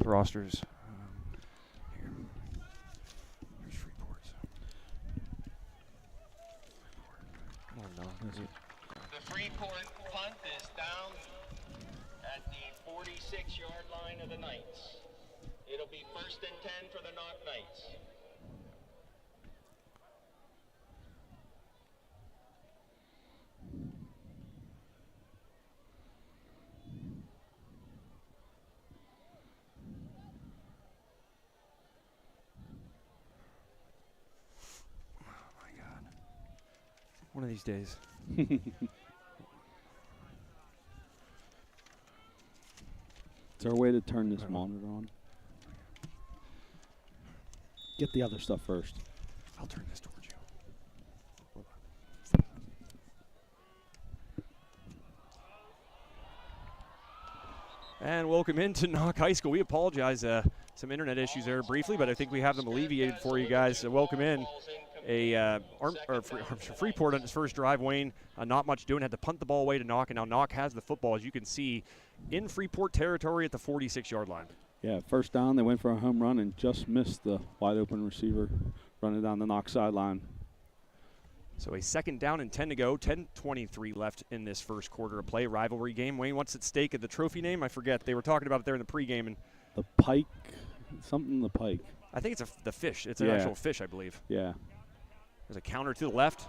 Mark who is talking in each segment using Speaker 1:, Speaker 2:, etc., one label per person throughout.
Speaker 1: rosters. Here. There's Freeport. Oh, no.
Speaker 2: The Freeport punt is down at the 46-yard line of the Knights. It'll be 1st and 10 for the Knoch Knights.
Speaker 1: One of these days.
Speaker 3: Is there a way to turn this monitor on? Get the other stuff first.
Speaker 1: I'll turn this towards you. And welcome into Knoch High School. We apologize, some internet issues there briefly, but I think we have them alleviated for you guys. So welcome in. Freeport on his first drive, Wayne, not much doing, had to punt the ball away to Knoch, and now Knoch has the football, as you can see, in Freeport territory at the 46-yard line.
Speaker 3: Yeah, first down, they went for a home run and just missed the wide-open receiver running down the Knoch sideline.
Speaker 1: So a 2nd down and 10 to go, 10:23 left in this first quarter of play. Rivalry game. Wayne, what's at stake at the trophy name? I forget. They were talking about it there in the pregame. And
Speaker 3: the pike, something the pike.
Speaker 1: I think it's the fish. It's an actual fish, I believe.
Speaker 3: Yeah.
Speaker 1: There's a counter to the left.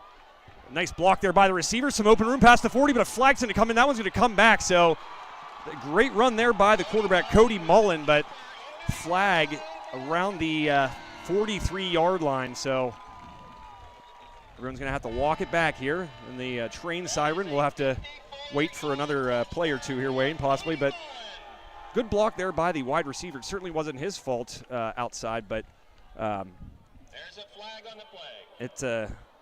Speaker 1: Nice block there by the receiver. Some open room past the 40, but a flag's going to come in. That one's going to come back. So a great run there by the quarterback, Cody Mullen, but flag around the 43-yard line. So everyone's going to have to walk it back here. And the train siren, we'll have to wait for another play or two here, Wayne, possibly. But good block there by the wide receiver. It certainly wasn't his fault outside, but
Speaker 2: there's a flag on the play.
Speaker 1: It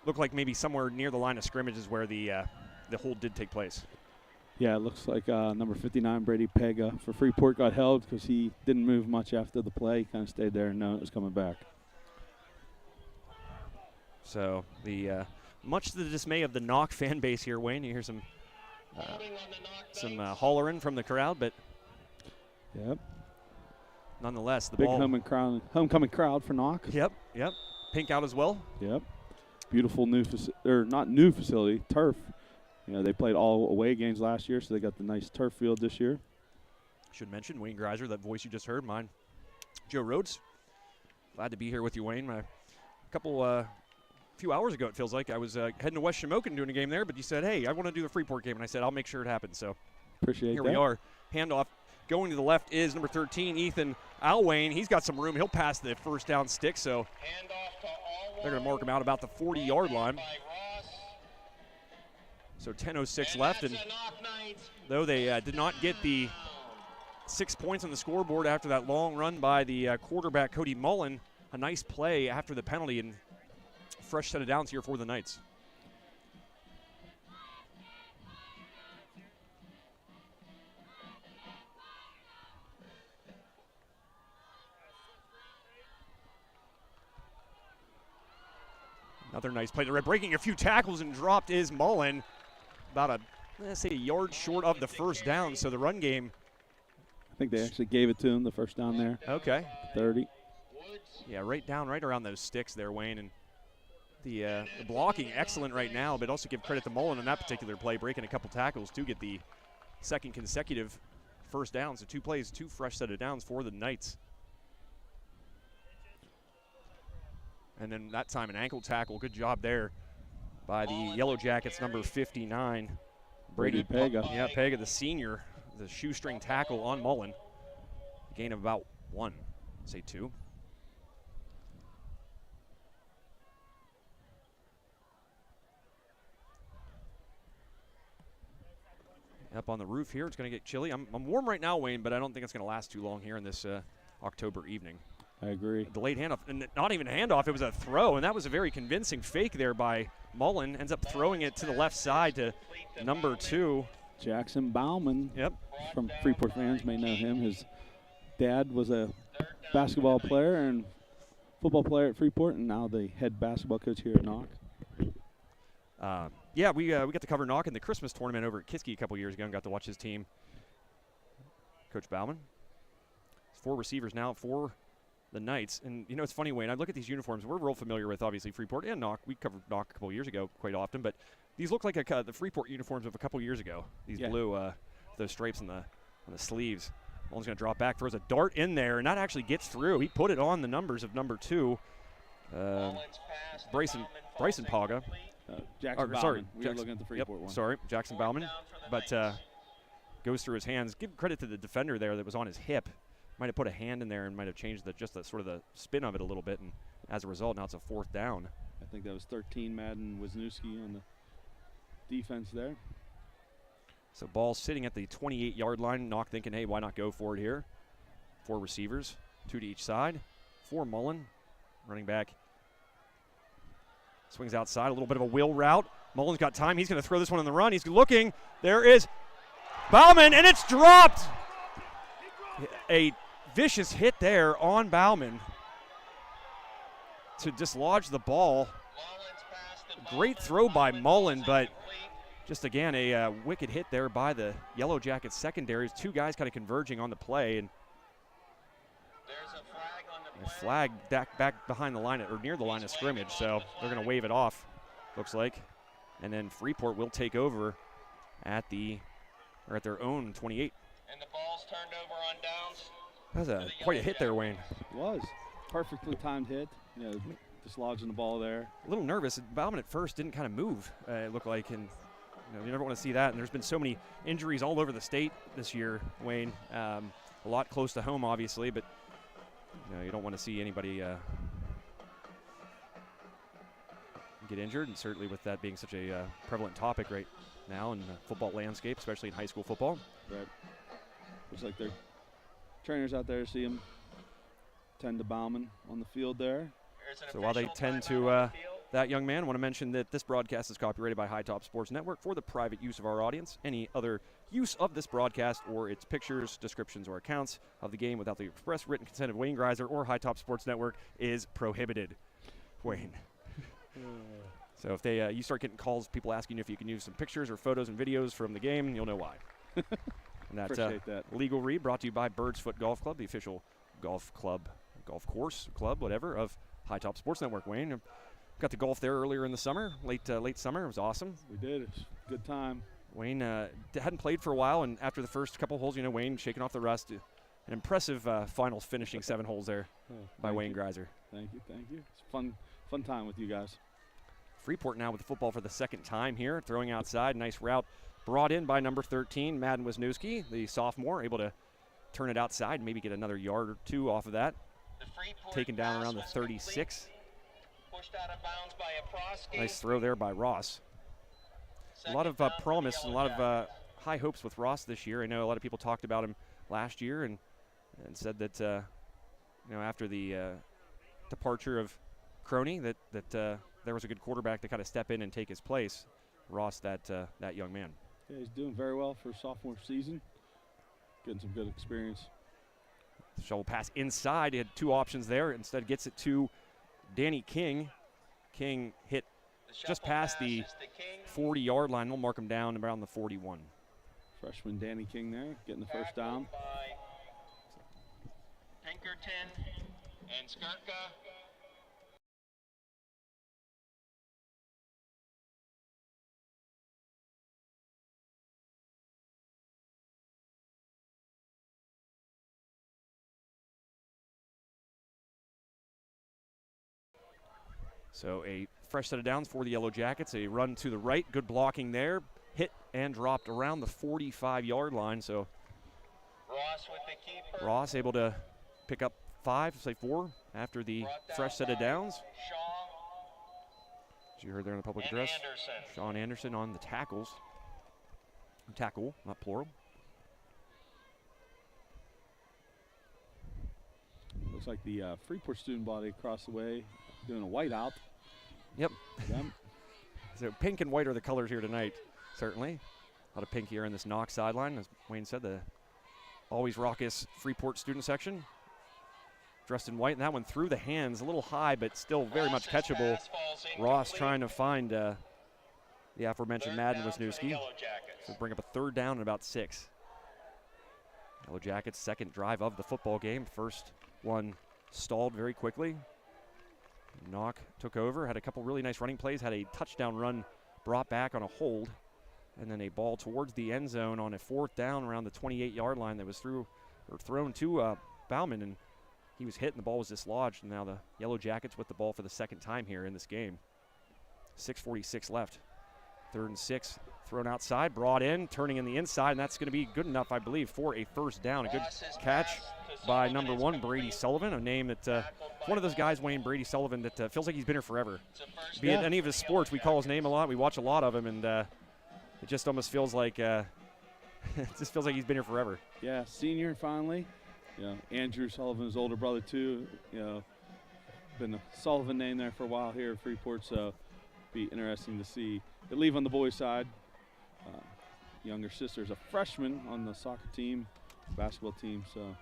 Speaker 1: looked like maybe somewhere near the line of scrimmage is where the hold did take place.
Speaker 3: Yeah, it looks like number 59, Brady Pega, for Freeport got held because he didn't move much after the play. He kind of stayed there and known it was coming back.
Speaker 1: So much to the dismay of the Knoch fan base here, Wayne, you hear some hollering from the crowd, but
Speaker 3: yep.
Speaker 1: Nonetheless, the
Speaker 3: big
Speaker 1: ball.
Speaker 3: Homecoming crowd for Knoch.
Speaker 1: Yep. Pink out as well.
Speaker 3: Yep. Beautiful not new facility, turf. You know, they played all away games last year, so they got the nice turf field this year.
Speaker 1: Should mention Wayne Greiser, that voice you just heard, mine. Joe Rhodes. Glad to be here with you, Wayne. A few hours ago, it feels like, I was heading to West Shamokin doing a game there, but you said, hey, I want to do the Freeport game, and I said, I'll make sure it happens. So
Speaker 3: appreciate
Speaker 1: here
Speaker 3: that.
Speaker 1: we are. Handoff. Going to the left is number 13, Ethan Alwayne. He's got some room. He'll pass the first down stick, so they're going to mark him out about the 40-yard line. So 10:06 left, and though they did not get the 6 points on the scoreboard after that long run by the quarterback, Cody Mullen, a nice play after the penalty and fresh set of downs here for the Knights. Another nice play. Breaking a few tackles and dropped is Mullen. About a yard short of the first down. So the run game.
Speaker 3: I think they actually gave it to him the first down there.
Speaker 1: Okay.
Speaker 3: 30.
Speaker 1: Yeah, right around those sticks there, Wayne. And the blocking excellent right now, but also give credit to Mullen on that particular play, breaking a couple tackles to get the second consecutive first down. So 2 plays, 2 fresh set of downs for the Knights. And then that time an ankle tackle. Good job there by the Yellowjackets, number 59.
Speaker 3: Brady Pega.
Speaker 1: Yeah, Pega, the senior, the shoestring tackle on Mullen. A gain of about 1, say 2. Up on the roof here, it's going to get chilly. I'm warm right now, Wayne, but I don't think it's going to last too long here in this October evening.
Speaker 3: I agree.
Speaker 1: Delayed handoff, and not even a handoff, it was a throw, and that was a very convincing fake there by Mullen. Ends up throwing it to the left side to number 2.
Speaker 3: Jackson Bauman.
Speaker 1: Yep.
Speaker 3: From Freeport fans may know him. His dad was a basketball player and football player at Freeport, and now the head basketball coach here at Knoch.
Speaker 1: Yeah, we got to cover Knoch in the Christmas tournament over at Kiski a couple years ago and got to watch his team. Coach Bauman. His 4 receivers now for the Knights. And, you know, it's funny, Wayne, I look at these uniforms. We're real familiar with, obviously, Freeport and Knoch. We covered Knoch a couple years ago quite often, but these look like the Freeport uniforms of a couple years ago. These blue, those stripes on the sleeves. Mullen's going to drop back, throws a dart in there, and that actually gets through. He put it on the numbers of number 2. Bryson Paga.
Speaker 3: Jackson Bauman. We were looking at the Freeport one.
Speaker 1: Sorry, Jackson Bauman. But goes through his hands. Give credit to the defender there that was on his hip. Might have put a hand in there and might have changed the sort of the spin of it a little bit. And as a result, now it's a 4th down.
Speaker 3: I think that was 13 Madden Wisniewski on the defense there.
Speaker 1: So ball sitting at the 28-yard line. Knoch thinking, hey, why not go for it here? 4 receivers, 2 to each side. For Mullen, running back. Swings outside, a little bit of a wheel route. Mullen's got time. He's going to throw this one on the run. He's looking. There is Bauman, and it's dropped. A vicious hit there on Bauman to dislodge the ball. Great throw by Mullen, but just again a wicked hit there by the Yellowjackets secondaries. 2 guys kind of converging on the play, and a flag back behind the line or near the line of scrimmage, so they're going to wave it off, looks like. And then Freeport will take over at their own 28.
Speaker 2: And the ball's turned over on downs.
Speaker 1: That was quite a hit there, Wayne.
Speaker 3: It was. Perfectly timed hit. You know, dislodging the ball there.
Speaker 1: A little nervous. Bauman at first didn't kind of move, it looked like, and you never want to see that. And there's been so many injuries all over the state this year, Wayne. A lot close to home, obviously, but you don't want to see anybody get injured, and certainly with that being such a prevalent topic right now in the football landscape, especially in high school football.
Speaker 3: Right. Looks like their trainers out there see him tend to Bauman on the field there.
Speaker 1: So while they tend to that young man, I want to mention that this broadcast is copyrighted by High Top Sports Network for the private use of our audience. Any other use of this broadcast or its pictures, descriptions, or accounts of the game without the express written consent of Wayne Greiser or High Top Sports Network is prohibited. Wayne. So if you start getting calls, people asking you if you can use some pictures or photos and videos from the game, you'll know why. And
Speaker 3: Appreciate that.
Speaker 1: Legal read brought to you by Bird's Foot Golf Club, the official golf course club, whatever, of High Top Sports Network. Wayne, got to golf there earlier in the summer, late summer. It was awesome.
Speaker 3: We did. It was a good time.
Speaker 1: Wayne hadn't played for a while, and after the first couple holes, Wayne shaking off the rust. An impressive final finishing 7 holes there by Wayne Greiser.
Speaker 3: Thank you. It's fun time with you guys.
Speaker 1: Freeport now with the football for the 2nd time here, throwing outside. Nice route brought in by number 13, Madden Wisniewski, the sophomore, able to turn it outside and maybe get another yard or 2 off of that. Taken down around the 36.
Speaker 2: Pushed out of bounds by Aprosky.
Speaker 1: Nice throw there by Ross. A lot of promise and a lot of high hopes with Ross this year. I know a lot of people talked about him last year and said that after the departure of Crony that there was a good quarterback to kind of step in and take his place. Ross, that young man.
Speaker 3: Yeah, he's doing very well for sophomore season. Getting some good experience.
Speaker 1: Shovel pass inside. He had 2 options there. Instead gets it to Danny King. King hit just past the 40-yard line. We'll mark him down around the 41.
Speaker 3: Freshman Danny King there, getting the first down.
Speaker 2: Pinkerton and Skirka.
Speaker 1: So a fresh set of downs for the Yellowjackets. A run to the right, good blocking there. Hit and dropped around the 45-yard line. So
Speaker 2: Ross with the keeper.
Speaker 1: Ross able to pick up 4 after the fresh set of downs. As you heard there in the public address, Sean Anderson on the tackles. Tackle, not plural.
Speaker 3: Looks like the Freeport student body across the way doing a white out.
Speaker 1: Yep. So pink and white are the colors here tonight, certainly. A lot of pink here in this Knoch sideline. As Wayne said, the always raucous Freeport student section. Dressed in white, and that one through the hands, a little high, but still very much catchable. Ross trying to find the aforementioned Madden Wisniewski. So bring up a 3rd down and about 6. Yellowjackets' second drive of the football game. First one stalled very quickly. Knoch took over, had a couple really nice running plays, had a touchdown run brought back on a hold, and then a ball towards the end zone on a 4th down around the 28-yard line that was thrown to Bauman, and he was hit and the ball was dislodged. And now the Yellowjackets with the ball for the second time here in this game. 6:46 left. 3rd and 6, thrown outside, brought in, turning in the inside, and that's going to be good enough, I believe, for a first down. A good catch by number 1, Brady Sullivan, a name that one of those guys, Wayne Brady Sullivan, that feels like he's been here forever. Be it any of his sports, we call his name a lot. We watch a lot of him, and it just almost feels like it just feels like he's been here forever.
Speaker 3: Yeah, senior finally. You know, Andrew Sullivan's older brother too. You know, been a Sullivan name there for a while here at Freeport, so be interesting to see it leave on the boys' side. Younger sister's a freshman on the soccer team, basketball team. So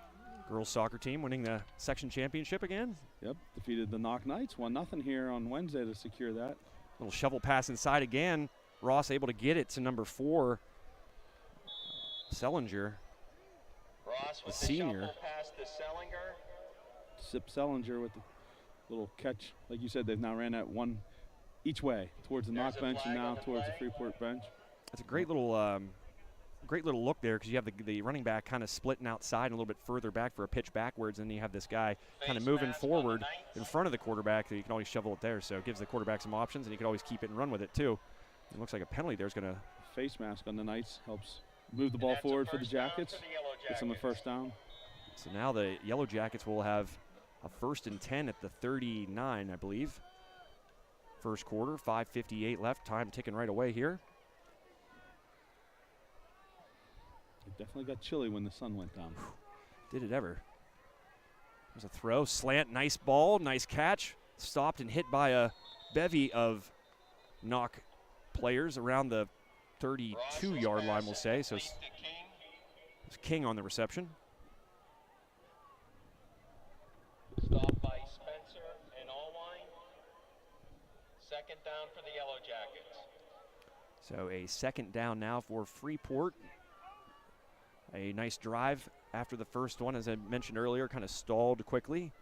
Speaker 1: girls soccer team winning the section championship again.
Speaker 3: Yep, defeated the Knoch Knights 1-0 here on Wednesday to secure that.
Speaker 1: Little shovel pass inside again. Ross able to get it to number 4, Sellinger.
Speaker 2: Ross with
Speaker 1: the senior.
Speaker 2: shovel pass to Sellinger.
Speaker 3: Sip Sellinger with the little catch. Like you said, they've now ran that one each way towards the Knoch bench and now towards the Freeport bench.
Speaker 1: That's a great little look there, because you have the running back kind of splitting outside and a little bit further back for a pitch backwards, and then you have this guy kind of moving forward in front of the quarterback, that you can always shovel it there. So it gives the quarterback some options, and you can always keep it and run with it too. It looks like a penalty there's going to.
Speaker 3: Face mask on the Knights helps move the ball forward for the Jackets. Gets them a first down.
Speaker 1: So now the Yellowjackets will have a 1st and 10 at the 39, I believe. First quarter, 5:58 left. Time ticking right away here.
Speaker 3: It definitely got chilly when the sun went down.
Speaker 1: Did it ever? There's a throw, slant, nice ball, nice catch. Stopped and hit by a bevy of Knoch players around the 32-yard line, we'll say. So it's King on the reception.
Speaker 2: Stopped by Spencer and Allwine. 2nd down for the Yellowjackets.
Speaker 1: So a 2nd down now for Freeport. A nice drive after the first one, as I mentioned earlier, kind of stalled quickly.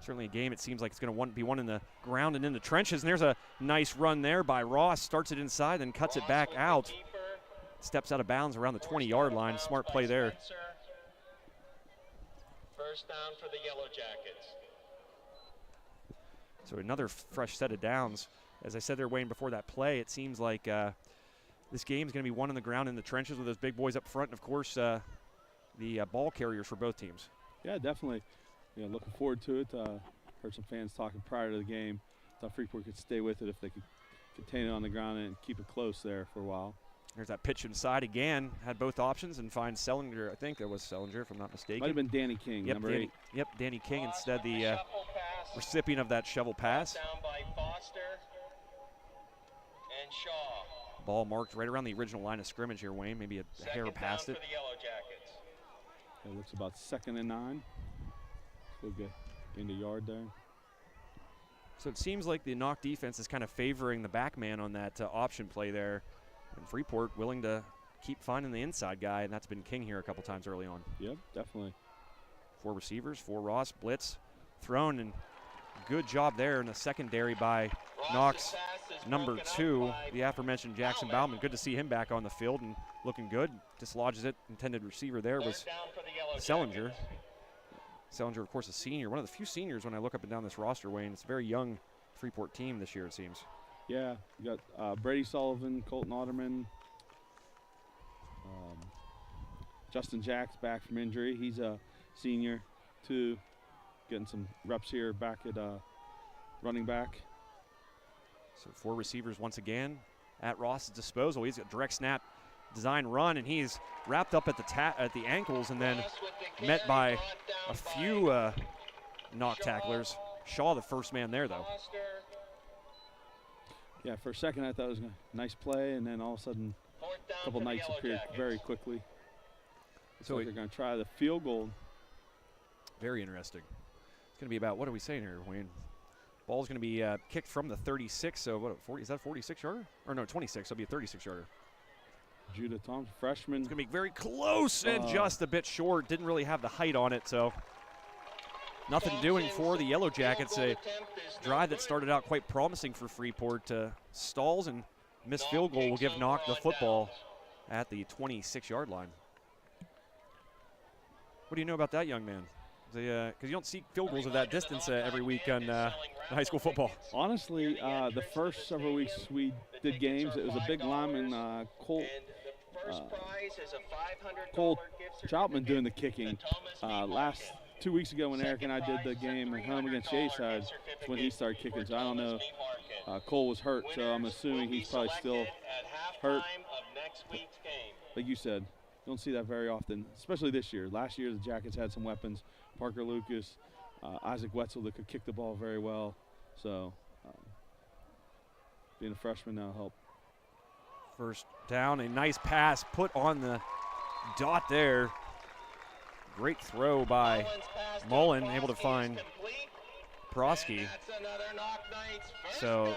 Speaker 1: Certainly a game it seems like it's going to be one in the ground and in the trenches. And there's a nice run there by Ross. Starts it inside, then cuts it back out. Steps out of bounds around the 20-yard line. Smart play there.
Speaker 2: First down for the Yellowjackets.
Speaker 1: So another fresh set of downs. As I said there, Wayne, before that play, it seems like this game is going to be one on the ground in the trenches with those big boys up front, and of course the ball carriers for both teams.
Speaker 3: Yeah, definitely. You know, looking forward to it. Heard some fans talking prior to the game. Thought Freeport could stay with it if they could contain it on the ground and keep it close there for a while.
Speaker 1: There's that pitch inside again. Had both options and finds Sellinger. I think it was Sellinger, if I'm not mistaken.
Speaker 3: Might have been Danny King,
Speaker 1: yep,
Speaker 3: number 8.
Speaker 1: Yep, Danny King instead, the recipient of that shovel pass.
Speaker 2: Down by Foster and Shaw.
Speaker 1: Ball marked right around the original line of scrimmage here, Wayne. Maybe a hair past it.
Speaker 2: For the Yellowjackets.
Speaker 3: It looks about 2nd and 9. We'll get into yard there.
Speaker 1: So it seems like the Knoch defense is kind of favoring the back man on that option play there. And Freeport willing to keep finding the inside guy, and that's been King here a couple times early on.
Speaker 3: Yep, definitely.
Speaker 1: 4 receivers, 4 Ross, blitz, thrown, and good job there in the secondary by Knoch's number 2, the aforementioned Jackson Bauman. Good to see him back on the field and looking good. Dislodges it. Intended receiver there was Sellinger. Sellinger, of course, a senior. One of the few seniors when I look up and down this roster, Wayne. It's a very young Freeport team this year, it seems.
Speaker 3: Yeah, you got Brady Sullivan, Colton Otterman, Justin Jacks back from injury. He's a senior, too. Getting some reps here back at running back.
Speaker 1: So 4 receivers once again at Ross's disposal. He's got direct snap, design run, and he's wrapped up at the ankles and then met by a few Knoch tacklers. Shaw the first man there, though.
Speaker 3: Yeah, for a second I thought it was a nice play, and then all of a sudden a couple Knights appeared very quickly. So they're going to try the field goal.
Speaker 1: Very interesting. It's going to be about, what are we saying here, Wayne? Ball's going to be kicked from the 36, so what, 40, is that a 46-yarder? Or no, 26, so it'll be a 36-yarder.
Speaker 3: Judah Thompson, freshman.
Speaker 1: It's going to be very close and just a bit short. Didn't really have the height on it, so nothing doing for the Yellowjackets. A drive that started out quite promising for Freeport. Stalls and missed field goal will give Knoch the football at the 26-yard line. What do you know about that young man? Because you don't see field goals of that distance every week on high school football.
Speaker 3: Honestly, the first several weeks we did games, it was a big lineman, Cole Troutman doing the kicking. Last 2 weeks ago when Eric and I did the game at home against Yayside, that's when he started kicking. So I don't know. Cole was hurt, so I'm assuming he's probably still hurt. Like you said, don't see that very often, especially this year. Last year, the Jackets had some weapons. Parker Lucas, Isaac Wetzel that could kick the ball very well. So being a freshman now help.
Speaker 1: First down, a nice pass put on the dot there. Great throw by Mullen, able to find Prosky. So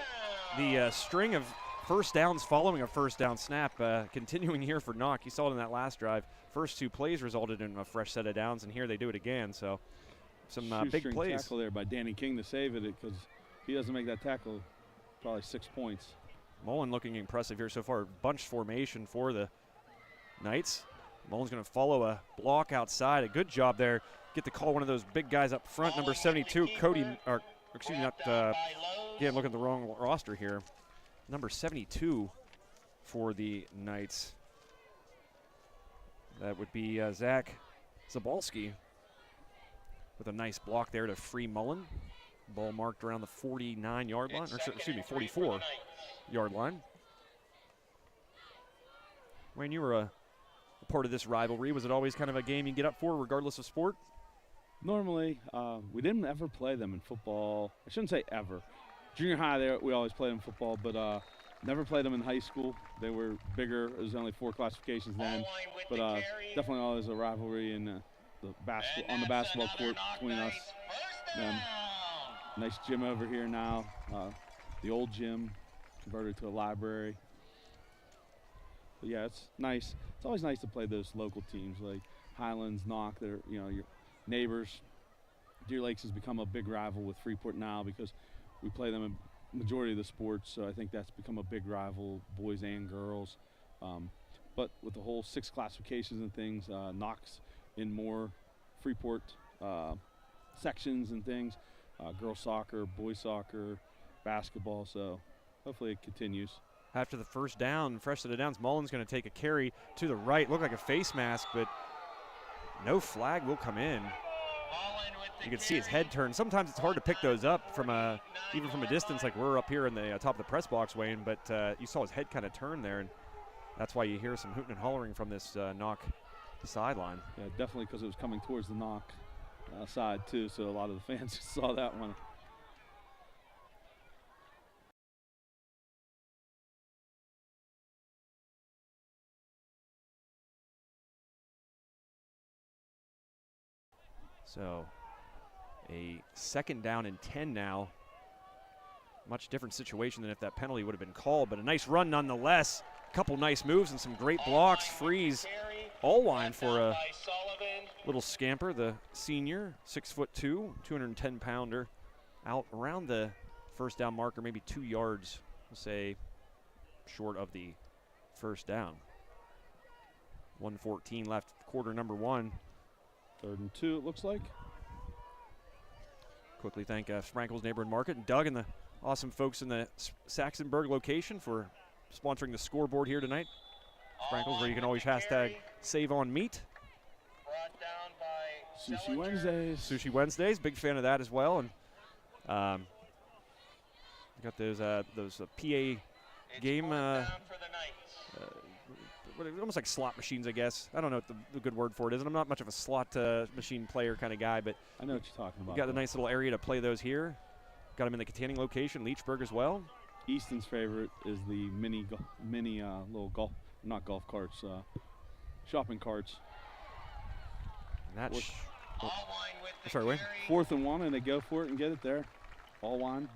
Speaker 1: the string of first downs following a first down snap continuing here for Knoch. You saw it in that last drive. First two plays resulted in a fresh set of downs, and here they do it again. So some big plays.
Speaker 3: Tackle there by Danny King to save it, because if he doesn't make that tackle, probably 6 points.
Speaker 1: Mullen looking impressive here so far. Bunch formation for the Knights. Mullen's going to follow a block outside. A good job there. Get to call one of those big guys up front. Number 72, Cody, or excuse me, not, again, looking at the wrong roster here. Number 72 for the Knights. That would be Zach Zabalski with a nice block there to free Mullen. Ball marked around the 49-yard line, or excuse me, 44-yard line. Wayne, you were a part of this rivalry. Was it always kind of a game you get up for regardless of sport?
Speaker 3: Normally, we didn't ever play them in football. I shouldn't say ever. Junior high, we always played them in football, but never played them in high school. They were bigger. It was only 4 classifications then, but definitely always a rivalry in on the basketball court between us. Nice gym over here now. The old gym converted to a library. But yeah, it's nice. It's always nice to play those local teams like Highlands, Knoch. They're your neighbors. Deer Lakes has become a big rival with Freeport now because we play them in majority of the sports. So I think that's become a big rival, boys and girls. But with the whole 6 classifications and things, Knoch's in more Freeport sections and things. Girls soccer, boys soccer, basketball. So hopefully it continues.
Speaker 1: After the first down, fresh set of downs, Mullen's going to take a carry to the right. Looked like a face mask, but no flag will come in. You can see his head turn. Sometimes it's hard to pick those up even from a distance, like we're up here in the top of the press box, Wayne, but you saw his head kind of turn there, and that's why you hear some hooting and hollering from this Knoch sideline.
Speaker 3: Yeah, definitely, because it was coming towards the Knoch side, too, so a lot of the fans saw that one.
Speaker 1: So a second down and 10 now. Much different situation than if that penalty would have been called, but a nice run nonetheless. A couple nice moves and some great blocks. Freeze Allwine for a little scamper, the senior, 6'2", 210-pounder, out around the first down marker, maybe 2 yards, we'll say, short of the first down. 1:14 left, quarter number 1.
Speaker 3: 3rd and 2, it looks like.
Speaker 1: Quickly thank Sprankle's Neighborhood Market and Doug and the awesome folks in the Saxonburg location for sponsoring the scoreboard here tonight. Sprankle's, where you can always hashtag save on meat.
Speaker 3: Sushi Wednesdays.
Speaker 1: Sushi Wednesdays, big fan of that as well. And got those PA game, almost like slot machines, I guess. I don't know what the good word for it is, and I'm not much of a slot machine player kind of guy, but
Speaker 3: I know what you're talking about.
Speaker 1: We got a nice little area to play those here. Got them in the Katanning location, Leechburg as well.
Speaker 3: Easton's favorite is the mini little not golf carts, shopping carts.
Speaker 1: And that's sorry, Wayne.
Speaker 3: 4th and 1, and they go for it and get it there. Allwine,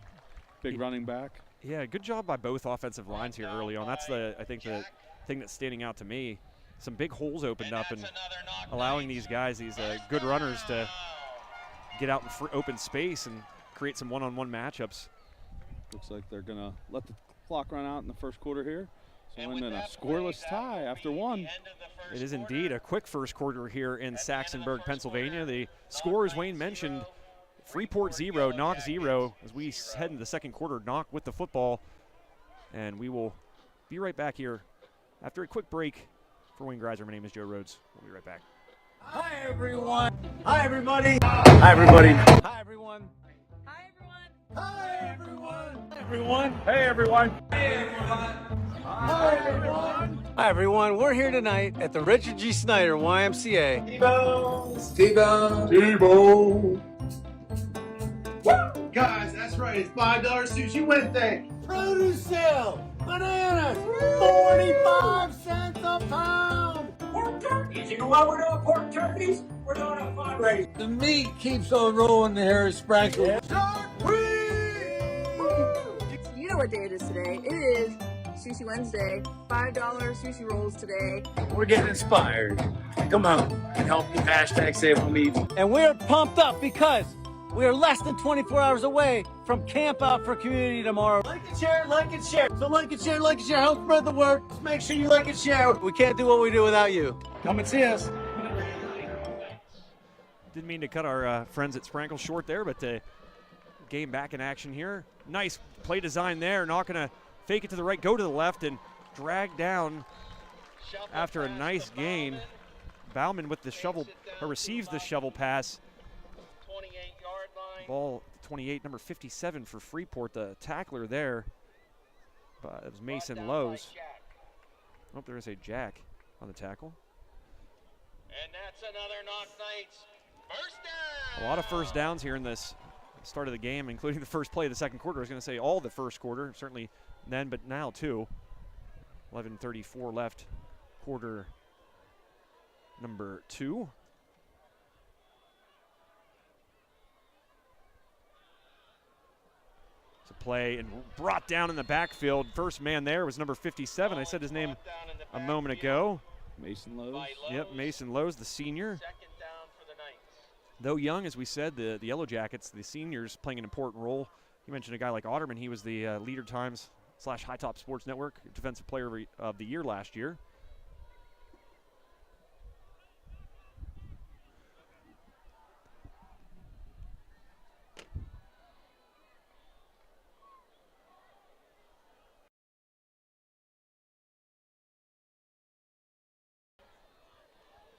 Speaker 3: big running back.
Speaker 1: Yeah, good job by both offensive lines here early on. That's I think the thing that's standing out to me. Some big holes opened up and allowing these guys, these good runners, to get out in open space and create some one-on-one matchups.
Speaker 3: Looks like they're going to let the clock run out in the first quarter here. So we're in a scoreless tie after one.
Speaker 1: It is indeed a quick first quarter here in Saxonburg, Pennsylvania. The score, as Wayne mentioned, Freeport 0, Knoch 0. As we head into the second quarter, Knoch with the football. And we will be right back here after a quick break. For Wayne Greiser, my name is Joe Rhodes. We'll be right back.
Speaker 4: Hi, everyone. Hi, everybody. Hi, everybody. Hi, everyone.
Speaker 5: Hi, everyone.
Speaker 4: Hi, everyone. Hi, everyone. Hey, everyone. Hey, everyone. Hi, everyone. Hi, everyone. We're here tonight at the Richard G. Snyder YMCA.
Speaker 6: T-Bone. Woo! Guys, that's right. It's $5 Sushi Wednesday.
Speaker 4: Produce sale. Bananas. 45 cents a pound.
Speaker 7: Pork turkeys. You know why we're doing pork turkeys? We're doing a fundraiser.
Speaker 4: The meat keeps on rolling here at Sprankle.
Speaker 5: You know what day it is today. It is Sushi Wednesday. $5 sushi rolls today.
Speaker 8: We're getting inspired. Come on and help me #save on me.
Speaker 4: And we're pumped up because we are less than 24 hours away from Camp Out for Community tomorrow. Like and share, like and share. So like and share, like and share. Help spread the word. Just make sure you like and share. We can't do what we do without you. Come and see us.
Speaker 1: Didn't mean to cut our friends at Sprankle short there, but game back in action here. Nice play design there. Not going to fake it to the right, go to the left, and drag down after a nice gain. Bauman with the shovel, or receives the shovel pass.
Speaker 2: 28-yard line.
Speaker 1: Ball 28, number 57 for Freeport, the tackler there. But it was Mason Lowe's. Oh, there is a jack on the tackle.
Speaker 2: And that's another Knoch Knights first down.
Speaker 1: A lot of first downs here in this start of the game, including the first play of the second quarter. I was going to say all the first quarter, certainly then, but now too. 11:34 left, quarter number 2. It's a play and brought down in the backfield. First man there was number 57. I said his name a moment ago.
Speaker 3: Mason Lowe's.
Speaker 1: Yep, Mason Lowe's, the senior.
Speaker 2: Second down for the Knights.
Speaker 1: Though young, as we said, the Yellowjackets, the seniors, playing an important role. You mentioned a guy like Otterman. He was the Leader Times / High Top Sports Network Defensive Player of the Year last year.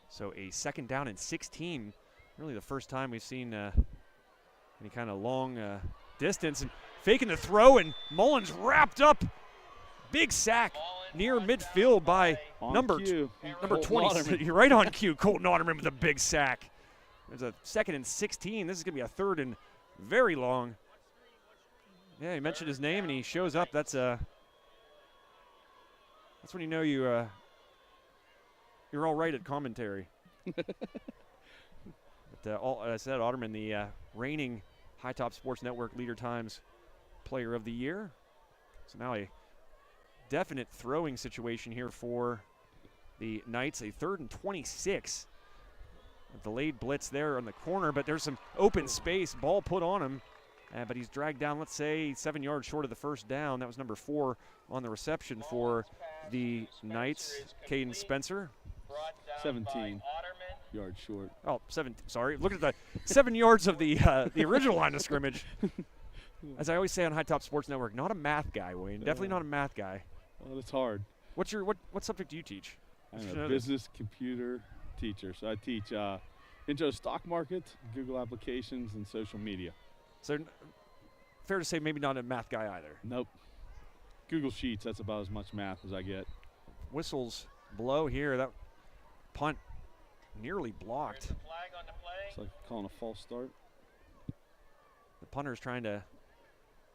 Speaker 1: So a second down and 16. Really the first time we've seen any kind of long distance. And faking the throw, and Mullins wrapped up. Big sack near midfield by number 20. You're right on cue. Colton Otterman with a big sack. There's a second and 16. This is going to be a third and very long. Yeah, he mentioned his name, and he shows up. That's when you know you're all right at commentary. But as I said, Otterman, the reigning High Top Sports Network Leader Times Player of the Year. So now a definite throwing situation here for the Knights. A 3rd and 26. A delayed blitz there on the corner, but there's some open space. Ball put on him, but he's dragged down, let's say, 7 yards short of the first down. That was number 4 on the reception for the Knights. Caden Spencer.
Speaker 3: 17 yards short.
Speaker 1: Oh, 7. Sorry. Look at the 7 yards of the original line of scrimmage. As I always say on High Top Sports Network, not a math guy, Wayne. Definitely not a math guy.
Speaker 3: Well, it's hard.
Speaker 1: What subject do you teach?
Speaker 3: I'm a business computer teacher. So I teach intro to stock market, Google applications, and social media.
Speaker 1: So fair to say maybe not a math guy either.
Speaker 3: Nope. Google Sheets, that's about as much math as I get.
Speaker 1: Whistles blow here. That punt nearly blocked.
Speaker 2: Flag on the play.
Speaker 3: It's like calling a false start.
Speaker 1: The punter's trying to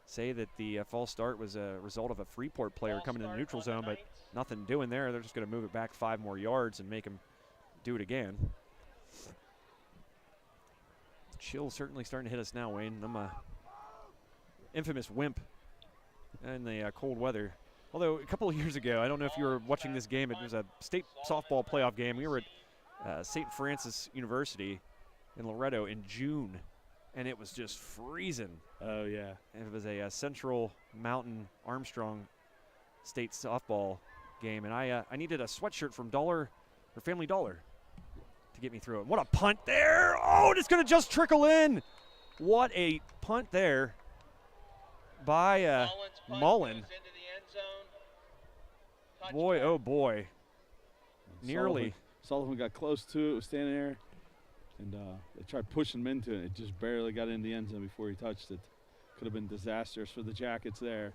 Speaker 1: say that the false start was a result of a Freeport player coming in the neutral zone, but nothing doing there. They're just going to move it back 5 more yards and make him do it again. Chill certainly starting to hit us now, Wayne. I'm a infamous wimp in the cold weather. Although a couple of years ago, I don't know if you were watching this game. It was a state softball playoff game. We were at St. Francis University in Loretto in June, and it was just freezing.
Speaker 3: Oh, yeah.
Speaker 1: And it was a Central Mountain Armstrong State softball game, and I needed a sweatshirt from Family Dollar to get me through it. What a punt there! Oh, and it's going to just trickle in. What a punt there by Mullen. Boy, oh boy. Nearly.
Speaker 3: Sullivan got close to it, was standing there, and they tried pushing him into it. It just barely got in the end zone before he touched it. Could have been disastrous for the Jackets there.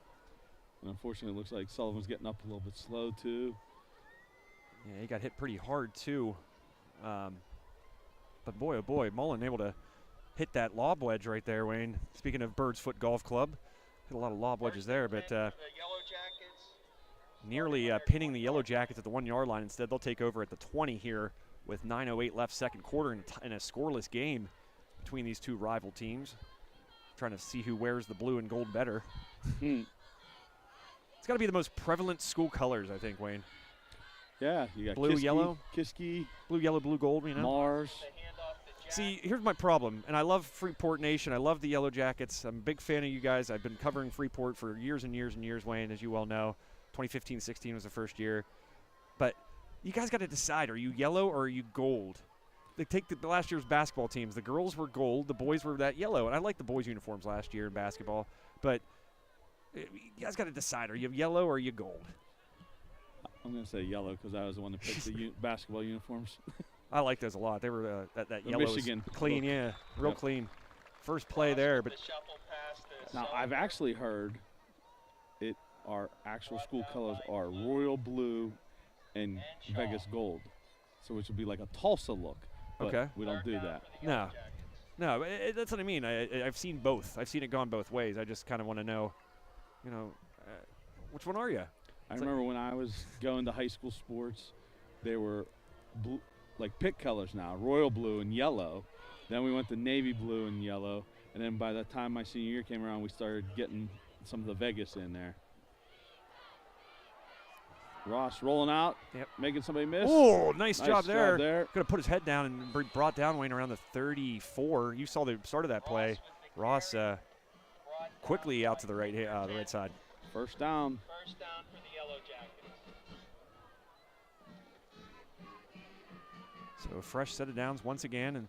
Speaker 3: And unfortunately, it looks like Sullivan's getting up a little bit slow, too.
Speaker 1: Yeah, he got hit pretty hard, too. But boy, oh boy, Mullen able to hit that lob wedge right there, Wayne. Speaking of Bird's Foot Golf Club, hit a lot of lob wedges there, but nearly pinning the Yellowjackets at the 1 yard line. Instead, they'll take over at the 20 here with 9:08 left, second quarter, in a scoreless game between these two rival teams. Trying to see who wears the blue and gold better. It's got to be the most prevalent school colors, I think, Wayne.
Speaker 3: Yeah, you got
Speaker 1: blue,
Speaker 3: Kiski,
Speaker 1: yellow,
Speaker 3: Kiski,
Speaker 1: blue, yellow, blue, gold. You know,
Speaker 3: Mars.
Speaker 1: See, here's my problem, and I love Freeport Nation. I love the Yellowjackets. I'm a big fan of you guys. I've been covering Freeport for years and years and years, Wayne, as you well know. 2015-16 was the first year. But you guys got to decide, are you yellow or are you gold? They take the last year's basketball teams. The girls were gold, the boys were that yellow. And I liked the boys' uniforms last year in basketball. But you guys got to decide, are you yellow or are you gold?
Speaker 3: I'm going to say yellow because I was the one that picked the basketball uniforms.
Speaker 1: I like those a lot. They were that yellow
Speaker 3: Michigan
Speaker 1: was clean, yeah, real clean. First play there, but
Speaker 3: now I've actually heard our actual school colors are royal blue and Vegas gold, so which would be like a Tulsa look. But
Speaker 1: okay,
Speaker 3: we don't do that.
Speaker 1: No, that's what I mean. I've seen both. I've seen it gone both ways. I just kind of want to know, which one are you?
Speaker 3: I remember when I was going to high school sports, they were blue, like pick colors now, royal blue and yellow. Then we went to navy blue and yellow, and then by the time my senior year came around, we started getting some of the Vegas in there. Ross rolling out, making somebody miss.
Speaker 1: Oh, nice job there.
Speaker 3: Could
Speaker 1: have put his head down and brought down Wayne around the 34. You saw the start of that play. Ross quickly out to the right side.
Speaker 3: First down.
Speaker 2: First down for the Yellowjackets.
Speaker 1: So a fresh set of downs once again, and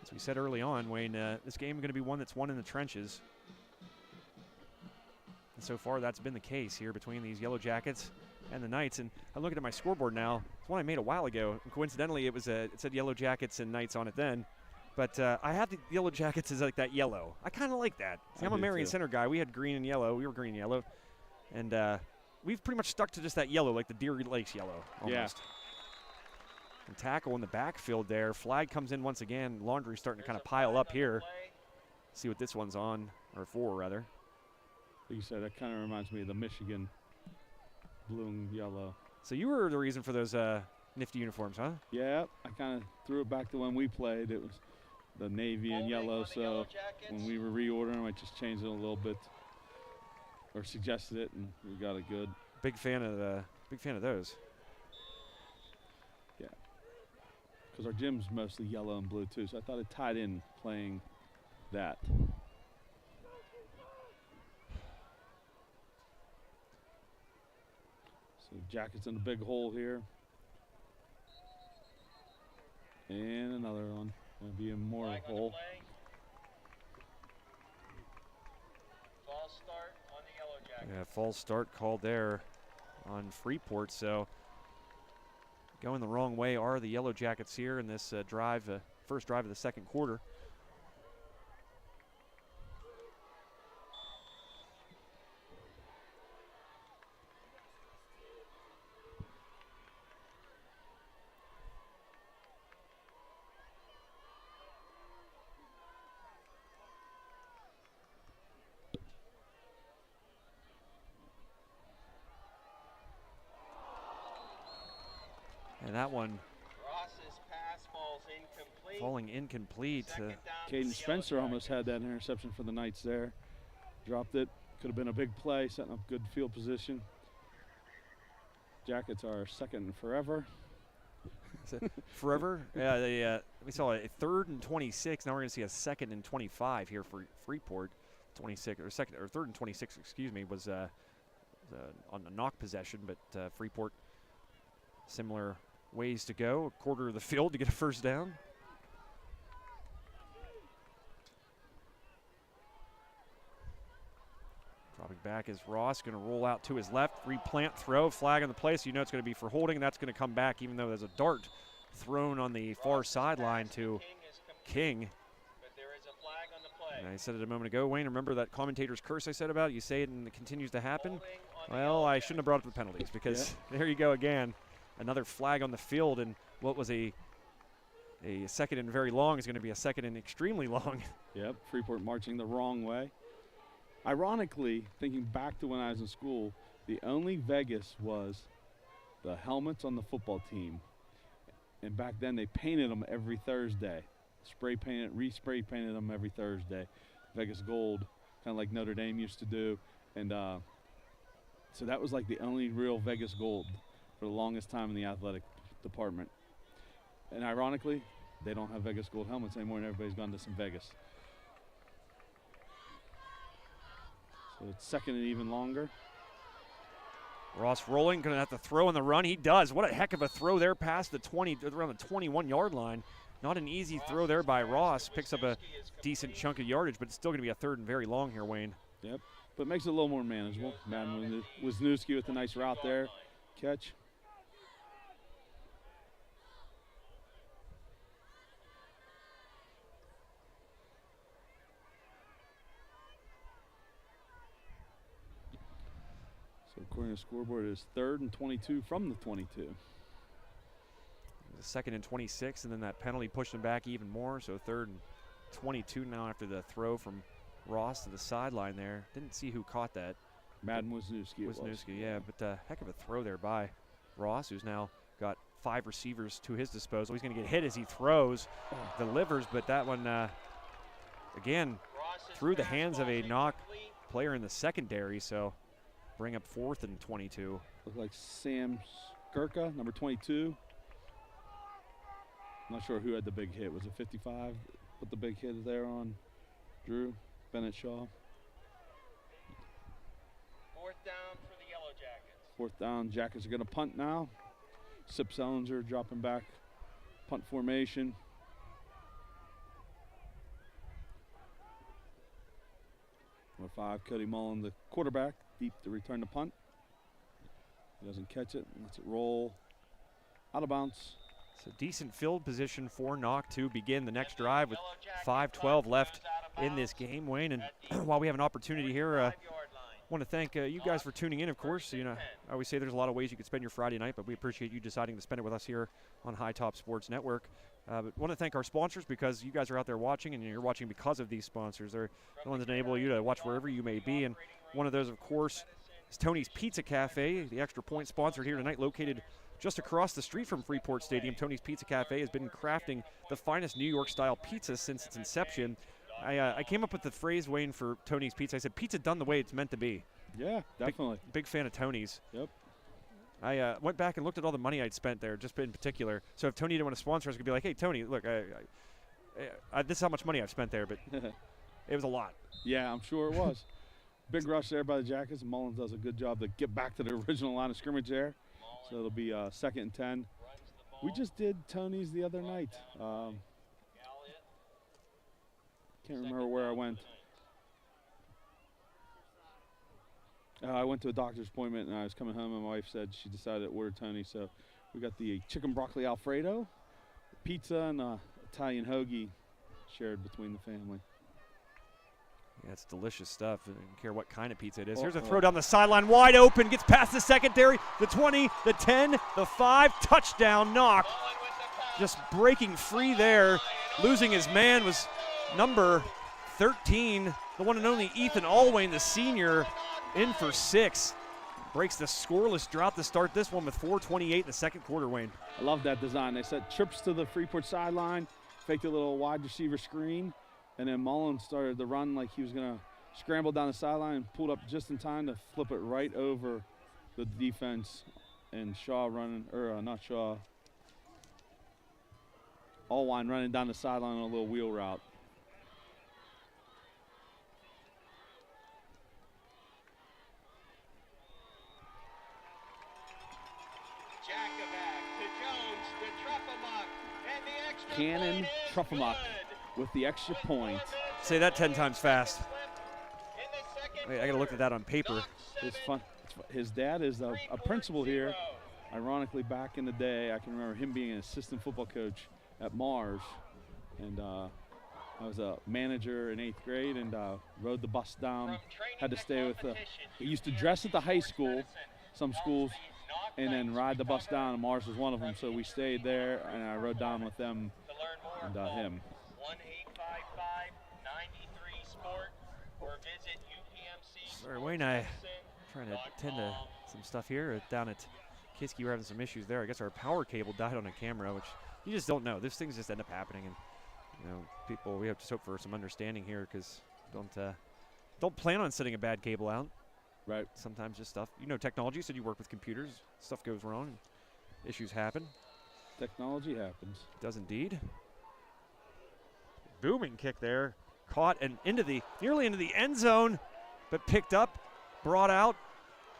Speaker 1: as we said early on, Wayne, this game is going to be one that's won in the trenches. And so far, that's been the case here between these Yellowjackets and the Knights. And I'm looking at my scoreboard now. It's one I made a while ago. And coincidentally, it said Yellowjackets and Knights on it then. But I have the Yellowjackets as like that yellow. I kind of like that. See, I'm a Marion Center guy. We had green and yellow. We were green and yellow. And we've pretty much stuck to just that yellow, like the Deer Lakes yellow almost.
Speaker 3: Yeah.
Speaker 1: And tackle in the backfield there. Flag comes in once again. Laundry starting to kind of pile up here. See what this one's on, or for rather.
Speaker 3: Like you said, that kind of reminds me of the Michigan blue and yellow.
Speaker 1: So you were the reason for those nifty uniforms, huh?
Speaker 3: Yeah, I kind of threw it back to when we played. It was the navy and yellow, so when we were reordering them, I just changed it a little bit, or suggested it, and we got it good.
Speaker 1: Big fan of those.
Speaker 3: Yeah, because our gym's mostly yellow and blue too, so I thought it tied in playing that. So Jackets in a big hole here. And another one. Going to be a more hole.
Speaker 2: False start on the Yellowjackets.
Speaker 1: Yeah, false start called there on Freeport. So going the wrong way are the Yellowjackets here in this first drive of the second quarter. And that one
Speaker 2: Ross's pass falls incomplete.
Speaker 1: falling incomplete.
Speaker 3: Caden Spencer almost had that interception for the Knights there. Dropped it. Could have been a big play, setting up good field position. Jackets are second and forever.
Speaker 1: Forever. We saw a 3rd and 26. Now we're going to see a 2nd and 25 here for Freeport. 26 or 3rd and 26. Excuse me, was on the Knoch possession, but Freeport similar ways to go. A quarter of the field to get a first down. Dropping back is Ross, going to roll out to his left, replant, throw, flag on the play, so you know it's going to be for holding, and that's going to come back even though there's a dart thrown on the far sideline to King. And I said it a moment ago, Wayne, remember that commentator's curse I said about it? You say it and it continues to happen? Well, I shouldn't have brought up the penalties because there you go again. Another flag on the field, and what was a 2nd and very long is going to be a 2nd and extremely long.
Speaker 3: Yep, Freeport marching the wrong way. Ironically, thinking back to when I was in school, the only Vegas was the helmets on the football team. And back then they painted them every Thursday. Spray painted, re-spray painted them every Thursday. Vegas gold, kind of like Notre Dame used to do. And so that was like the only real Vegas gold for the longest time in the athletic department. And ironically, they don't have Vegas gold helmets anymore, and everybody's gone to some Vegas. So it's 2nd and even longer.
Speaker 1: Ross rolling, going to have to throw on the run. He does. What a heck of a throw there past the 20, around the 21-yard line. Not an easy throw there by Ross. Picks up a decent chunk of yardage, but it's still going to be a 3rd and very long here, Wayne.
Speaker 3: Yep, but makes it a little more manageable. Madden Wisniewski with a nice route there. Catch. So according to the scoreboard, it is 3rd and 22 from the 22.
Speaker 1: The 2nd and 26, and then that penalty pushed him back even more. So 3rd and 22 now after the throw from Ross to the sideline there. Didn't see who caught that.
Speaker 3: Madden Wisniewski.
Speaker 1: Wisniewski, yeah, but a heck of a throw there by Ross, who's now got 5 receivers to his disposal. He's going to get hit as he throws, delivers, but that one, again, through the hands of a Knoch player in the secondary, so bring up 4th and 22.
Speaker 3: Looks like Sam Skirka, number 22. Not sure who had the big hit. Was it 55? Put the big hit there on Drew Bennett Shaw.
Speaker 2: 4th down for the Yellowjackets.
Speaker 3: 4th down. Jackets are going to punt now. Sip Sellinger dropping back. Punt formation. Number 5, Cody Mullen, the quarterback, deep to return the punt. He doesn't catch it. Lets it roll out of bounds.
Speaker 1: So decent field position for Knoch to begin the next drive with 5:12 left in this game, Wayne. And while we have an opportunity here, I want to thank you guys for tuning in, of course. You know, I always say there's a lot of ways you could spend your Friday night, but we appreciate you deciding to spend it with us here on High Top Sports Network. But want to thank our sponsors because you guys are out there watching, and you're watching because of these sponsors. They're the ones that enable you to watch wherever you may be. And one of those, of course, is Tony's Pizza Cafe, the Extra Point sponsored here tonight, located just across the street from Freeport Stadium. Tony's Pizza Cafe has been crafting the finest New York-style pizza since its inception. I came up with the phrase, Wayne, for Tony's Pizza. I said, pizza done the way it's meant to be.
Speaker 3: Yeah, definitely.
Speaker 1: Big fan of Tony's.
Speaker 3: Yep.
Speaker 1: I went back and looked at all the money I'd spent there, just in particular. So if Tony didn't want to sponsor us, I could be like, hey, Tony, look, this is how much money I've spent there, but it was a lot.
Speaker 3: Yeah, I'm sure it was. Big rush there by the Jackets. Mullins does a good job to get back to the original line of scrimmage there. So it'll be 2nd and 10. We just did Tony's the other night. Can't remember where I went. I went to a doctor's appointment, and I was coming home, and my wife said she decided to order Tony. So we got the chicken broccoli Alfredo, pizza, and Italian hoagie shared between the family.
Speaker 1: Yeah, it's delicious stuff. I don't care what kind of pizza it is. Here's a throw down the sideline, wide open, gets past the secondary, the 20, the 10, the 5, touchdown, Knoch. Just breaking free there. Losing his man was number 13, the one and only Ethan Allwayne, the senior, in for 6. Breaks the scoreless drought to start this one with 4:28 in the second quarter, Wayne.
Speaker 3: I love that design. They set trips to the Freeport sideline, faked a little wide receiver screen, and then Mullen started the run like he was going to scramble down the sideline and pulled up just in time to flip it right over the defense and Shaw running, or not Shaw, Allwine running down the sideline on a little wheel route. Cannon Truffamuk with the extra point.
Speaker 1: Say that 10 times fast. Wait, I got to look at that on paper.
Speaker 3: His dad is a principal here. Ironically, back in the day, I can remember him being an assistant football coach at Mars. And I was a manager in 8th grade and rode the bus down. Had to stay with he used to dress at the high school, some schools, and then ride the bus down, and Mars was one of them. So we stayed there, and I rode down with them and him.
Speaker 2: 1-855-93-SPORT or visit UPMC.
Speaker 1: Sorry, Wayne, I trying to attend to some stuff here down at Kiski. We're having some issues there. I guess our power cable died on a camera, which you just don't know. These things just end up happening, and you know, people. We have to hope for some understanding here, because don't plan on setting a bad cable out.
Speaker 3: Right.
Speaker 1: Sometimes just stuff. You know, technology. You said you work with computers. Stuff goes wrong. And issues happen.
Speaker 3: Technology happens.
Speaker 1: It does indeed. Booming kick there, caught and nearly into the end zone, but picked up, brought out,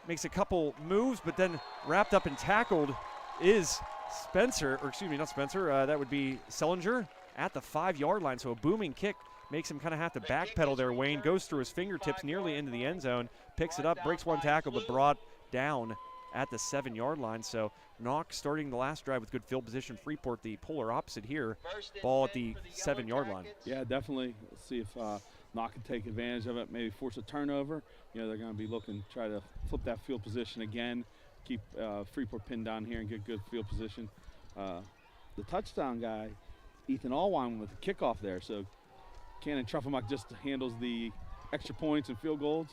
Speaker 1: makes a couple moves, but then wrapped up and tackled is Spencer, or excuse me, not Spencer, that would be Sellinger at the 5-yard line. So a booming kick makes him kind of have to backpedal there. Wayne goes through his fingertips nearly into the end zone, picks it up, breaks one tackle, but brought down at the 7-yard line. So Knoch starting the last drive with good field position. Freeport the polar opposite here. Ball at the 7-yard line.
Speaker 3: Yeah, definitely. Let's see if Knoch can take advantage of it, maybe force a turnover. You know, they're going to be looking, try to flip that field position again, keep Freeport pinned down here and get good field position. The touchdown guy, Ethan Allwine, with the kickoff there. So Cannon Truffamuk just handles the extra points and field goals.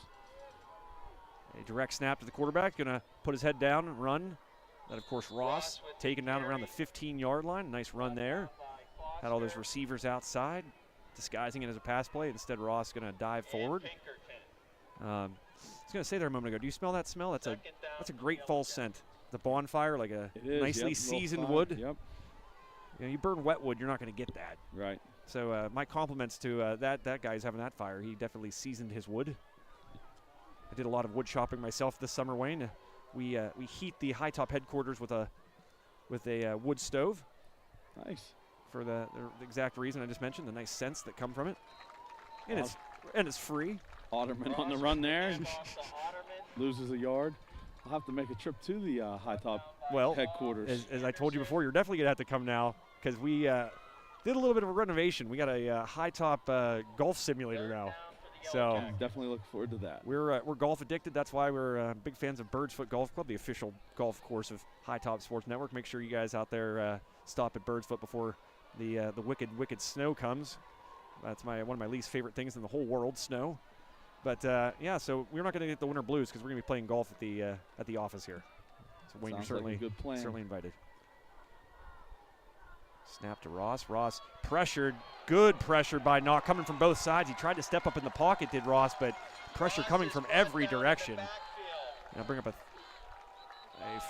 Speaker 1: A direct snap to the quarterback, going to put his head down and run. Then, of course, Ross taken down around the 15-yard line. Nice run there. Had all those receivers outside, disguising it as a pass play. Instead, Ross going to dive forward. I was going to say there a moment ago, do you smell that smell? That's a great fall scent. The bonfire, like a nicely seasoned wood.
Speaker 3: Yep.
Speaker 1: You know, you burn wet wood, you're not going to get that.
Speaker 3: Right.
Speaker 1: So my compliments to that guy's having that fire. He definitely seasoned his wood. I did a lot of wood shopping myself this summer, Wayne. We heat the High Top headquarters with a wood stove.
Speaker 3: Nice.
Speaker 1: For the exact reason I just mentioned, the nice scents that come from it. And it's free.
Speaker 3: Otterman on the run there. Loses a yard. I'll have to make a trip to the High Top headquarters.
Speaker 1: As I told you before, you're definitely going to have to come now, because we did a little bit of a renovation. We got a High Top golf simulator now. So
Speaker 3: definitely look forward to that.
Speaker 1: We're golf addicted. That's why we're big fans of Birds Foot Golf Club, the official golf course of High Top Sports Network. Make sure you guys out there stop at Birds Foot before the wicked snow comes. That's one of my least favorite things in the whole world, snow. But yeah, so we're not going to get the winter blues, because we're going to be playing golf at the office here. So Wayne, you're certainly invited. Snap to Ross. Ross pressured. Good pressure by Knoch coming from both sides. He tried to step up in the pocket, did Ross, but pressure coming from every direction. Now bring up a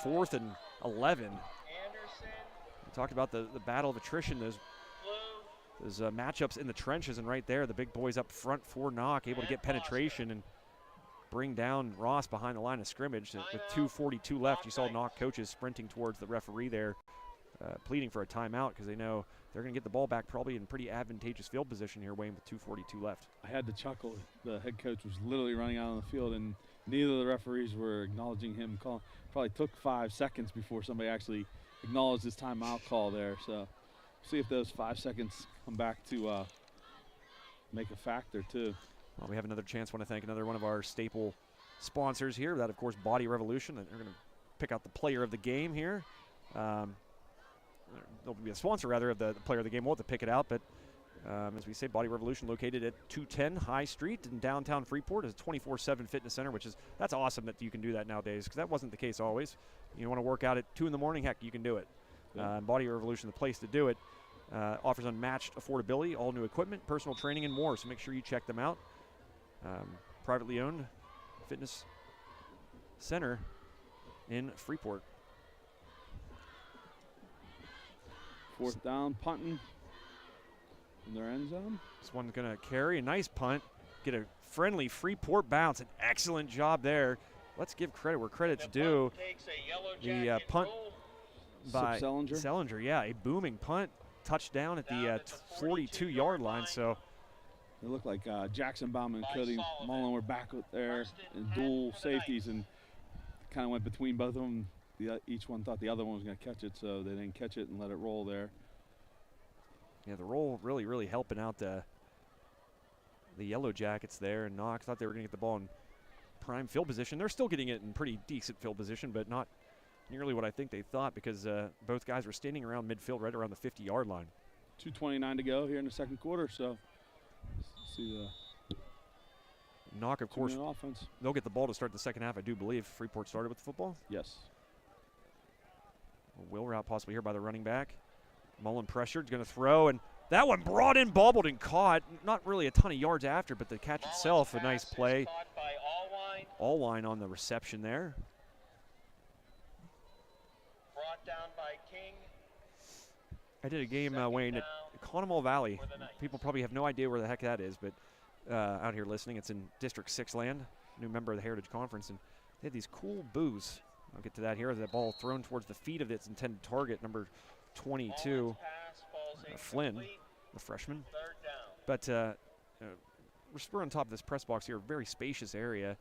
Speaker 1: 4th and 11. We talked about the battle of attrition, those matchups in the trenches, and right there, the big boys up front for Knoch, able to get penetration and bring down Ross behind the line of scrimmage. With 2:42 left, you saw Knoch coaches sprinting towards the referee there, pleading for a timeout, because they know they're going to get the ball back probably in pretty advantageous field position here, Wayne, with 2:42 left.
Speaker 3: I had to chuckle. The head coach was literally running out on the field, and neither of the referees were acknowledging him. Probably took 5 seconds before somebody actually acknowledged his timeout call there. So see if those 5 seconds come back to make a factor too.
Speaker 1: Well, we have another chance. Want to thank another one of our staple sponsors here. That, of course, Body Revolution. They're going to pick out the player of the game here. They'll be a sponsor, rather, of the player of the game. We'll have to pick it out, but as we say, Body Revolution, located at 210 High Street in downtown Freeport, is a 24/7 fitness center, that's awesome that you can do that nowadays, because that wasn't the case always. You want to work out at 2 in the morning, heck, you can do it.
Speaker 3: Yeah.
Speaker 1: Body Revolution, the place to do it. Offers unmatched affordability, all new equipment, personal training, and more, so make sure you check them out. Privately owned fitness center in Freeport.
Speaker 3: 4th down, punting in their end zone.
Speaker 1: This one's going to carry a nice punt, get a friendly Freeport bounce. An excellent job there. Let's give credit where credit's due. The punt by Sellinger, yeah, a booming punt, touchdown at the 42-yard line. So
Speaker 3: it looked like Jackson Baum and Cody Mullen were back there in dual safeties and kind of went between both of them. Each one thought the other one was going to catch it, so they didn't catch it and let it roll there.
Speaker 1: Yeah, the roll really helping out the Yellowjackets there. And Knoch thought they were going to get the ball in prime field position. They're still getting it in pretty decent field position, but not nearly what I think they thought, because both guys were standing around midfield right around the 50-yard line.
Speaker 3: 2:29 to go here in the second quarter, so see the
Speaker 1: Knoch, of course,
Speaker 3: offense.
Speaker 1: They'll get the ball to start the second half, I do believe. Freeport started with the football.
Speaker 3: Yes.
Speaker 1: A wheel route possibly here by the running back. Mullen pressured, going to throw, and that one brought in, bobbled, and caught. Not really a ton of yards after, but the catch itself, a nice play. Allwine on the reception there.
Speaker 2: Brought down by King.
Speaker 1: I did a game, Wayne, at Conemaugh Valley. People probably have no idea where the heck that is, but out here listening, it's in District 6 land, new member of the Heritage Conference, and they had these cool boos. I'll get to that here. The ball thrown towards the feet of its intended target, number 22, Flynn, the freshman. But we're on top of this press box here, very spacious area.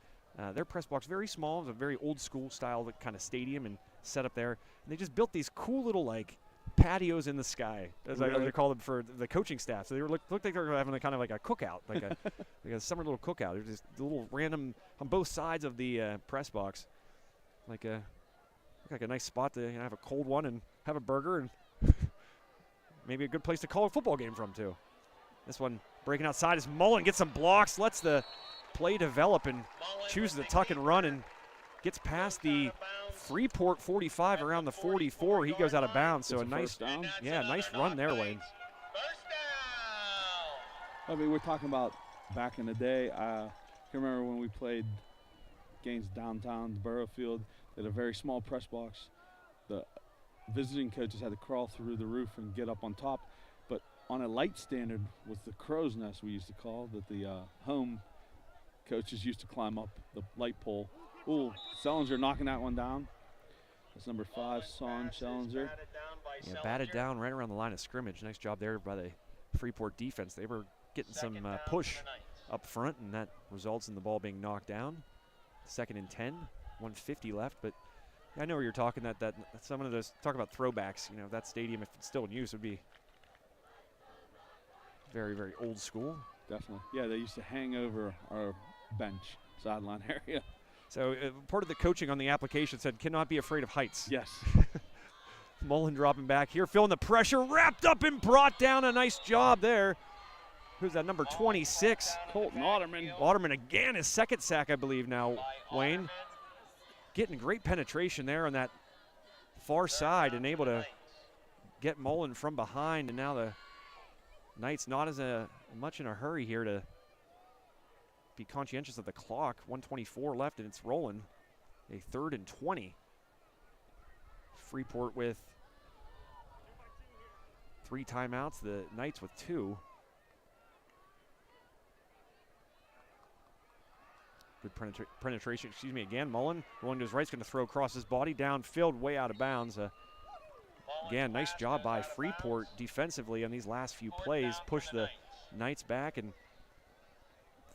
Speaker 1: Their press box very small, it's a very old school style kind of stadium and set up there. And they just built these cool little like patios in the sky, as I call them for the coaching staff. So they looked like they were having a kind of like a cookout, like a summer little cookout. There's just a little random on both sides of the press box, like a nice spot to have a cold one and have a burger, and maybe a good place to call a football game from too. This one breaking outside as Mullen gets some blocks, lets the play develop, and chooses to tuck and run, and gets past the Freeport 45 around the 44. He goes out of bounds, so a nice run there, Wayne.
Speaker 3: I mean, we're talking about back in the day. I can remember when we played games downtown, Borough Field. They had a very small press box. The visiting coaches had to crawl through the roof and get up on top. But on a light standard was the crow's nest, we used to call, that the home coaches used to climb up the light pole. Ooh, Sellinger knocking that one down. That's number 5, Son Sellinger.
Speaker 1: Yeah, batted down right around the line of scrimmage. Nice job there by the Freeport defense. They were getting some push up front, and that results in the ball being knocked down. 2nd and 10, 1:50 left, but I know where you're talking. That some of those, talk about throwbacks. You know, that stadium, if it's still in use, would be very, very old school.
Speaker 3: Definitely. Yeah, they used to hang over our bench, sideline area.
Speaker 1: So part of the coaching on the application said, cannot be afraid of heights.
Speaker 3: Yes.
Speaker 1: Mullen dropping back here, feeling the pressure, wrapped up and brought down. A nice job there. Who's that, number 26?
Speaker 3: Colton Otterman.
Speaker 1: Otterman again, his 2nd sack, I believe now, Wayne. Getting great penetration there on that far side and able to get Mullen from behind. And now the Knights not as much in a hurry here to be conscientious of the clock. 1:24 left and it's rolling. A 3rd and 20. Freeport with 3 timeouts, the Knights with 2. Good penetration, again. Mullen going to his right, is going to throw across his body, downfield, way out of bounds. Again, nice job by Freeport defensively on these last few plays. Push the Knights back and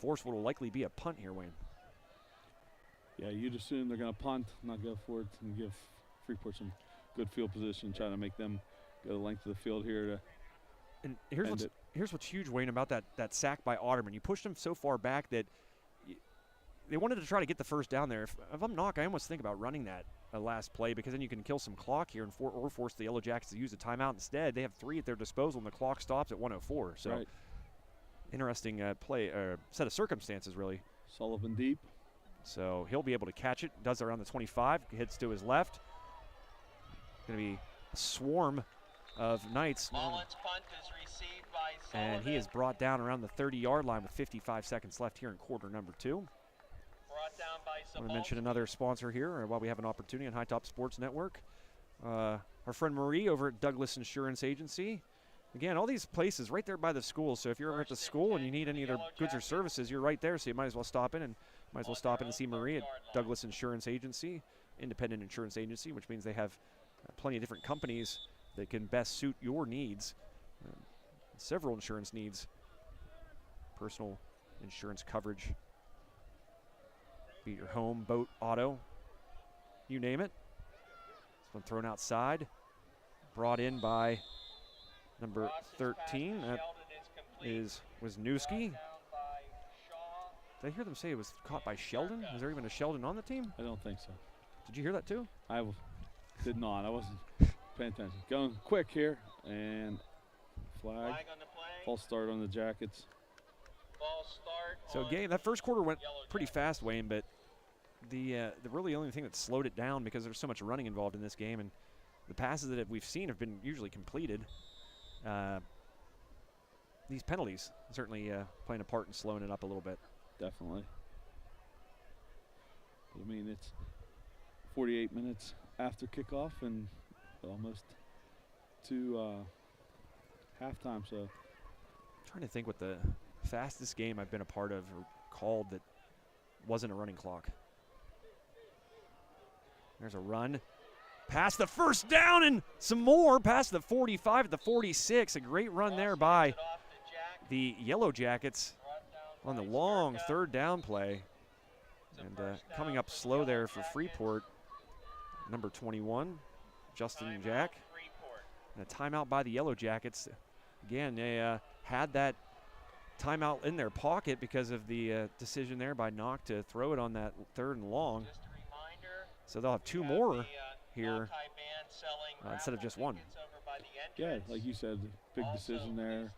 Speaker 1: force what will likely be a punt here, Wayne.
Speaker 3: Yeah, you'd assume they're going to punt, not go for it, and give Freeport some good field position, trying to make them go the length of the field here to
Speaker 1: And here's what's huge, Wayne, about that sack by Otterman. You pushed him so far back that they wanted to try to get the first down there. If I'm Knoch, I almost think about running that last play, because then you can kill some clock here and force the Yellowjackets to use a timeout instead. They have 3 at their disposal, and the clock stops at 1:04. So
Speaker 3: right.
Speaker 1: Interesting set of circumstances, really.
Speaker 3: Sullivan deep.
Speaker 1: So he'll be able to catch it. Does it around the 25. Hits to his left. Going to be a swarm of Knights.
Speaker 2: Mullen's punt is received by Sullivan.
Speaker 1: And he is brought down around the 30-yard line with 55 seconds left here in quarter number 2.
Speaker 2: Brought down by
Speaker 1: I want to mention another sponsor here while we have an opportunity on High Top Sports Network. our friend Marie over at Douglas Insurance Agency. Again, all these places right there by the school. So if you're ever at the school and you need any of their goods or services, you're right there. So you might as well stop in and see Marie at Douglas Insurance Agency, independent insurance agency, which means they have plenty of different companies that can best suit your needs. Several insurance needs, personal insurance coverage, be it your home, boat, auto, you name it. This one thrown outside, brought in by number 13. That is Wisniewski. Did I hear them say it was caught by Sheldon? Is there even a Sheldon on the team?
Speaker 3: I don't think so.
Speaker 1: Did you hear that too?
Speaker 3: I did not. I wasn't paying attention. Going quick here, and flag. False start on the Jackets.
Speaker 1: So again, that first quarter went pretty fast, Wayne, but the really only thing that slowed it down, because there's so much running involved in this game, and the passes that we've seen have been usually completed. These penalties certainly playing a part in slowing it up a little bit.
Speaker 3: Definitely. I mean, it's 48 minutes after kickoff and almost to halftime. So
Speaker 1: I'm trying to think what the fastest game I've been a part of or called that wasn't a running clock. There's a run. Past the first down and some more past the 45 at the 46. A great run there by the Yellowjackets on the long third down play. And coming up slow there for Freeport, number 21, Justin Jack. And a timeout by the Yellowjackets. Again, they had that timeout in their pocket because of the decision there by Knoch to throw it on that third and long. So they'll have two more here instead of just one.
Speaker 3: Yeah, like you said, big decision there.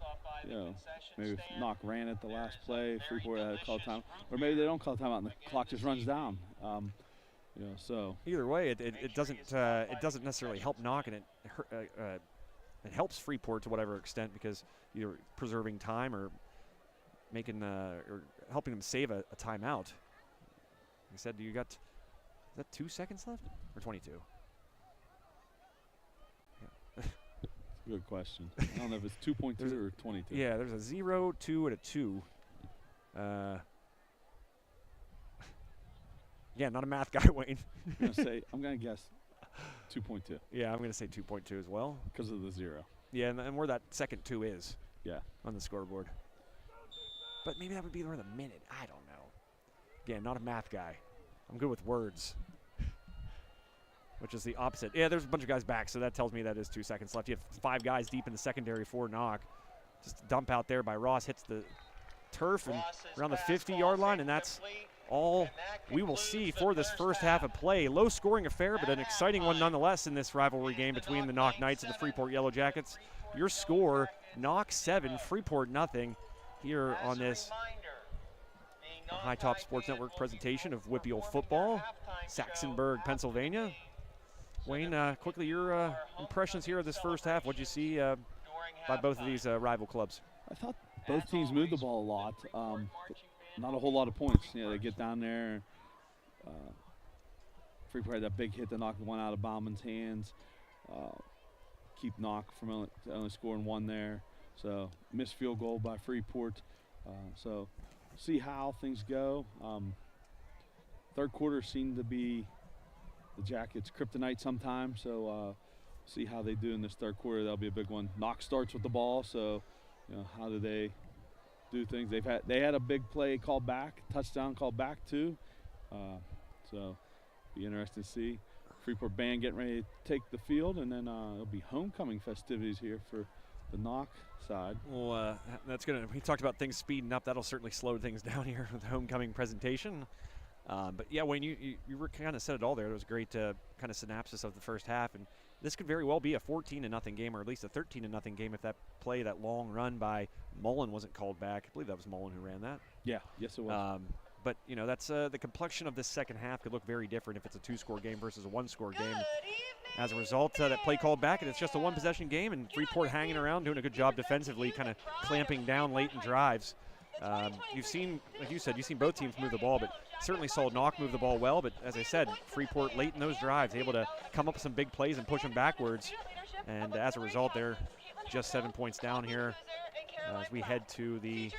Speaker 3: You know, maybe if Knoch ran it the last play, Freeport had to call time, or maybe they don't call timeout and the clock just runs down. You know, so
Speaker 1: either way, it doesn't necessarily help Knoch, and it helps Freeport to whatever extent, because either preserving time or making or helping them save a timeout. He said, "You got, is that 2 seconds left or 22?"
Speaker 3: Good question. I don't know if it's 2.2 or 22.
Speaker 1: Yeah, there's a 0, 2, and a 2. Yeah, not a math guy, Wayne.
Speaker 3: I'm gonna guess 2.2.
Speaker 1: Yeah, I'm gonna say 2.2 as well.
Speaker 3: Because of the 0.
Speaker 1: Yeah, and where that second 2 is.
Speaker 3: Yeah.
Speaker 1: On the scoreboard. But maybe that would be where the minute. I don't know. Again, not a math guy. I'm good with words. Which is the opposite. Yeah, there's a bunch of guys back, so that tells me that is 2 seconds left. You have 5 guys deep in the secondary for Knoch. Just a dump out there by Ross, hits the turf and around the 50-yard line, and that's all we will see for this first half of play. Low-scoring affair, but an exciting one nonetheless in this rivalry game between the Knoch Knights and the Freeport Yellowjackets. Your score, Knoch 7, Freeport nothing, here on this High Top Sports Network presentation of WPIAL football, Saxonburg, Pennsylvania. Wayne, quickly your impressions here of this first half. What did you see by both of these rival clubs?
Speaker 3: I thought both teams moved the ball a lot. Not a whole lot of points. You know, they get down there. Freeport had that big hit to knock the one out of Bauman's hands. Keep Knoch from only scoring 1 there. So missed field goal by Freeport. So see how things go. Third quarter seemed to be the Jackets' kryptonite sometimes, so see how they do in this third quarter. That'll be a big one. Knoch starts with the ball, so you know, how do they do things? They had a big play called back, touchdown called back too. So be interesting to see. Freeport band getting ready to take the field, and then it'll be homecoming festivities here for the Knoch side. Well,
Speaker 1: that's gonna. We talked about things speeding up. That'll certainly slow things down here with the homecoming presentation. But yeah, Wayne, you kind of said it all there. It was a great kind of synopsis of the first half, and this could very well be a 14-0 game, or at least a 13-0 game if that play, that long run by Mullen, wasn't called back. I believe that was Mullen who ran that.
Speaker 3: Yeah, yes it was.
Speaker 1: But you know, that's the complexion of this second half could look very different if it's a 2-score game versus a 1-score game. As a result, that play called back, and it's just a 1-possession game, and Freeport hanging around, doing a good job defensively, kind of clamping down late in drives. You've seen, like you said, you've seen both teams move the ball, but certainly saw Knoch move the ball well, but as I said, Freeport late in those drives, able to come up with some big plays and push them backwards. And as a result, they're just 7 points down here as we head to the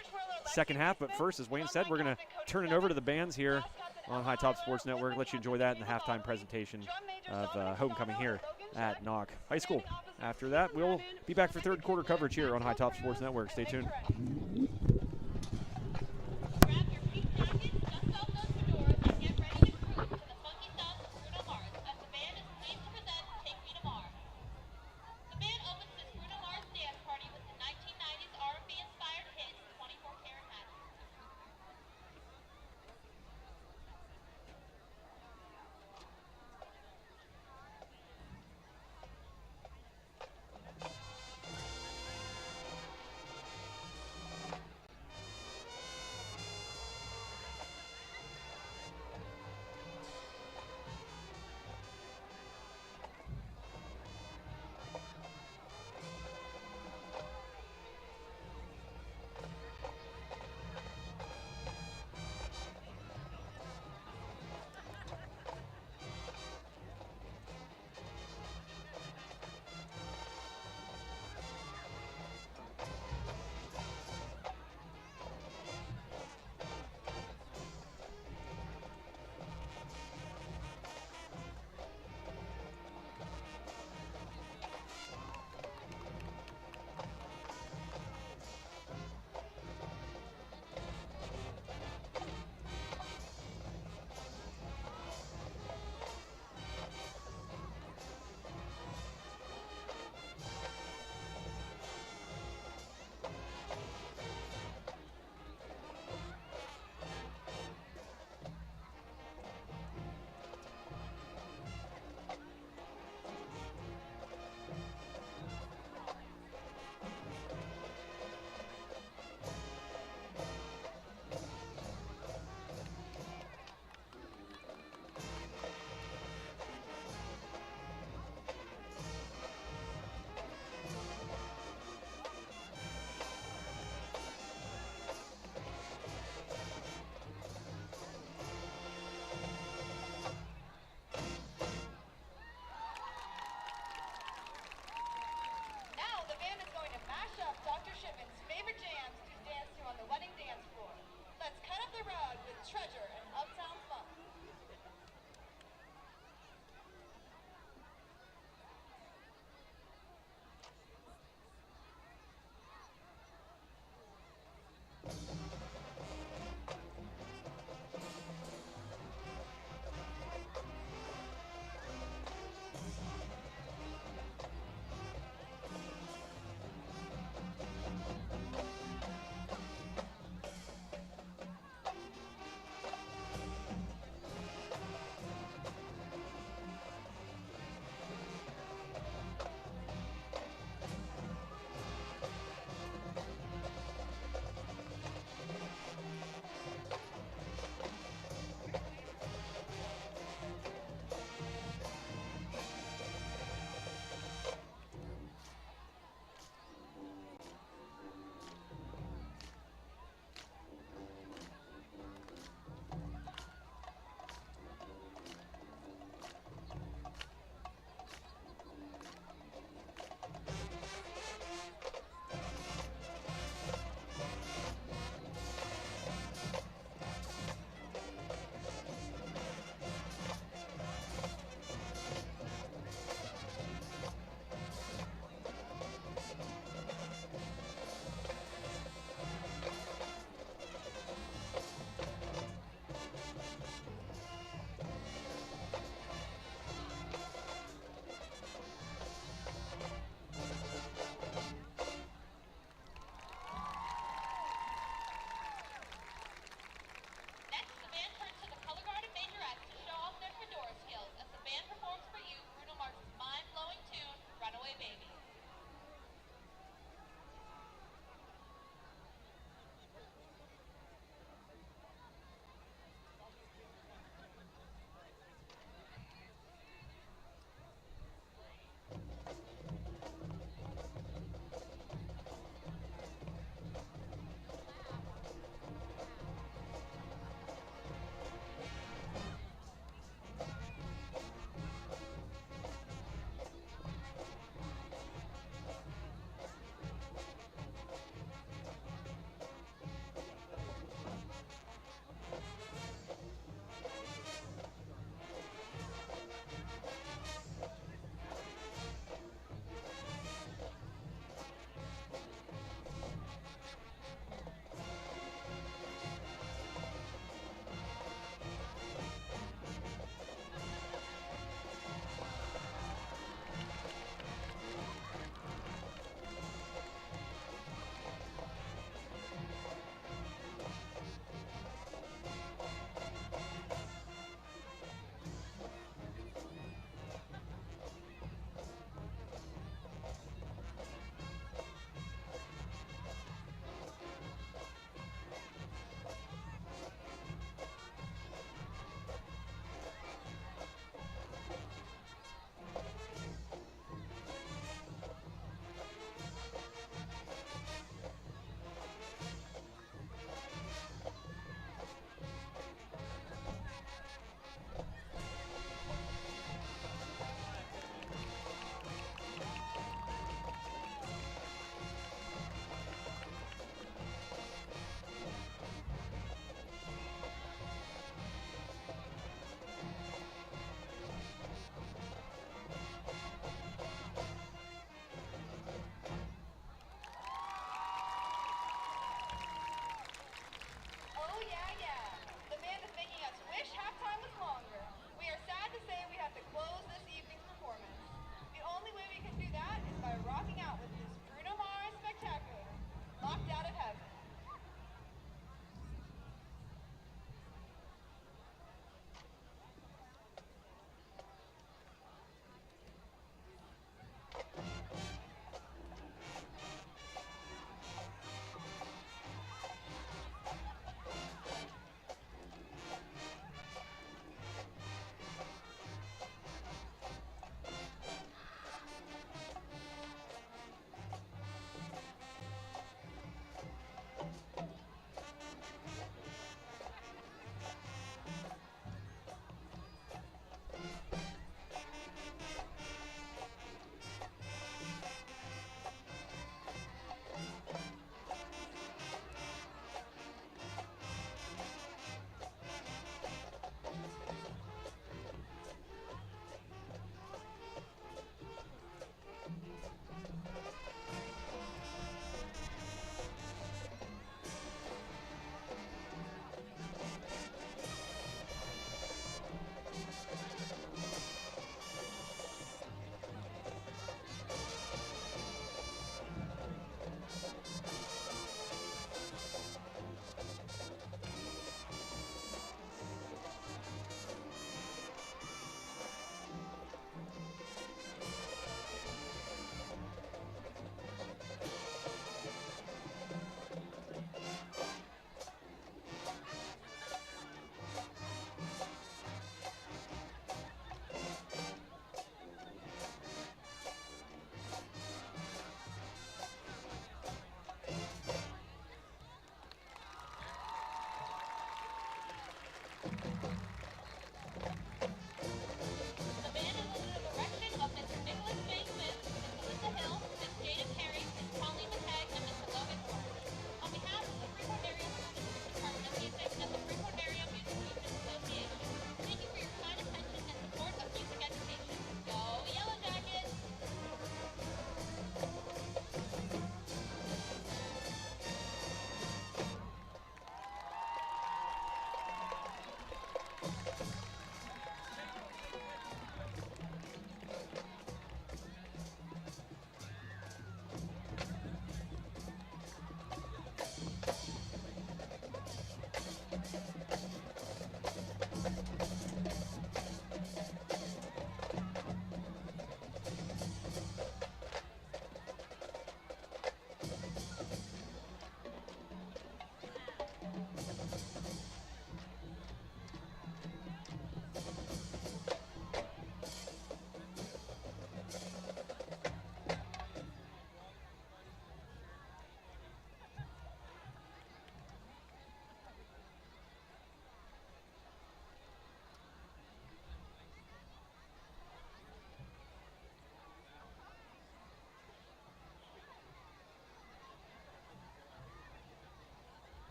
Speaker 1: second half. But first, as Wayne said, we're going to turn it over to the bands here on High Top Sports Network. Let you enjoy that in the halftime presentation of homecoming here at Knoch High School. After that, we'll be back for third quarter coverage here on High Top Sports Network. Stay tuned.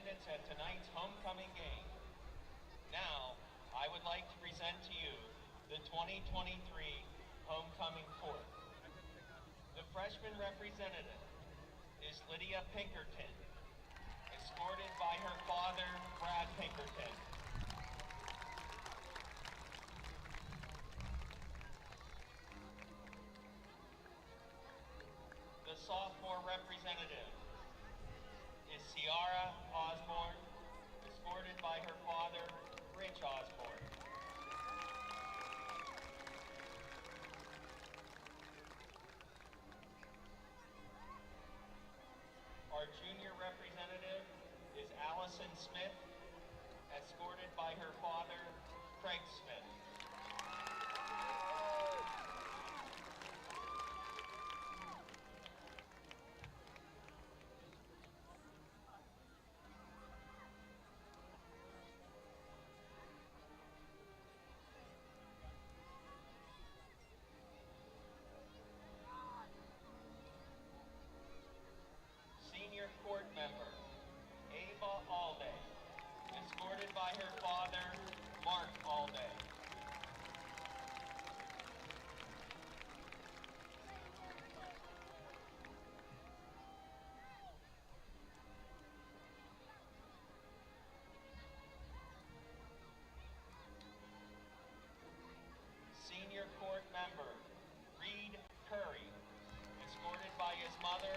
Speaker 2: attendance at tonight's homecoming game. Now, I would like to present to you the 2023 homecoming court. The freshman representative is Lydia Pinkerton, escorted by her father, Brad Pinkerton. The sophomore representative is Ciara Osborne, escorted by her father, Rich Osborne. Our junior representative is Allison Smith, escorted by her father, Craig Smith. Senior court member, Ava Alday, escorted by her father, Mark Alday. Senior court member, Reed Curry, escorted by his mother,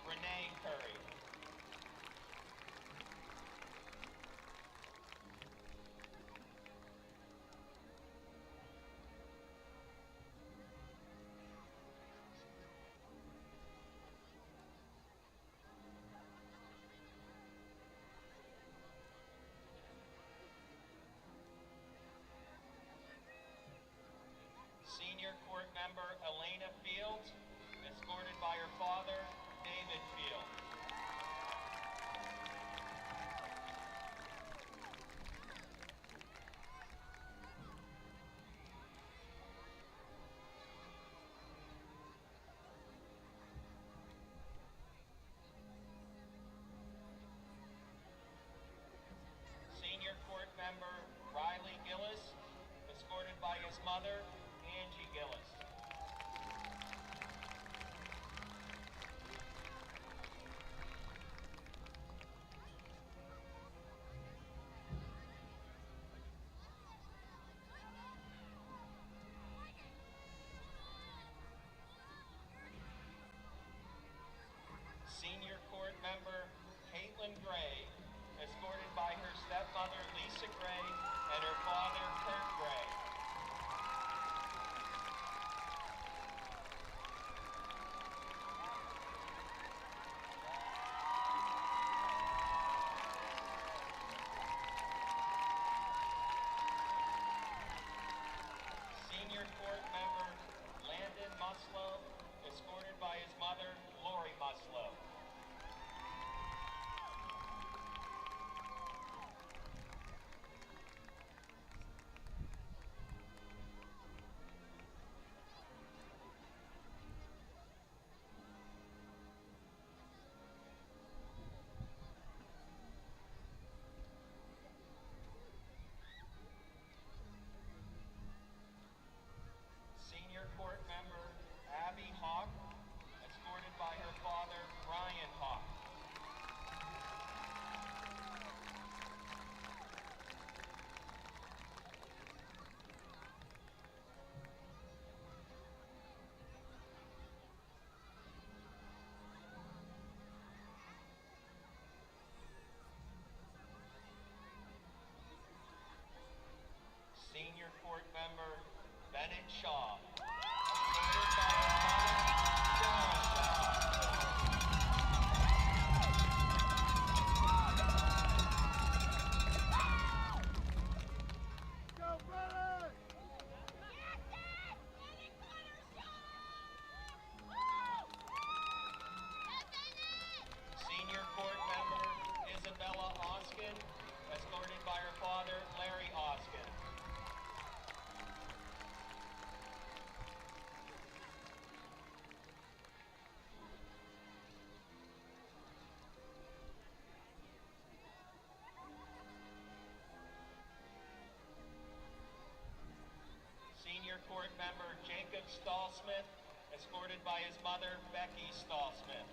Speaker 2: Renee Curry. Senior court member, Elena Fields, escorted by her father, David Fields. Senior court member, Riley Gillis, escorted by his mother, Angie Gillis. Senior court member, Caitlin Gray, escorted by her stepmother, Lisa Gray, and her father, Kurt Gray. Senior court member, Landon Muslow, escorted by his mother, Lori Muslow. Senior court member, Abby Hawk, escorted by her father, Brian Hawk. Senior court member, Bennett Shaw, escorted by her mom, Sharon Shaw. Senior court member, Isabella Oskin, escorted by her father, Larry Oskin. Stallsmith, escorted by his mother, Becky Stallsmith.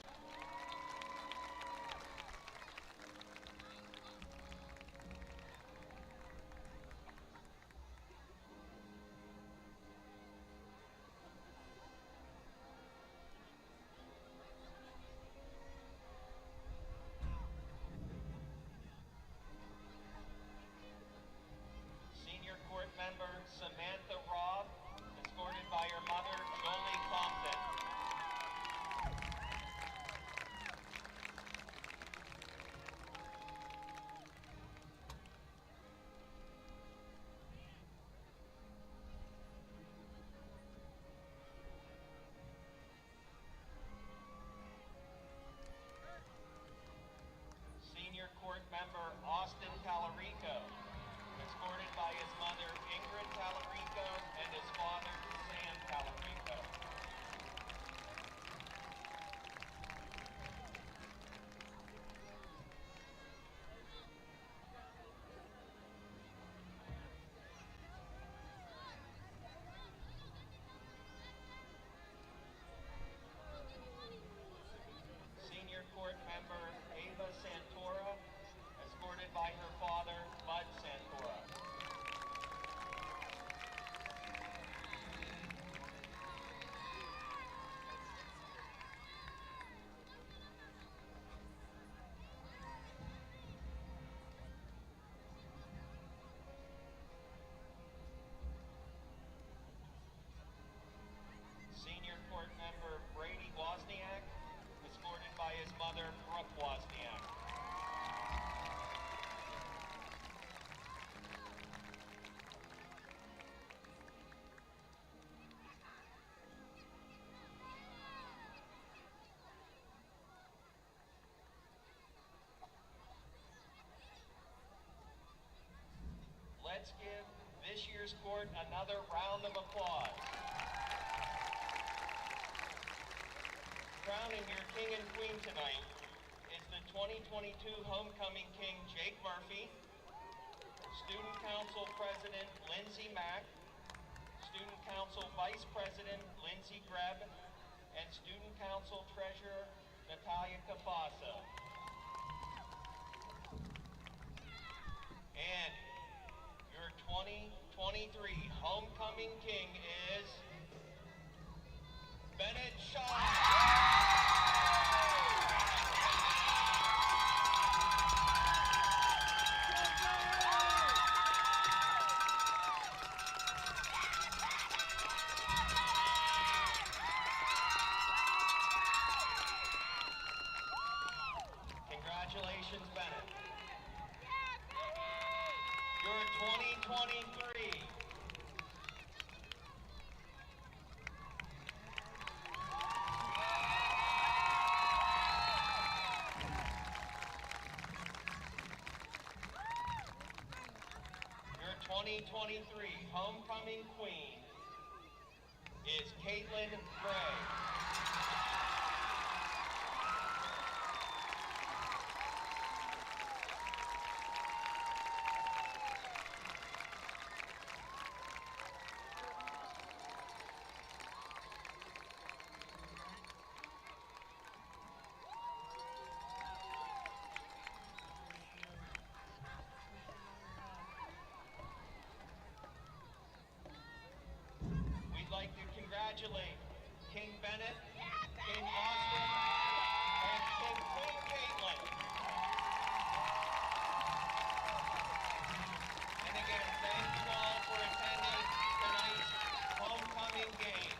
Speaker 2: Senior court member Samantha Robb, escorted by her mother, Jolie Compton. Senior court member Austin Talarico, escorted by his mother Ingrid Talarico and his father Sam Talarico. Senior court member Ava Santora, escorted by her father Bud Santora. Senior court member Brady Wozniak, escorted by his mother Brooke Wozniak. Let's give this year's court another round of applause. Crowning your king and queen tonight is the 2022 Homecoming King Jake Murphy, Student Council President Lindsay Mack, Student Council Vice President Lindsay Greb, and Student Council Treasurer Natalia Cafaso. And your 2023 Homecoming King is Bennett Shaw. Congratulations, Bennett. Your 2023 Homecoming Queen is Caitlin Gray. We'd like to congratulate King Bennett, King Austin, and King Queen Caitlin. And again, thank you all for attending tonight's homecoming game.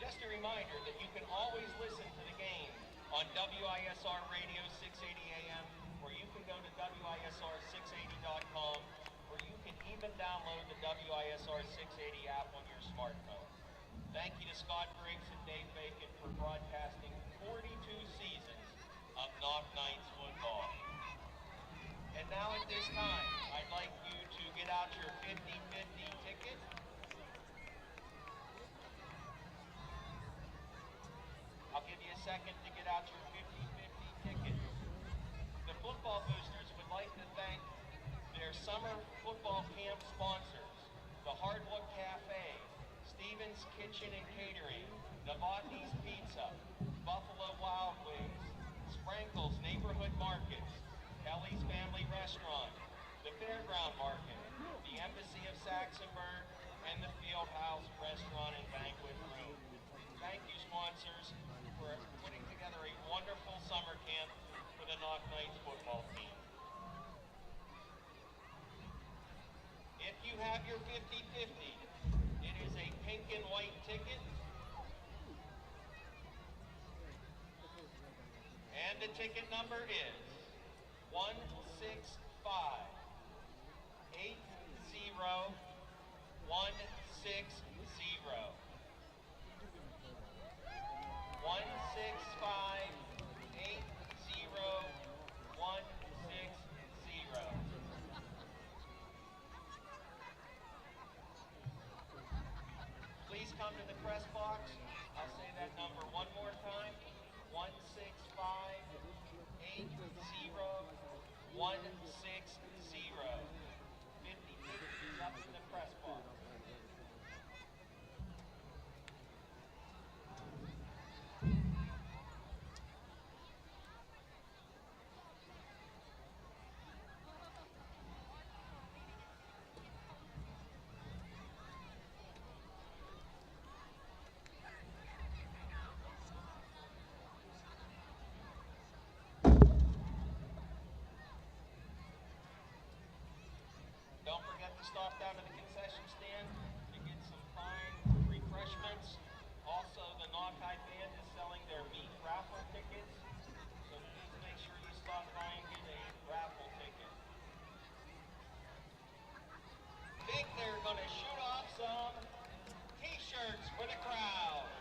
Speaker 2: Just a reminder that you can always listen to the game on WISR Radio 680 AM, or you can go to WISR680.com, or you can even download the WISR 680 app on your smartphone. Thank you to Scott Briggs and Dave Bacon for broadcasting 42 seasons of Knoch Knights football. And now at this time, I'd like you to get out your 50-50 ticket. I'll give you a second to get out your 50-50 ticket. The football boosters would like to thank their summer football camp sponsors, the Hardwood Cafe, Stevens Kitchen and Catering, Novotny's Pizza, Buffalo Wild Wings, Sprankle's Neighborhood Markets, Kelly's Family Restaurant, the Fairground Market, the Embassy of Saxonburg, and the Fieldhouse Restaurant and Banquet Room. Thank you, sponsors, for putting together a wonderful summer camp for the Knoch Knights football team. If you have your 50-50, it is a pink and white ticket. And the ticket number is 165 80 160. 165 80 160. Please come to the press box. I'll say that number one more time. 165 80 160. 50 is up in the press box. Don't forget to stop down to the concession stand to get some fine refreshments. Also, the Knoch High Band is selling their meat raffle tickets, so please make sure you stop by and get a raffle ticket. Think they're going to shoot off some t-shirts for the crowd.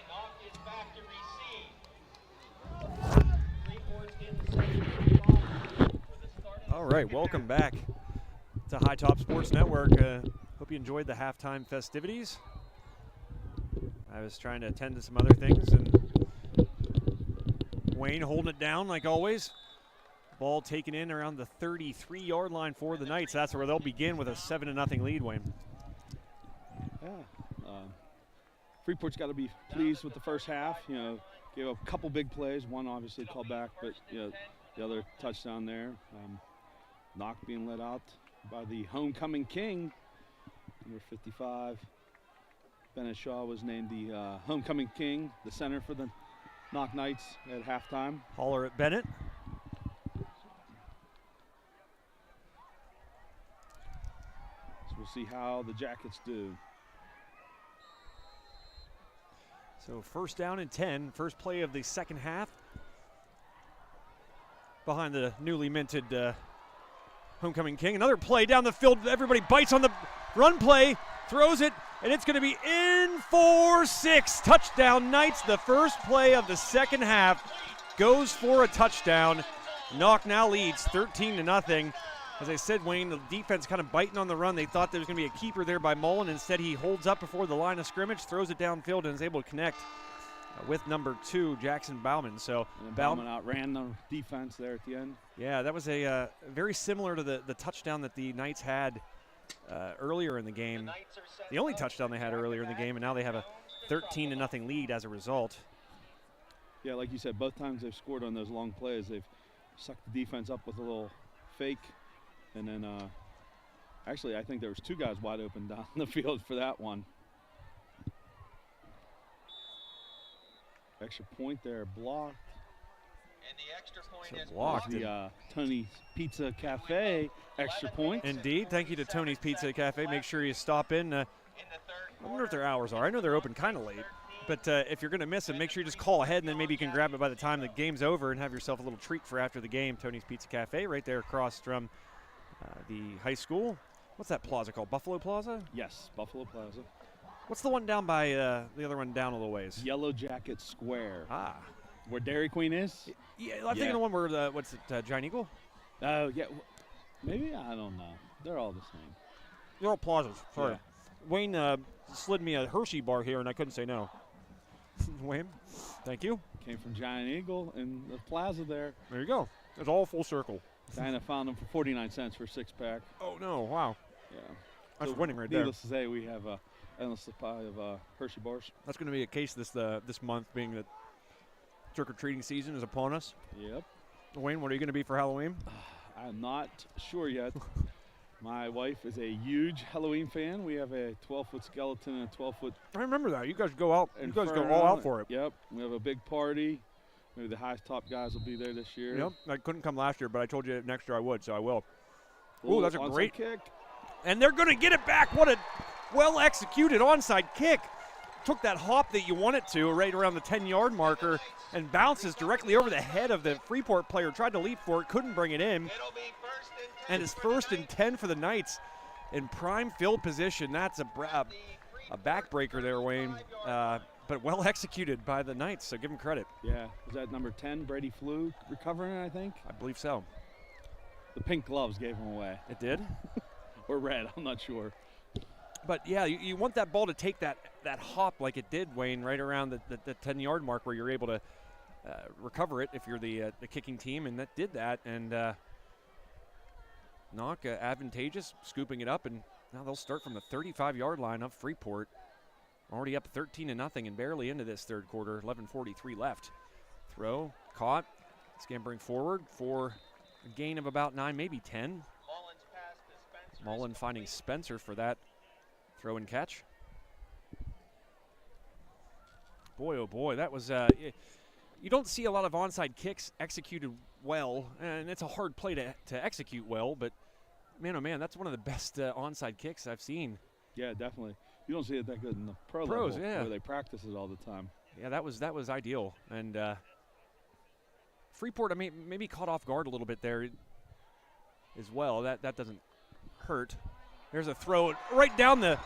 Speaker 2: Knoch is back to receive. Freeport's in the second for the start of the
Speaker 1: All right, welcome back to High Top Sports Network. Hope you enjoyed the halftime festivities. I was trying to attend to some other things, and Wayne holding it down like always. Ball taken in around the 33-yard line for the Knights. That's where they'll begin with a 7-0 lead, Wayne.
Speaker 3: Yeah. Freeport's got to be pleased with the first half. You know, gave up a couple big plays. One obviously called back, but you know, the other touchdown there. Knoch being led out by the homecoming king, number 55. Bennett Shaw was named the homecoming king, the center for the Knoch Knights at halftime.
Speaker 1: Holler at Bennett.
Speaker 3: So we'll see how the Jackets do.
Speaker 1: So 1st down and 10, first play of the second half. Behind the newly minted homecoming king. Another play down the field. Everybody bites on the run play, throws it, and it's going to be in for 6. Touchdown Knights. The first play of the second half goes for a touchdown. Knoch now leads 13-0. As I said, Wayne, the defense kind of biting on the run. They thought there was going to be a keeper there by Mullen. Instead, he holds up before the line of scrimmage, throws it downfield, and is able to connect with number 2, Jackson Bauman. So
Speaker 3: Bauman outran the defense there at the end.
Speaker 1: Yeah, that was a very similar to the touchdown that the Knights had earlier in the game. The only touchdown they had earlier in the game, and now they have a 13-0 lead as a result.
Speaker 3: Yeah, like you said, both times they've scored on those long plays, they've sucked the defense up with a little fake. And then, actually, I think there was 2 guys wide open down the field for that one. Extra point there, blocked.
Speaker 2: And the extra point is
Speaker 1: blocked.
Speaker 3: The Tony's Pizza Cafe extra point.
Speaker 1: Indeed. Thank you to Tony's Pizza Cafe. Make sure you stop in. I wonder if their hours are. I know they're open kind of late. But if you're going to miss it, make sure you just call ahead, and then maybe you can grab it by the time the game's over and have yourself a little treat for after the game. Tony's Pizza Cafe right there across from the high school. What's that plaza called? Buffalo Plaza?
Speaker 3: Yes, Buffalo Plaza.
Speaker 1: What's the one down by the other one down a little ways?
Speaker 3: Yellowjackets Square.
Speaker 1: Ah.
Speaker 3: Where Dairy Queen is?
Speaker 1: Yeah, I'm thinking the one where, what's it, Giant Eagle?
Speaker 3: Oh, yeah. Maybe? I don't know. They're all the same.
Speaker 1: They're all plazas. Sorry.
Speaker 3: Yeah.
Speaker 1: Wayne slid me a Hershey bar here, and I couldn't say no. Wayne, thank you.
Speaker 3: Came from Giant Eagle in the plaza there.
Speaker 1: There you go. It's all full circle.
Speaker 3: Diana found them for 49 cents for a 6-pack.
Speaker 1: Oh, no. Wow.
Speaker 3: Yeah.
Speaker 1: That's winning right there.
Speaker 3: Needless to say, we have a endless supply of Hershey bars.
Speaker 1: That's going to be a case this month, being that trick-or-treating season is upon us.
Speaker 3: Yep.
Speaker 1: Wayne, what are you going to be for Halloween?
Speaker 3: I'm not sure yet. My wife is a huge Halloween fan. We have a 12-foot skeleton and a 12-foot.
Speaker 1: I remember that. You guys go out. You guys go
Speaker 3: Inferno.
Speaker 1: all out for it.
Speaker 3: Yep. We have a big party. Maybe the highest top guys will be there this year.
Speaker 1: Yep. I couldn't come last year, but I told you next year I would, so I will. Ooh, that's a
Speaker 3: Onside
Speaker 1: great
Speaker 3: kick.
Speaker 1: And they're going to get it back. What a well-executed onside kick. Took that hop that you want it to right around the 10-yard marker and bounces directly over the head of the Freeport player. Tried to leap for it, couldn't bring it in. And it's 1st and 10 for the Knights in prime field position. That's a backbreaker there, Wayne. But well executed by the Knights, so give them credit.
Speaker 3: Yeah. Was that number 10, Brady Flew, recovering it, I think?
Speaker 1: I believe so.
Speaker 3: The pink gloves gave him away.
Speaker 1: It did?
Speaker 3: Or red, I'm not sure.
Speaker 1: But, yeah, you want that ball to take that hop like it did, Wayne, right around the 10-yard mark where you're able to recover it if you're the kicking team, and that did that. And Knoch advantageous, scooping it up, and now they'll start from the 35-yard line of Freeport. Already up 13-0 and barely into this third quarter, 11:43 left. Throw, caught, scampering forward for a gain of about 9, maybe 10. Mullen finding Spencer for that throw and catch. Boy, oh boy, that was, you don't see a lot of onside kicks executed well, and it's a hard play to execute well, but man, oh man, that's one of the best onside kicks I've seen.
Speaker 3: Yeah, definitely. You don't see it that good in the pros
Speaker 1: level,
Speaker 3: where they practice it all the time.
Speaker 1: Yeah, that was ideal. And Freeport, I mean, maybe caught off guard a little bit there as well. That doesn't hurt. There's a throw right down the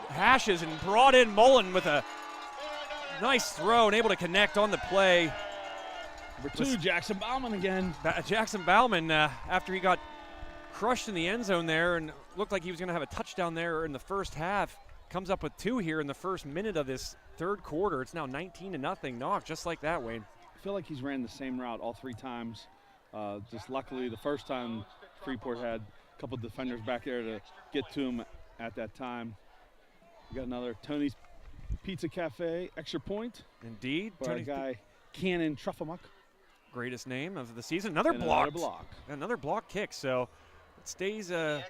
Speaker 1: hashes and brought in Mullen with a nice throw and able to connect on the play.
Speaker 3: Number 2, Jackson Bauman again.
Speaker 1: Jackson Bauman, after he got crushed in the end zone there and looked like he was going to have a touchdown there in the first half, comes up with 2 here in the first minute of this third quarter. It's now 19-0 Knoch, just like that, Wayne.
Speaker 3: I feel like he's ran the same route all 3 times. Just luckily, the first time Freeport had a couple defenders back there to get to him at that time. We got another Tony's Pizza Cafe extra point.
Speaker 1: Indeed.
Speaker 3: By
Speaker 1: Tony's
Speaker 3: guy Cannon Truffamuck.
Speaker 1: Greatest name of the season. Another block kick. So it stays a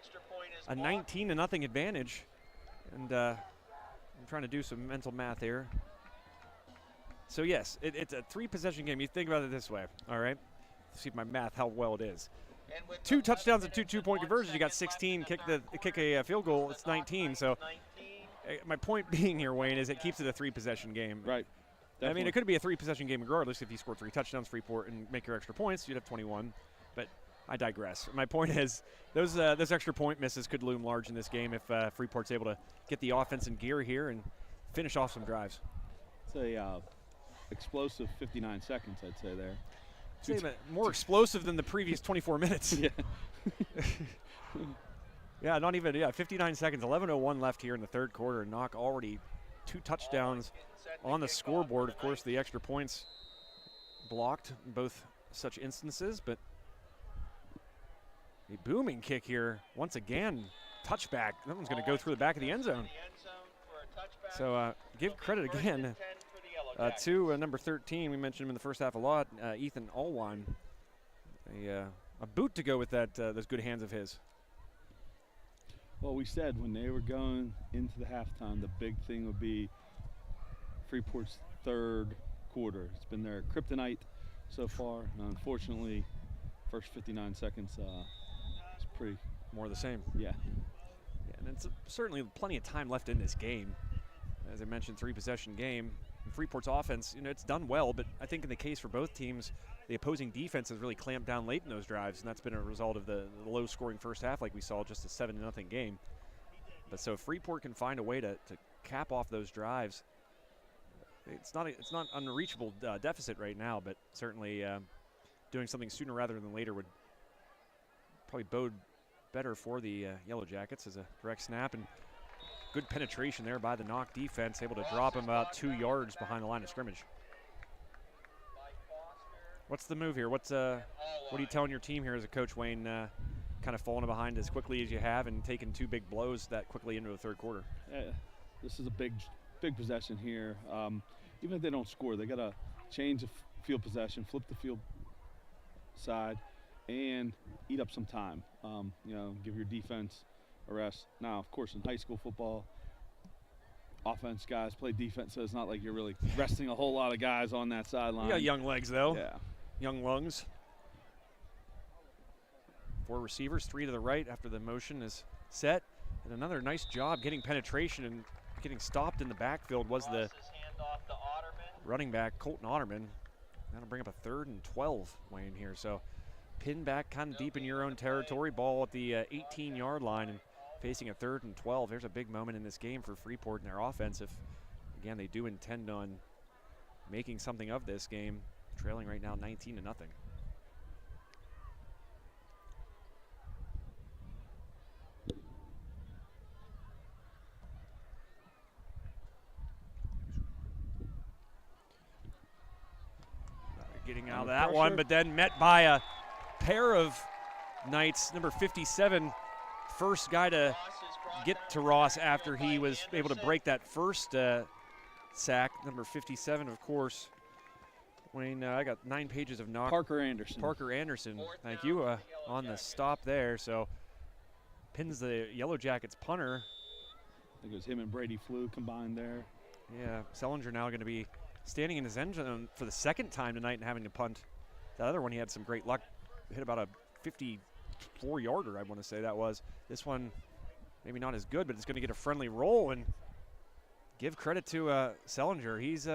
Speaker 1: 19-0 advantage. And I'm trying to do some mental math here. So yes, it's a 3-possession game. You think about it this way, all right? See if my math, how well it is. 2 touchdowns and 2 two-point conversions. You got 16. Kick a field goal. It's 19. So my point being here, Wayne, is it keeps it a 3-possession game.
Speaker 3: Right.
Speaker 1: Definitely. I mean, it could be a 3-possession game regardless. If you score 3 touchdowns, Freeport, and make your extra points, you'd have 21. But I digress. My point is those extra point misses could loom large in this game if Freeport's able to get the offense in gear here and finish off some drives.
Speaker 3: It's a explosive 59 seconds, I'd say there.
Speaker 1: More explosive than the previous 24 minutes.
Speaker 3: Yeah.
Speaker 1: Yeah, not even, 59 seconds, 11:01 left here in the third quarter. Knoch already 2 touchdowns on the scoreboard. Of course, the extra points blocked in both such instances, but a booming kick here. Once again, touchback. That one's going to go through the back of the end zone. So give credit again to number 13. We mentioned him in the first half a lot, Ethan Allwine. A boot to go with that those good hands of his.
Speaker 3: Well, we said when they were going into the halftime, the big thing would be Freeport's third quarter. It's been their kryptonite so far. Unfortunately, first 59 seconds is pretty
Speaker 1: more of the same.
Speaker 3: Yeah.
Speaker 1: And it's certainly plenty of time left in this game. As I mentioned, 3-possession game. And Freeport's offense, it's done well, but I think in the case for both teams, the opposing defense has really clamped down late in those drives, and that's been a result of the low-scoring first half, like we saw, just a 7-0 game. But so if Freeport can find a way to cap off those drives, it's not unreachable deficit right now, but certainly doing something sooner rather than later would probably bode better for the Yellowjackets as a direct snap and good penetration there by the Knoch defense, able to drop him about 2 yards behind the line of scrimmage. What's the move here? What are you telling your team here as a coach, Wayne, kind of falling behind as quickly as you have and taking 2 big blows that quickly into the third quarter?
Speaker 3: This is a big possession here. Even if they don't score, they got to change the field possession, flip the field side, and eat up some time. Give your defense a rest. Now, of course, in high school football, offense guys play defense, so it's not like you're really resting a whole lot of guys on that sideline.
Speaker 1: You got young legs, though.
Speaker 3: Yeah.
Speaker 1: Young lungs. 4 receivers, 3 to the right after the motion is set. And another nice job getting penetration and getting stopped in the backfield was the running back, Colton Otterman. That'll bring up a 3rd and 12, Wayne, here. So pin back kind of deep in your own territory. Ball at the 18-yard line and facing a 3rd and 12. There's a big moment in this game for Freeport and their offense. If, again, they do intend on making something of this game, trailing right now 19-0. Getting out of that one, but then met by a pair of Knights. Number 57, first guy to get to Ross after he was able to break that first sack. Number 57, of course. Wayne, I got 9 pages of Knoch.
Speaker 3: Parker Anderson,
Speaker 1: thank you, on the stop there. So pins the Yellowjackets punter.
Speaker 3: I think it was him and Brady Flew combined there.
Speaker 1: Yeah, Sellinger now going to be standing in his end zone for the 2nd time tonight and having to punt. That other one, he had some great luck. Hit about a 54-yarder, I want to say that was. This one, maybe not as good, but it's going to get a friendly roll. And give credit to Sellinger. He's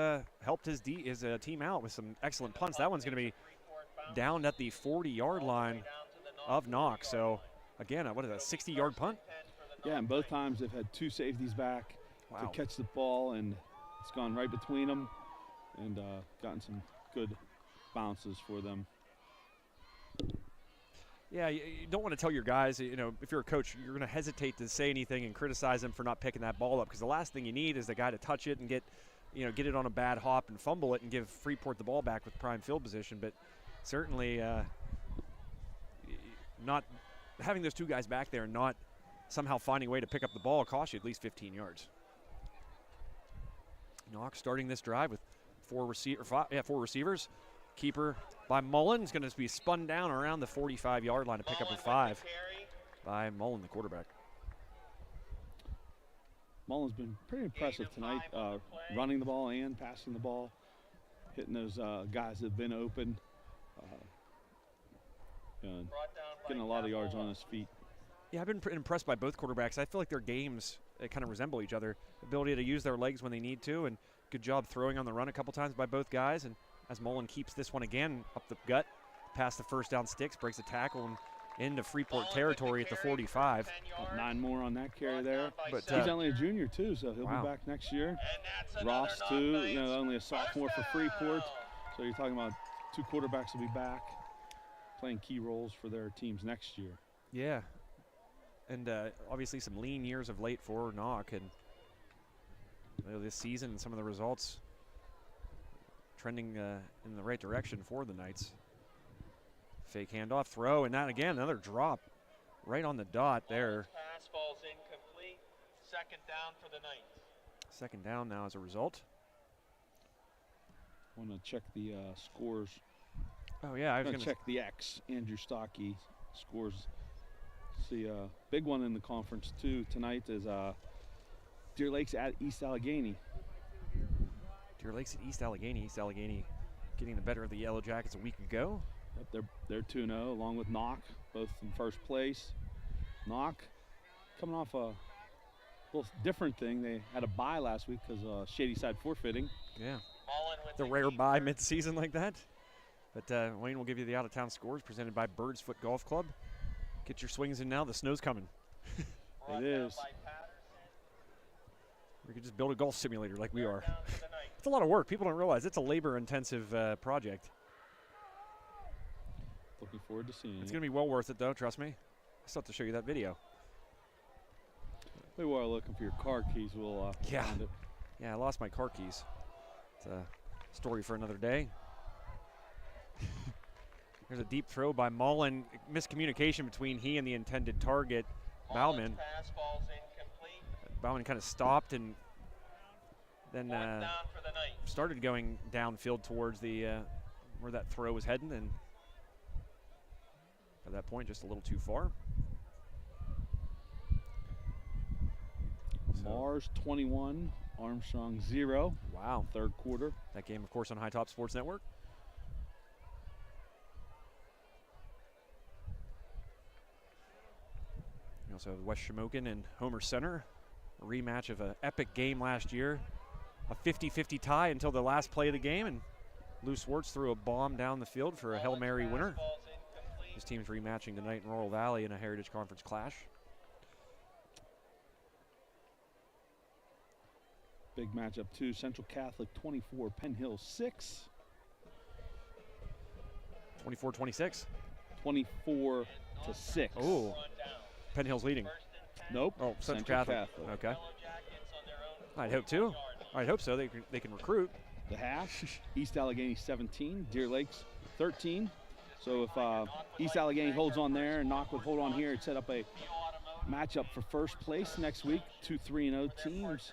Speaker 1: helped his team out with some excellent punts. That one's going to be down at the 40-yard line of Knoch. So, again, what is that, 60-yard punt?
Speaker 3: Yeah, and both times they've had 2 safeties back to catch the ball, and it's gone right between them and gotten some good bounces for them.
Speaker 1: Yeah, you don't want to tell your guys, if you're a coach, you're going to hesitate to say anything and criticize them for not picking that ball up, because the last thing you need is the guy to touch it and get it on a bad hop and fumble it and give Freeport the ball back with prime field position. But certainly not having those 2 guys back there and not somehow finding a way to pick up the ball cost you at least 15 yards. Knoch starting this drive with 4 receivers. Keeper by Mullen is going to be spun down around the 45-yard line to pick up a 5 by Mullen, the quarterback.
Speaker 3: Mullen's been pretty impressive tonight, running the ball and passing the ball, hitting those guys that have been open, getting a lot of yards on his feet.
Speaker 1: Yeah, I've been impressed by both quarterbacks. I feel like their games kind of resemble each other. Ability to use their legs when they need to, and good job throwing on the run a couple times by both guys. And as Mullen keeps this one again up the gut, past the first down sticks, breaks a tackle and into Freeport territory at the 45.
Speaker 3: 9 more on that carry there.
Speaker 1: But
Speaker 3: he's only a junior too, so he'll be back next year. Ross too, only a sophomore for Freeport. So you're talking about two quarterbacks will be back playing key roles for their teams next year.
Speaker 1: Yeah. And obviously some lean years of late for Knoch, and this season and some of the results trending in the right direction for the Knights. Fake handoff throw, and that again, another drop right on the dot there.
Speaker 2: Pass falls incomplete. Second down for the Knights.
Speaker 1: Second down now as a result.
Speaker 3: I want to check the scores.
Speaker 1: Oh yeah, I was
Speaker 3: going
Speaker 1: going
Speaker 3: to check the X. Andrew Stocky scores. See, big one in the conference too tonight is Deer Lakes at East Allegheny.
Speaker 1: Deer Lakes at East Allegheny. East Allegheny getting the better of the Yellowjackets a week ago.
Speaker 3: Yep, they're 2-0 along with Knoch, both in first place. Knoch coming off a little different thing. They had a bye last week because Shady Side forfeiting.
Speaker 1: Yeah, the rare bye mid-season like that. But Wayne will give you the out-of-town scores presented by Birds Foot Golf Club. Get your swings in now. The snow's coming.
Speaker 3: It is.
Speaker 1: We could just build a golf simulator like we are. It's a lot of work. People don't realize it's a labor-intensive project.
Speaker 3: Looking forward to seeing
Speaker 1: It's
Speaker 3: it.
Speaker 1: going to be well worth it, though. Trust me. I still have to show you that video.
Speaker 3: We were looking for your car keys. We'll find it.
Speaker 1: Yeah, I lost my car keys. It's a story for another day. There's a deep throw by Mullen. Miscommunication between he and the intended target, Bauman.
Speaker 2: Pass falls incomplete.
Speaker 1: Bauman kind of stopped and then
Speaker 2: Down for the Knights.
Speaker 1: started going downfield towards the where that throw was heading, and at that point, just a little too far.
Speaker 3: Mars 21, Armstrong 0.
Speaker 1: Wow.
Speaker 3: Third quarter.
Speaker 1: That game, of course, on High Top Sports Network. You also have West Shamokin and Homer Center. A rematch of an epic game last year. A 50-50 tie until the last play of the game, and Lou Swartz threw a bomb down the field for a Hail Mary winner. His team's rematching tonight in Laurel Valley in a Heritage Conference clash.
Speaker 3: Big matchup too. Central Catholic 24, Penn Hill 6.
Speaker 1: 24-26.
Speaker 3: 24 to 6.
Speaker 1: Oh, Penn Hill's leading.
Speaker 3: Nope.
Speaker 1: Oh, Central Catholic. Okay. I'd hope too. I'd hope so. They can recruit.
Speaker 3: The hash, East Allegheny 17, Deer Lakes 13. So if East Allegheny holds on there and Knoch would hold on here, it'd set up a matchup for first place next week. 2 3-0 teams.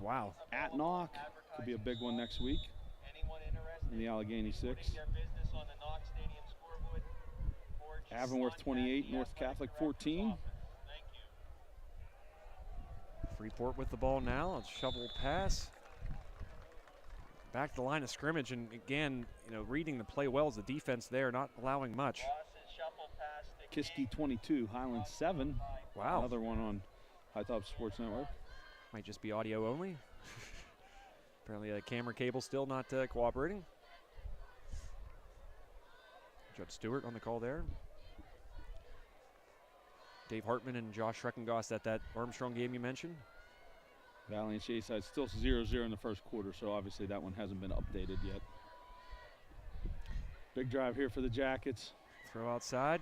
Speaker 1: Wow.
Speaker 3: At Knoch, could be a big one next week in the Allegheny 6. Avonworth 28, North Catholic 14.
Speaker 1: Freeport with the ball now. A shovel pass. Back to the line of scrimmage, and again, reading the play well is the defense there, not allowing much.
Speaker 3: Kiski 22, Highland 7.
Speaker 1: Wow.
Speaker 3: Another one on High Top Sports Network.
Speaker 1: Might just be audio only. Apparently a camera cable still not cooperating. Judd Stewart on the call there. Dave Hartman and Josh Schreckengost at that Armstrong game you mentioned.
Speaker 3: Valley and Shadyside still 0-0 in the first quarter, so obviously that one hasn't been updated yet. Big drive here for the Jackets.
Speaker 1: Throw outside.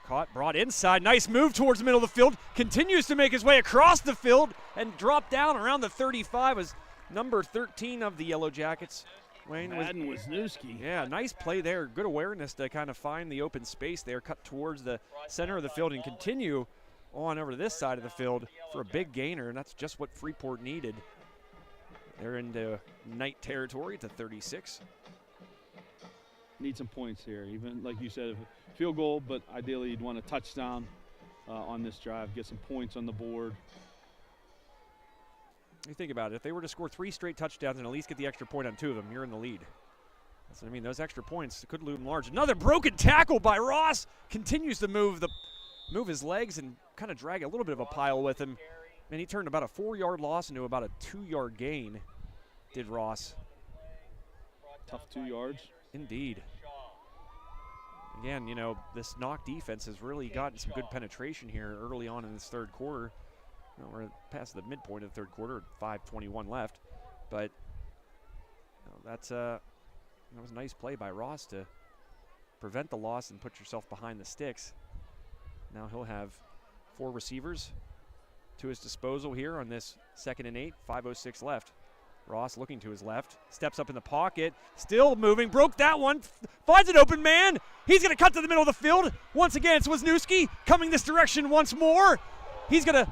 Speaker 1: Caught, brought inside. Nice move towards the middle of the field. Continues to make his way across the field and drop down around the 35 as number 13 of the Yellowjackets. Wayne
Speaker 3: Wisniewski.
Speaker 1: Yeah, nice play there. Good awareness to kind of find the open space there, cut towards the center of the field and continue on over to this side of the field for a big gainer, and that's just what Freeport needed. They're into Knight territory at the 36.
Speaker 3: Need some points here, even like you said, field goal, but ideally you'd want a touchdown on this drive, get some points on the board.
Speaker 1: You think about it, if they were to score 3 straight touchdowns and at least get the extra point on 2 of them, you're in the lead. That's what I mean, those extra points could loom large. Another broken tackle by Ross. Continues to move his legs and kind of drag a little bit of a pile with him. And he turned about a 4-yard loss into about a 2-yard gain, did Ross.
Speaker 3: Tough 2 yards.
Speaker 1: Indeed. Again, this Knoch defense has really gotten some good penetration here early on in this third quarter. We're past the midpoint of the third quarter, 5:21 left. But that's That was a nice play by Ross to prevent the loss and put yourself behind the sticks. Now he'll have 4 receivers to his disposal here on this 2nd and 8, 5:06 left. Ross looking to his left, steps up in the pocket, still moving, broke that one, finds an open man. He's going to cut to the middle of the field. Once again, it's Wisniewski coming this direction once more. He's going to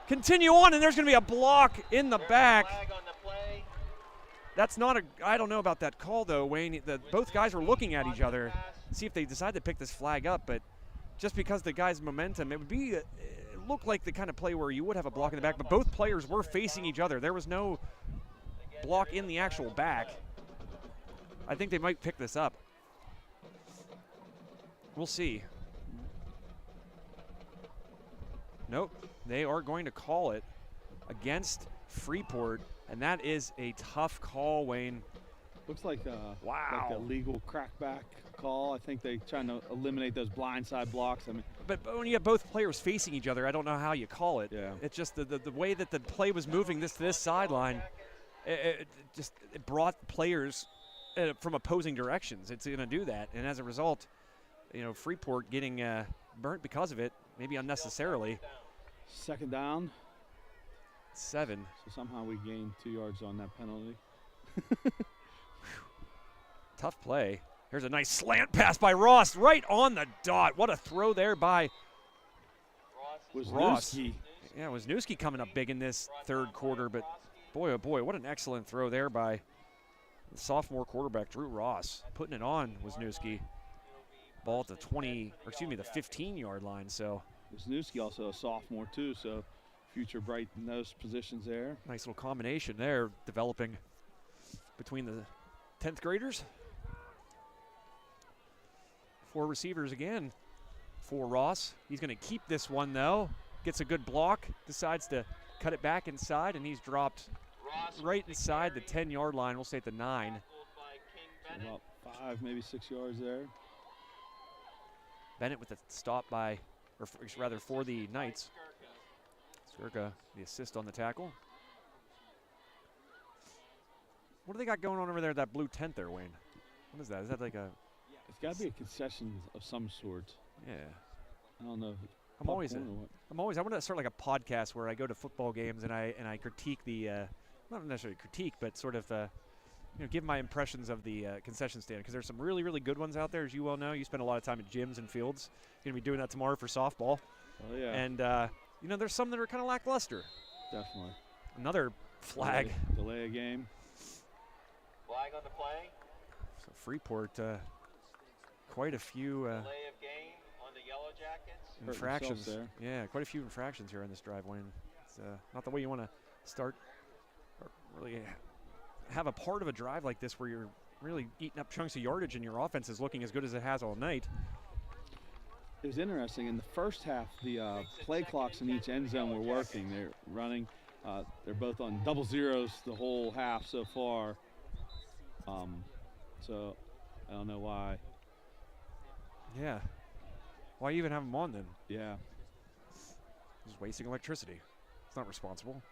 Speaker 1: continue on, and there's going to be a block in the back. That's not a, I don't know about that call though, Wayne. Both guys were looking at each other, see if they decide to pick this flag up, but just because the guy's momentum, it would be, it looked like the kind of play where you would have a block in the back, but both players were facing each other. There was no block in the actual back. I think they might pick this up. We'll see. Nope, they are going to call it against Freeport, and that is a tough call, Wayne.
Speaker 3: Looks like
Speaker 1: wow,
Speaker 3: like a legal crackback call. I think they're trying to eliminate those blindside blocks. I mean,
Speaker 1: but when you have both players facing each other, I don't know how you call it.
Speaker 3: Yeah.
Speaker 1: It's just the way that the play was moving this to this sideline. It brought players from opposing directions. It's going to do that, and as a result, you know, Freeport getting burnt because of it, maybe unnecessarily.
Speaker 3: 2nd down.
Speaker 1: 7.
Speaker 3: So somehow we gained 2 yards on that penalty.
Speaker 1: Tough play. Here's a nice slant pass by Ross, right on the dot. What a throw there by Ross. Yeah, Wisniewski coming up big in this 3rd quarter, but boy, oh boy, what an excellent throw there by the sophomore quarterback, Drew Ross, putting it on Wisniewski. Ball at the 15-yard line, so.
Speaker 3: Wisniewski also a sophomore too, so future bright in those positions there.
Speaker 1: Nice little combination there developing between the 10th graders. 4 receivers again for Ross. He's going to keep this one though. Gets a good block, decides to cut it back inside, and he's dropped right inside the 10-yard line. We'll say at the 9.
Speaker 3: So about 5, maybe 6 yards there.
Speaker 1: Bennett with a stop by, or rather for the Knights. Skirka, the assist on the tackle. What do they got going on over there, that blue tent there, Wayne? What is that? Is that like a...
Speaker 3: It's got to be a concession of some sort.
Speaker 1: Yeah.
Speaker 3: I don't know.
Speaker 1: I want to start like a podcast where I go to football games and I critique the, not necessarily critique, but sort of, you know, give my impressions of the concession stand, because there's some really, really good ones out there, as you well know. You spend a lot of time at gyms and fields. You're going to be doing that tomorrow for softball.
Speaker 3: Oh, yeah.
Speaker 1: And, you know, there's some that are kind of lackluster.
Speaker 3: Definitely.
Speaker 1: Another flag.
Speaker 3: Delay a game.
Speaker 2: Flag on the play.
Speaker 1: So Freeport, quite a few
Speaker 2: Delay of game on the Yellowjackets.
Speaker 1: infractions.
Speaker 3: There.
Speaker 1: Yeah, quite a few infractions here on this drive, Wayne. It's not the way you want to start or really have a part of a drive like this where you're really eating up chunks of yardage and your offense is looking as good as it has all night.
Speaker 3: It was interesting. In the first half, the play clocks in each end zone were working. They're running. They're both on double zeros the whole half so far. So I don't know why.
Speaker 1: Yeah. Why even have them on then?
Speaker 3: Yeah.
Speaker 1: Just wasting electricity. It's not responsible.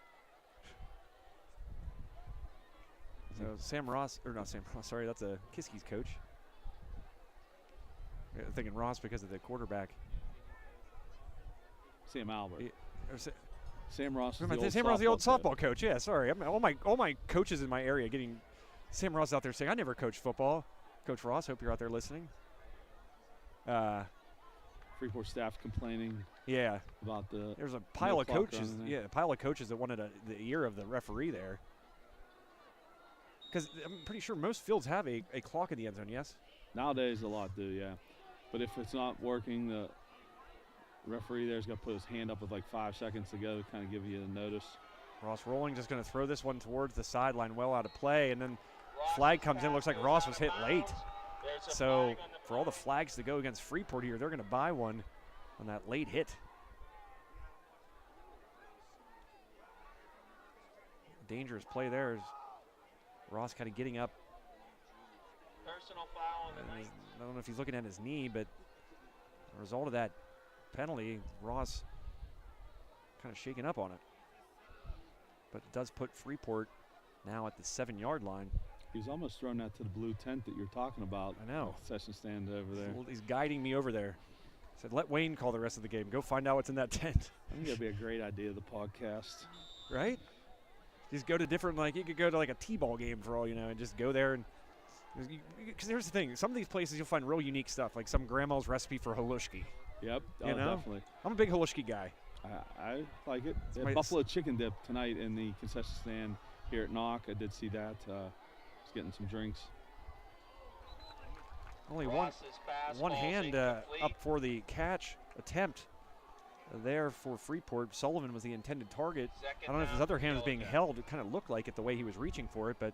Speaker 1: So Sam Ross, or not Sam Ross, sorry, that's a Kiski's coach. Yeah, thinking Ross because of the quarterback.
Speaker 3: Sam Albert.
Speaker 1: Yeah,
Speaker 3: Sam Ross.
Speaker 1: Sam Ross, the old softball coach. Yeah, sorry. All my coaches in my area getting Sam Ross out there saying, I never coached football. Coach Ross, hope you're out there listening.
Speaker 3: Freeport staff complaining.
Speaker 1: Yeah.
Speaker 3: About the.
Speaker 1: There's a pile of coaches. Yeah, a pile of coaches that wanted the ear of the referee there. Because I'm pretty sure most fields have a clock in the end zone, yes?
Speaker 3: Nowadays, a lot do, yeah. But if it's not working, the referee there's got to put his hand up with like 5 seconds to go to kind of give you the notice.
Speaker 1: Ross rolling, just going to throw this one towards the sideline, well out of play, and then flag comes in. Looks like Ross was hit late. So for all the flags to go against Freeport here, they're going to buy one on that late hit. Dangerous play there. Is Ross kind of getting up.
Speaker 2: Personal foul on the Knights.
Speaker 1: I don't know if he's looking at his knee, but the result of that penalty, Ross kind of shaking up on it. But it does put Freeport now at the 7-yard line.
Speaker 3: He was almost thrown out to the blue tent that you're talking about.
Speaker 1: I know.
Speaker 3: Concession stand over there.
Speaker 1: He's guiding me over there. Said, let Wayne call the rest of the game. Go find out what's in that tent.
Speaker 3: I think that'd be a great idea, the podcast.
Speaker 1: Right? Just go to different, like, you could go to like a T-ball game for all you know and just go there and, because here's the thing, some of these places you'll find real unique stuff, like some grandma's recipe for halushki.
Speaker 3: Yep,
Speaker 1: You know?
Speaker 3: definitely.
Speaker 1: I'm a big halushki guy.
Speaker 3: I like it. They
Speaker 1: my-
Speaker 3: had buffalo chicken dip tonight in the concession stand here at Knoch. I did see that. Was getting some drinks.
Speaker 1: Only
Speaker 2: Ross's pass
Speaker 1: one
Speaker 2: falls
Speaker 1: hand
Speaker 2: incomplete.
Speaker 1: up for the catch attempt there for Freeport. Sullivan was the intended target. I
Speaker 2: Second
Speaker 1: don't know if his
Speaker 2: down
Speaker 1: other
Speaker 2: for
Speaker 1: hand was being
Speaker 2: Yellowjackets.
Speaker 1: held. It kind of looked like it the way he was reaching for it, but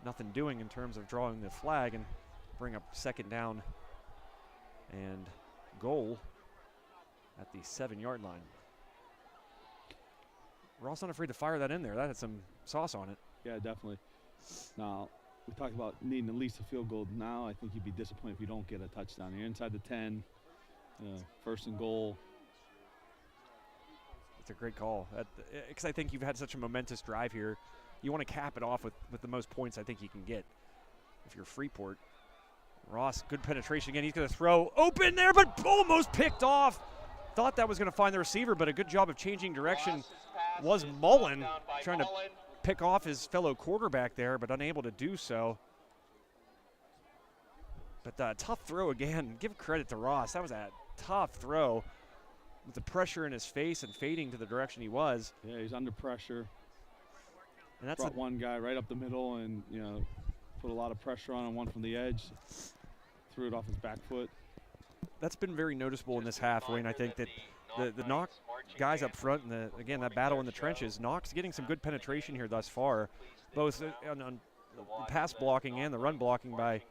Speaker 1: nothing doing in terms of drawing the flag and bring up second down and goal at the 7-yard line. Ross unafraid to fire that in there. That had some sauce on it.
Speaker 3: Yeah, definitely. Now, we talked about needing at least a field goal. Now, I think you'd be disappointed if you don't get a touchdown. You're inside the 10, first and goal.
Speaker 1: It's a great call. Because I think you've had such a momentous drive here. You want to cap it off with the most points I think you can get if you're Freeport. Ross, good penetration again. He's going to throw open there, but almost picked off. Thought that was going to find the receiver, but a good job of changing direction
Speaker 2: Ross's pass
Speaker 1: was
Speaker 2: is
Speaker 1: Mullen,
Speaker 2: brought down by
Speaker 1: trying to
Speaker 2: Mullen.
Speaker 1: pick off his fellow quarterback there, but unable to do so. But tough throw again. Give credit to Ross. That was a tough throw with the pressure in his face and fading to the direction he was.
Speaker 3: Yeah, he's under pressure.
Speaker 1: And that's
Speaker 3: Brought one guy right up the middle and, put a lot of pressure on him, one from the edge. Threw it off his back foot.
Speaker 1: that's been very noticeable in this half, Wayne. I think that the Knoch guys up front, and again, that battle in the trenches, Knoch's getting some good penetration here thus far, both on the pass blocking and the run blocking by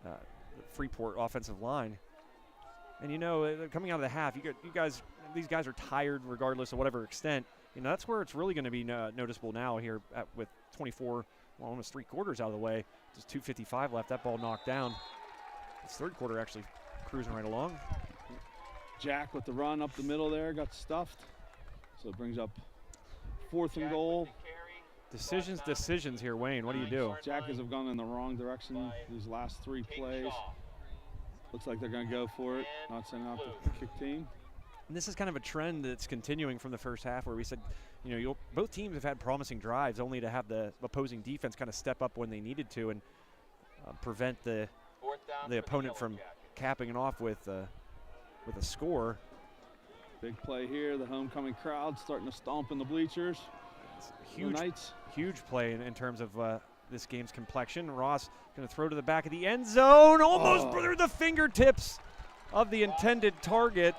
Speaker 1: the Freeport offensive line. And coming out of the half, these guys are tired regardless of whatever extent. That's where it's really going to be noticeable now here with 24, almost 3 quarters out of the way. Just 2:55 left. That ball knocked down. This third quarter actually cruising right along.
Speaker 3: Jack with the run up the middle there, got stuffed. So it brings up 4th and goal.
Speaker 1: Decisions here, Wayne. What do you do?
Speaker 3: Jackets have gone in the wrong direction these last 3 plays. Looks like they're going to go for it, not sending out the kick team.
Speaker 1: And this is kind of a trend that's continuing from the first half where we said, both teams have had promising drives only to have the opposing defense kind of step up when they needed to and prevent the opponent from capping it off with a score.
Speaker 3: Big play here. The homecoming crowd starting to stomp in the bleachers.
Speaker 1: Huge play in terms of this game's complexion. Ross going to throw to the back of the end zone, almost through the fingertips of the intended target.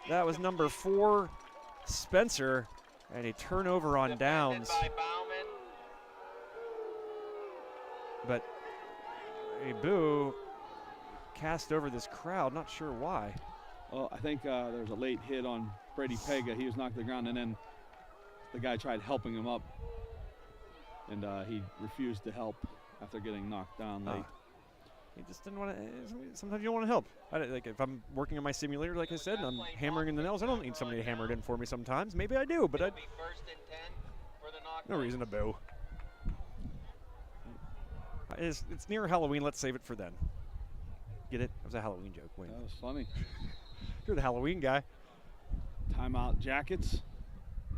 Speaker 1: That was number 4, Spencer, and a turnover on downs. But a boo cast over this crowd, not sure why.
Speaker 3: Well, I think there was a late hit on Brady Pega. He was knocked to the ground, and then the guy tried helping him up, and he refused to help after getting knocked down late.
Speaker 1: He just didn't want to. Sometimes you don't want to help. Like if I'm working on my simulator, like I said, and I'm hammering in the nails, I don't need somebody to hammer it in for me sometimes. Maybe I do, but no reason to boo. It's near Halloween. Let's save it for then. Get it? It was a Halloween joke, Wayne.
Speaker 3: That was funny.
Speaker 1: You're the Halloween guy.
Speaker 3: Timeout, Jackets.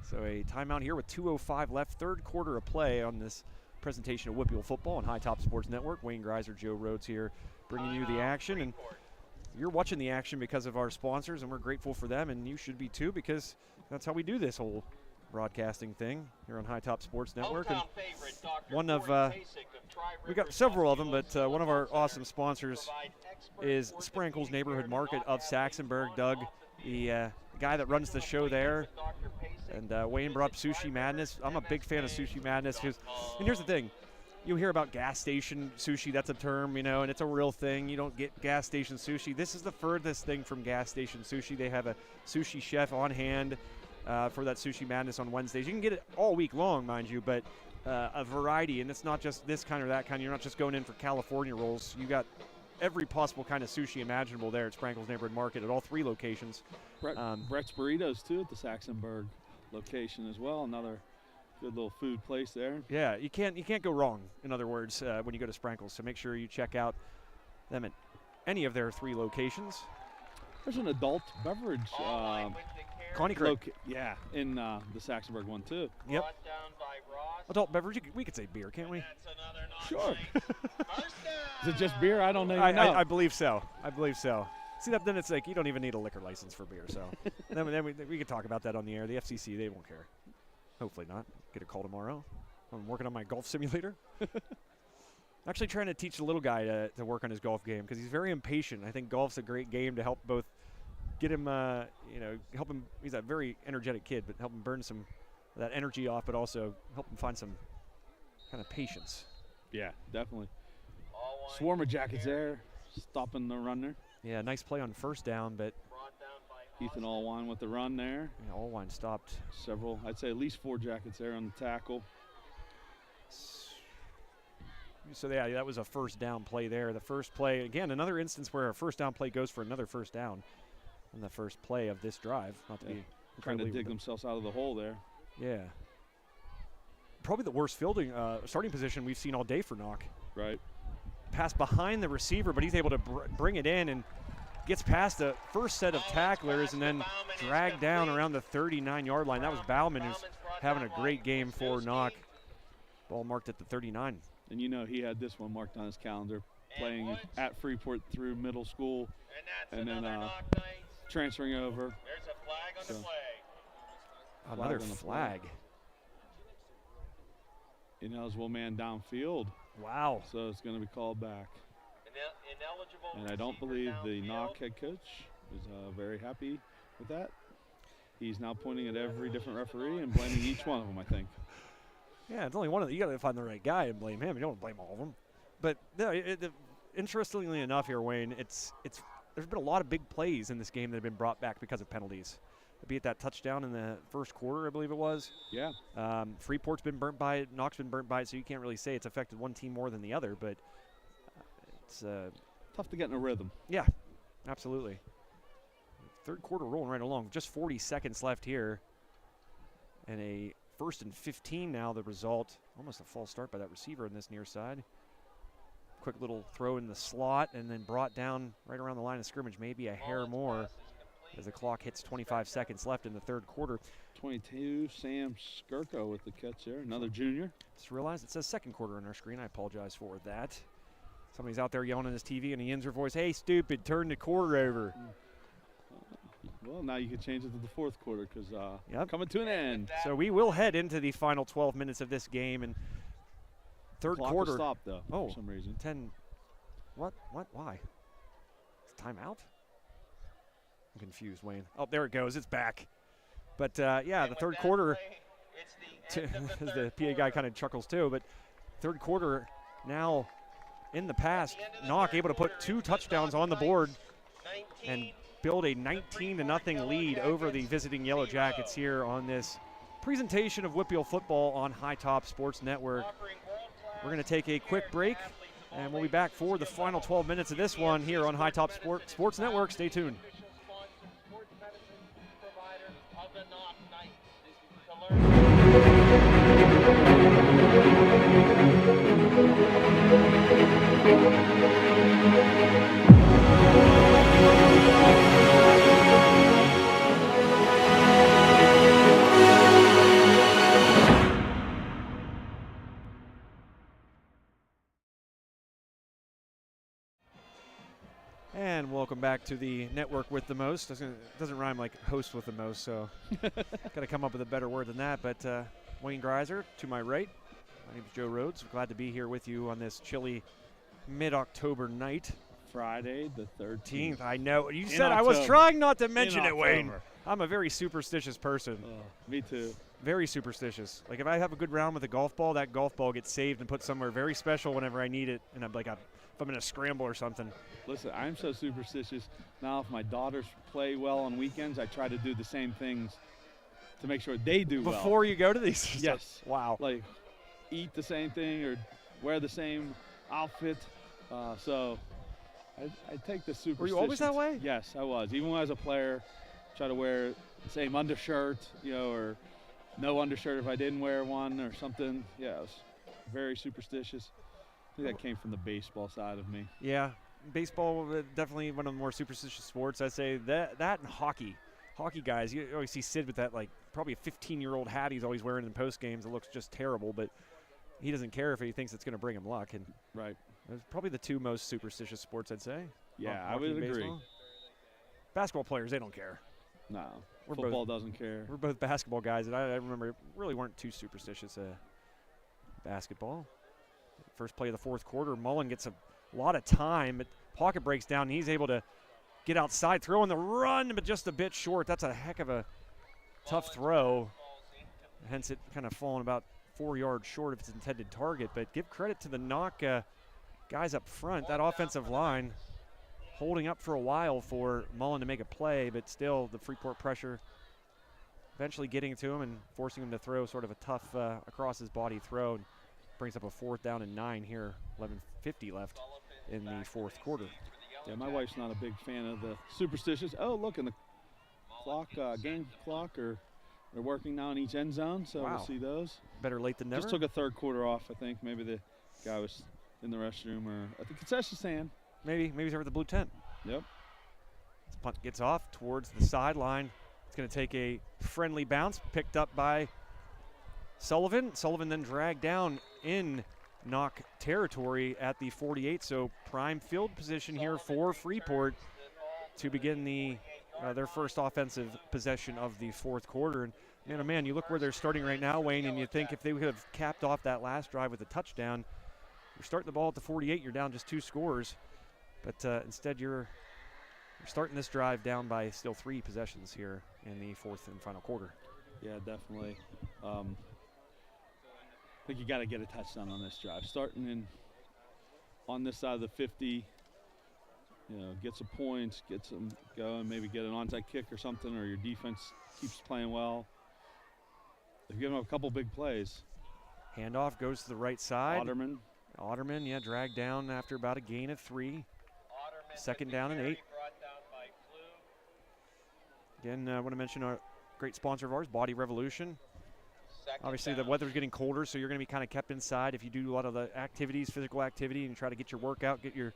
Speaker 1: So a timeout here with 2:05 left. Third quarter of play on this presentation of WPIAL football on High Top Sports Network. Wayne Greiser, Joe Rhodes here bringing you the action. And you're watching the action because of our sponsors, and we're grateful for them, and you should be too, because that's how we do this whole broadcasting thing here on High Top Sports Network. And one of we got several of them, but one of our awesome sponsors is Sprankle's Neighborhood Market of Saxonburg. Doug, the guy that runs the show there, and Wayne brought up Sushi Madness. I'm a big fan of Sushi Madness, and here's the thing. You hear about gas station sushi, that's a term, and it's a real thing. You don't get gas station sushi. This is the furthest thing from gas station sushi. They have a sushi chef on hand for that Sushi Madness on Wednesdays. You can get it all week long, mind you, but a variety, and it's not just this kind or that kind. You're not just going in for California rolls. You got every possible kind of sushi imaginable there at Sprankle's Neighborhood Market at all 3 locations.
Speaker 3: Brett's Burritos, too, at the Saxonburg location as well. Another Good little food place there.
Speaker 1: Yeah, you can't go wrong, in other words, when you go to Sprankle. So make sure you check out them at any of their 3 locations.
Speaker 3: There's an adult beverage.
Speaker 1: Connie Craig.
Speaker 3: Yeah, in the Saxonburg one too.
Speaker 1: Yep.
Speaker 2: Brought down by Ross.
Speaker 1: Adult beverage. We could say beer, can't we?
Speaker 2: That's another knock
Speaker 3: Sure.
Speaker 2: night.
Speaker 3: Is it just beer? I don't even know.
Speaker 1: I believe so. I believe so. See, then it's like you don't even need a liquor license for beer. So then we could talk about that on the air. The FCC, they won't care. Hopefully not. Get a call tomorrow. I'm working on my golf simulator. Actually trying to teach the little guy to work on his golf game because he's very impatient. I think golf's a great game to help both get him, help him. He's a very energetic kid, but help him burn some of that energy off, but also help him find some kind of patience.
Speaker 3: Yeah, definitely. Swarm of Jackets there, stopping the runner.
Speaker 1: Yeah, nice play on first down, but
Speaker 3: Ethan Allwine with the run there.
Speaker 1: yeah, Allwine stopped.
Speaker 3: Several, I'd say at least 4 Jackets there on the tackle.
Speaker 1: So yeah, that was a first down play there. The first play, again, another instance where a first down play goes for another first down on the first play of this drive. Not to be
Speaker 3: Trying to
Speaker 1: incredibly
Speaker 3: dig themselves out of the hole there.
Speaker 1: Yeah. Probably the worst starting position we've seen all day for Knoch.
Speaker 3: Right.
Speaker 1: Pass behind the receiver, but he's able to bring it in and gets past the first set of tacklers and then dragged down around the 39-yard line. That was Bauman, who's having a great game for Knoch. Ball marked at the 39.
Speaker 3: And you know he had this one marked on his calendar, playing at Freeport through middle school and then transferring over.
Speaker 2: There's a flag on the play.
Speaker 1: Another
Speaker 3: on the
Speaker 1: flag.
Speaker 3: Ineligible man downfield.
Speaker 1: Wow.
Speaker 3: So it's going to be called back.
Speaker 2: Ineligible
Speaker 3: And I don't
Speaker 2: receiver
Speaker 3: believe the
Speaker 2: downfield.
Speaker 3: Knoch head coach is very happy with that. He's now pointing at every different referee and blaming each one of them, I think.
Speaker 1: Yeah, it's only one of them. You got to find the right guy and blame him. You don't want to blame all of them. But no, interestingly enough here, Wayne, there's been a lot of big plays in this game that have been brought back because of penalties. Be it that touchdown in the first quarter, I believe it was.
Speaker 3: Yeah.
Speaker 1: Freeport's been burnt by it. Knoch's been burnt by it, so you can't really say it's affected one team more than the other. But it's
Speaker 3: tough to get in a rhythm.
Speaker 1: Yeah, absolutely. Third quarter rolling right along. Just 40 seconds left here. And a 1st and 15 now, the result. Almost a false start by that receiver on this near side. Quick little throw in the slot and then brought down right around the line of scrimmage, maybe a hair more as the clock hits 25 seconds left in the third quarter.
Speaker 3: 22, Sam Skirko with the catch there, another junior.
Speaker 1: Just realized it says second quarter on our screen. I apologize for that. Somebody's out there yelling on his TV and he ends her voice, "Hey, stupid, turn the quarter over."
Speaker 3: Well, now you can change it to the fourth quarter because
Speaker 1: Yep.
Speaker 3: coming to an end.
Speaker 1: So we will head into the final 12 minutes of this game. And third
Speaker 3: Clock
Speaker 1: quarter.
Speaker 3: will stop, though,
Speaker 1: Oh,
Speaker 3: for some reason.
Speaker 1: 10. What? Why? It's timeout? I'm confused, Wayne. Oh, there it goes. It's back. But, yeah, the third quarter. The PA guy kind of chuckles, too. But third quarter now in the past, Knoch able to put 2 touchdowns on the board and build a 19-0 lead over the visiting Yellowjackets here on this presentation of WPIAL football on High Top Sports Network. We're going to take a quick break, and we'll be back for the final 12 minutes of this one here on High Top Sports Network. Stay tuned. And welcome back to the network with the most. It doesn't rhyme like host with the most, so got to come up with a better word than that. But Wayne Greiser to my right. My name is Joe Rhodes. Glad to be here with you on this chilly mid-October night.
Speaker 3: Friday the 13th.
Speaker 1: I know. You said I was trying not to mention it, Wayne. I'm a very superstitious person.
Speaker 3: Me too.
Speaker 1: Very superstitious. Like if I have a good round with a golf ball, that golf ball gets saved and put somewhere very special whenever I need it. And if I'm in a scramble or something.
Speaker 3: Listen, I'm so superstitious. Now if my daughters play well on weekends, I try to do the same things to make sure they do well.
Speaker 1: Before you go to these?
Speaker 3: Yes.
Speaker 1: Wow.
Speaker 3: Like eat the same thing or wear the same outfit. So I take the superstition.
Speaker 1: Were you always that way?
Speaker 3: Yes, I was. Even when I was a player, try to wear the same undershirt, or no undershirt if I didn't wear one or something. Yeah, it was very superstitious. I think that came from the baseball side of me.
Speaker 1: Yeah, baseball definitely one of the more superstitious sports. I'd say that and hockey. Hockey guys, you always see Sid with that, like, probably a 15-year-old hat he's always wearing in post games. It looks just terrible, but he doesn't care if he thinks it's going to bring him luck. And
Speaker 3: right,
Speaker 1: those are probably the two most superstitious sports, I'd say.
Speaker 3: Yeah, I
Speaker 1: hockey
Speaker 3: would
Speaker 1: and
Speaker 3: agree.
Speaker 1: baseball. Basketball players, they don't care.
Speaker 3: No,
Speaker 1: We're
Speaker 3: football doesn't care.
Speaker 1: We're both basketball guys, and I remember really weren't too superstitious basketball. First play of the fourth quarter, Mullen gets a lot of time, but pocket breaks down, and he's able to get outside, throw on the run, but just a bit short. That's a heck of a tough throw. Hence it kind of falling about 4 yards short of its intended target. But give credit to the Knoch guys up front. That offensive line holding up for a while for Mullen to make a play, but still the Freeport pressure eventually getting to him and forcing him to throw sort of a tough across his body throw. And brings up a 4th down and 9 here, 11:50 left in the fourth quarter.
Speaker 3: Yeah, my wife's not a big fan of the superstitious. Oh, look, and the clock, game clock, they're working now in each end zone, so
Speaker 1: Wow.
Speaker 3: we'll see those.
Speaker 1: Better late than never.
Speaker 3: Just took a third quarter off, I think. Maybe the guy was in the restroom or at the concession stand.
Speaker 1: Maybe he's over at the blue tent.
Speaker 3: Yep.
Speaker 1: This punt gets off towards the sideline. It's going to take a friendly bounce, picked up by Sullivan. Sullivan then dragged down in Knoch territory at the 48, so prime field position here for Freeport to begin their first offensive possession of the fourth quarter. And man, oh man, you look where they're starting right now, Wayne, and you think if they could have capped off that last drive with a touchdown, you're starting the ball at the 48, you're down just 2 scores, but instead you're starting this drive down by still 3 possessions here in the fourth and final quarter.
Speaker 3: Yeah, definitely. I think you got to get a touchdown on this drive. Starting in on this side of the 50, get some points, get some going, maybe get an onside kick or something, or your defense keeps playing well. They've given up a couple big plays.
Speaker 1: Handoff goes to the right side.
Speaker 3: Otterman,
Speaker 1: yeah, dragged down after about a gain of 3. 2nd down and 8. Again, I want to mention our great sponsor of ours, Body Revolution. Obviously, the weather's getting colder, so you're going to be kind of kept inside. If you do a lot of the activities, physical activity, and try to get your workout, get your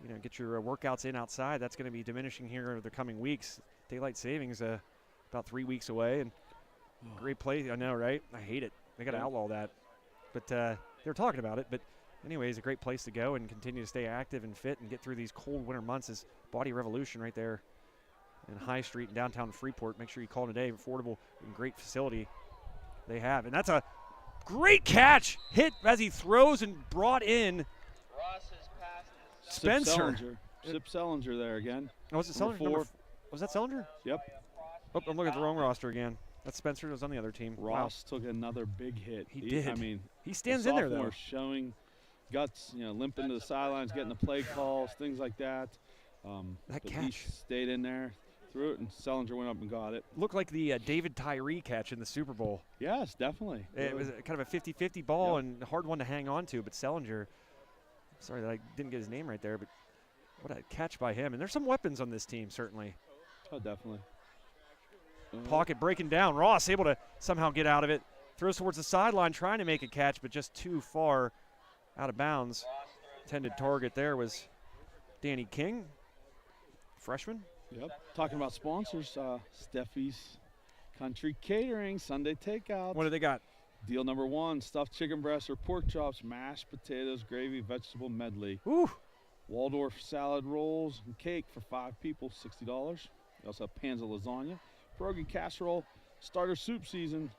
Speaker 1: workouts in outside, that's going to be diminishing here over the coming weeks. Daylight savings about 3 weeks away, and great play. I know, right? I hate it. They got to outlaw that, but they're talking about it. But anyways, a great place to go and continue to stay active and fit and get through these cold winter months is Body Revolution right there in High Street in downtown Freeport. Make sure you call today. Affordable and great facility they have. And that's a great catch. Hit as he throws and brought in Spencer.
Speaker 3: Sip Sellinger there again.
Speaker 1: Oh, was it Sellinger? Was that Sellinger?
Speaker 3: Yep.
Speaker 1: Oh, I'm looking at the wrong roster again. That's Spencer. Was on the other team.
Speaker 3: Ross took another big hit.
Speaker 1: He did.
Speaker 3: I mean,
Speaker 1: he stands in there, though.
Speaker 3: Showing guts, limping to the sidelines, getting the play calls, things like that.
Speaker 1: That
Speaker 3: He
Speaker 1: catch
Speaker 3: stayed in there, threw it, and Sellinger went up and got it.
Speaker 1: looked like the David Tyree catch in the Super Bowl.
Speaker 3: Yes, definitely.
Speaker 1: It was kind of a 50-50 ball and a hard one to hang on to, but Sellinger, sorry that I didn't get his name right there, but what a catch by him. And there's some weapons on this team, certainly.
Speaker 3: Oh, definitely.
Speaker 1: Pocket breaking down. Ross able to somehow get out of it. Throws towards the sideline, trying to make a catch, but just too far out of bounds. Intended target there was Danny King, freshman.
Speaker 3: Yep. Talking about sponsors, Steffi's Country Catering, Sunday takeout.
Speaker 1: What do they got?
Speaker 3: Deal number 1, stuffed chicken breasts or pork chops, mashed potatoes, gravy, vegetable medley.
Speaker 1: Ooh.
Speaker 3: Waldorf salad rolls and cake for 5 people, $60. We also have pans of lasagna, pierogi casserole, starter soup season.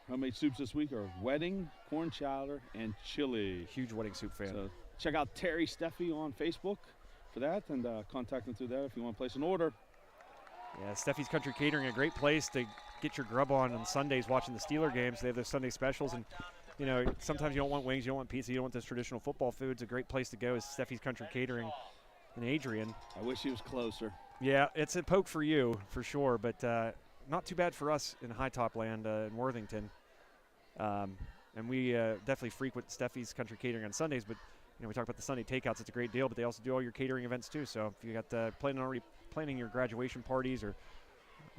Speaker 3: Homemade soups this week are wedding, corn chowder, and chili.
Speaker 1: Huge wedding soup fan.
Speaker 3: So check out Terry Steffi on Facebook for that, and contact them through there if you want to place an order.
Speaker 1: Yeah, Steffi's Country Catering, a great place to get your grub on Sundays watching the Steeler games. They have those Sunday specials, and sometimes you don't want wings, you don't want pizza, you don't want those traditional football foods. A great place to go is Steffi's Country Catering in Adrian.
Speaker 3: I wish he was closer.
Speaker 1: Yeah, it's a poke for you for sure, but not too bad for us in High Top Land in Worthington. And we definitely frequent Steffi's Country Catering on Sundays, but we talk about the Sunday takeouts. It's a great deal, but they also do all your catering events too. So if you got planning your graduation parties or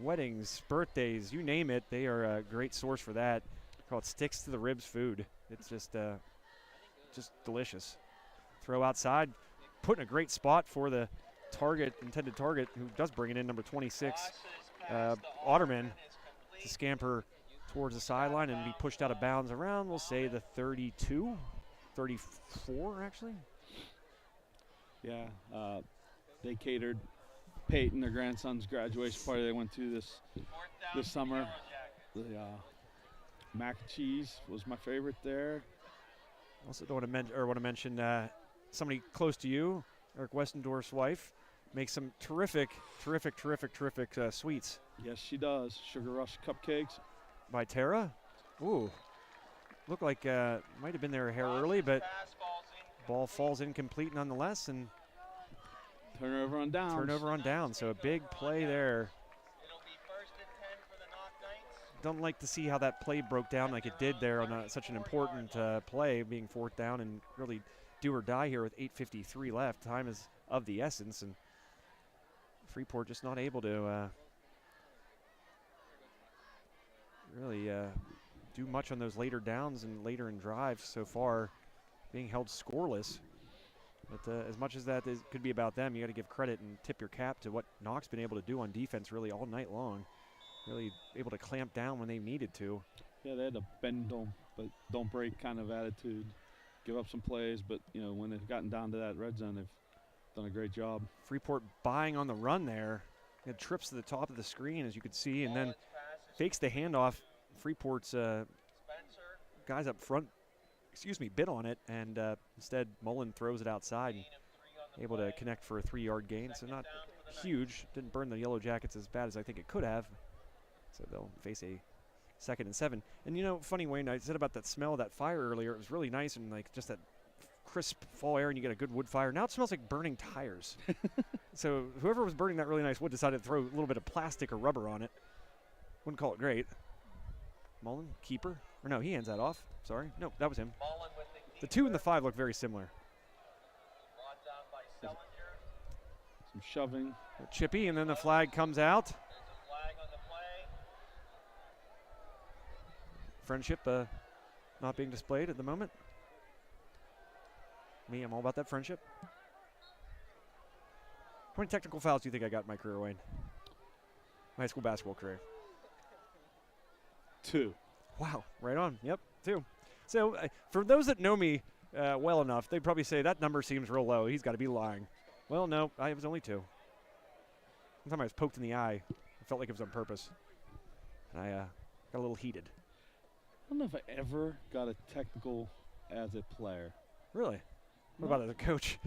Speaker 1: weddings, birthdays, you name it, they are a great source for that. Call it sticks to the ribs food. It's just delicious. Throw outside, put in a great spot for the intended target, who does bring it in, number 26, Otterman, to scamper towards the sideline and be pushed out of bounds around, we'll say, the 32, 34 actually.
Speaker 3: Yeah, they catered Peyton, their grandson's graduation party they went to this summer. The mac and cheese was my favorite there.
Speaker 1: Also want to mention somebody close to you, Eric Westendorf's wife, makes some terrific sweets.
Speaker 3: Yes, she does. Sugar Rush cupcakes.
Speaker 1: By Tara. Ooh, looked like might have been there a hair early, but ball falls incomplete nonetheless, and
Speaker 3: turnover on downs.
Speaker 1: Turnover on downs, so a big play there.
Speaker 2: It'll be 1st and 10 for the Knoch Knights.
Speaker 1: Don't like to see how that play broke down like it did there on such an important play, being 4th down and really do or die here with 8:53 left. Time is of the essence, and Freeport just not able to really do much on those later downs and later in drives so far, being held scoreless. But as much as that could be about them, you got to give credit and tip your cap to what Knoch's been able to do on defense really all night long. Really able to clamp down when they needed to.
Speaker 3: Yeah, they had a bend but don't break kind of attitude. Give up some plays, but when they've gotten down to that red zone, they've done a great job.
Speaker 1: Freeport buying on the run there. It trips to the top of the screen, as you could see, and then fakes the handoff. Freeport's guys up front, bid on it, and instead Mullen throws it outside and able to connect for a 3-yard gain. So not huge. Didn't burn the Yellowjackets as bad as I think it could have. So they'll face a 2nd and 7. And funny, Wayne, I said about that smell of that fire earlier. It was really nice and like just that crisp fall air, and you get a good wood fire. Now it smells like burning tires. So whoever was burning that really nice wood decided to throw a little bit of plastic or rubber on it. Wouldn't call it great. Mullen, keeper. Or no, he hands that off. Sorry. No, that was him. The 2 and the 5 look very similar.
Speaker 3: Some shoving.
Speaker 1: Chippy, and then the flag comes out. Friendship not being displayed at the moment. Me, I'm all about that friendship. How many technical fouls do you think I got in my career, Wayne? My high school basketball career.
Speaker 3: 2.
Speaker 1: Wow, right on. Yep, 2. So for those that know me well enough, they'd probably say that number seems real low. He's got to be lying. Well, no, I was only 2. One time I was poked in the eye. I felt like it was on purpose. And I got a little heated.
Speaker 3: I don't know if I ever got a technical as a player.
Speaker 1: Really? What about as a coach?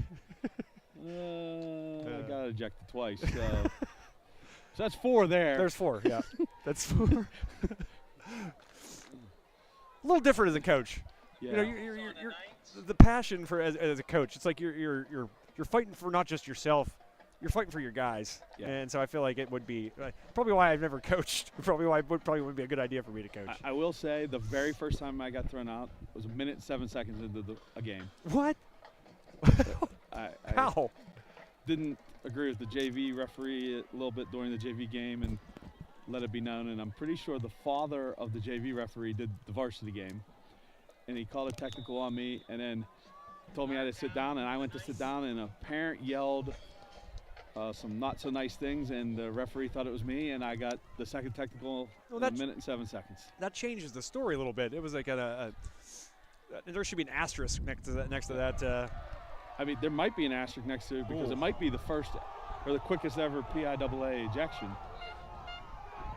Speaker 3: I got ejected twice. So that's 4 there.
Speaker 1: There's 4, yeah. That's 4. A little different as a coach.
Speaker 3: Yeah.
Speaker 1: You're the passion for as a coach. It's like you're fighting for not just yourself. You're fighting for your guys. Yeah. And so I feel like it would be probably why I've never coached. Probably why it would be a good idea for me to coach.
Speaker 3: I will say the very first time I got thrown out was 1 minute 7 seconds into a game.
Speaker 1: What? How?
Speaker 3: Didn't agree with the JV referee a little bit during the JV game and let it be known. And I'm pretty sure the father of the JV referee did the varsity game. And he called a technical on me and then told me I had to sit down. And I went to sit down and a parent yelled some not so nice things, and the referee thought it was me, and I got the second technical in 1 minute and 7 seconds.
Speaker 1: That changes the story a little bit. It was like there should be an asterisk next to that.
Speaker 3: I mean, there might be an asterisk next to it because it might be the first or the quickest ever PIAA ejection.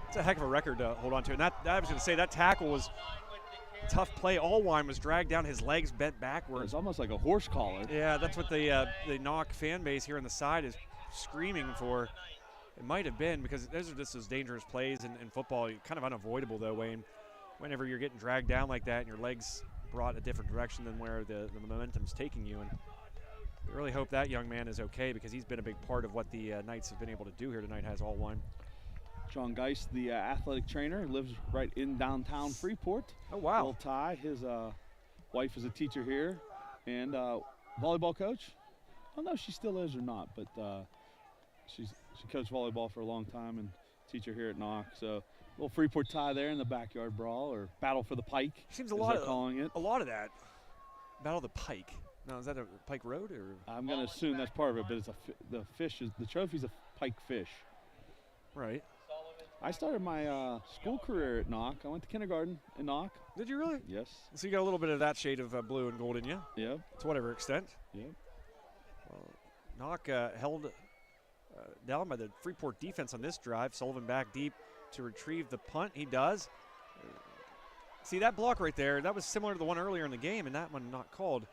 Speaker 1: It's a heck of a record to hold on to. And I was going to say that tackle was a tough play. Allwine was dragged down, his legs bent backwards.
Speaker 3: It's almost like a horse collar.
Speaker 1: Yeah, that's what the Knoch fan base here on the side is screaming for. It might have been because those are just those dangerous plays in football. Kind of unavoidable though, Wayne. Whenever you're getting dragged down like that and your legs brought a different direction than where the momentum's taking you. And we really hope that young man is okay because he's been a big part of what the Knights have been able to do here tonight. Has Allwine.
Speaker 3: John Geist, the athletic trainer, lives right in downtown Freeport.
Speaker 1: Oh, wow.
Speaker 3: Little Ty, his wife is a teacher here and volleyball coach. I don't know if she still is or not, but she coached volleyball for a long time and teacher here at Knoch. So a little Freeport tie there in the backyard brawl, or battle for the pike.
Speaker 1: Seems
Speaker 3: as they're calling it.
Speaker 1: A lot of that. Battle of the Pike. Now, is that a Pike Road or?
Speaker 3: I'm going to assume that's part of it, but it's the trophy's a pike fish.
Speaker 1: Right.
Speaker 3: I started my school career at Knoch. I went to kindergarten in Knoch.
Speaker 1: Did you really?
Speaker 3: Yes.
Speaker 1: So you got a little bit of that shade of blue and gold in you.
Speaker 3: Yep.
Speaker 1: To whatever extent.
Speaker 3: Yep.
Speaker 1: Well, Knoch held down by the Freeport defense on this drive. Sullivan back deep to retrieve the punt. He does. See that block right there? That was similar to the one earlier in the game, and that one not called.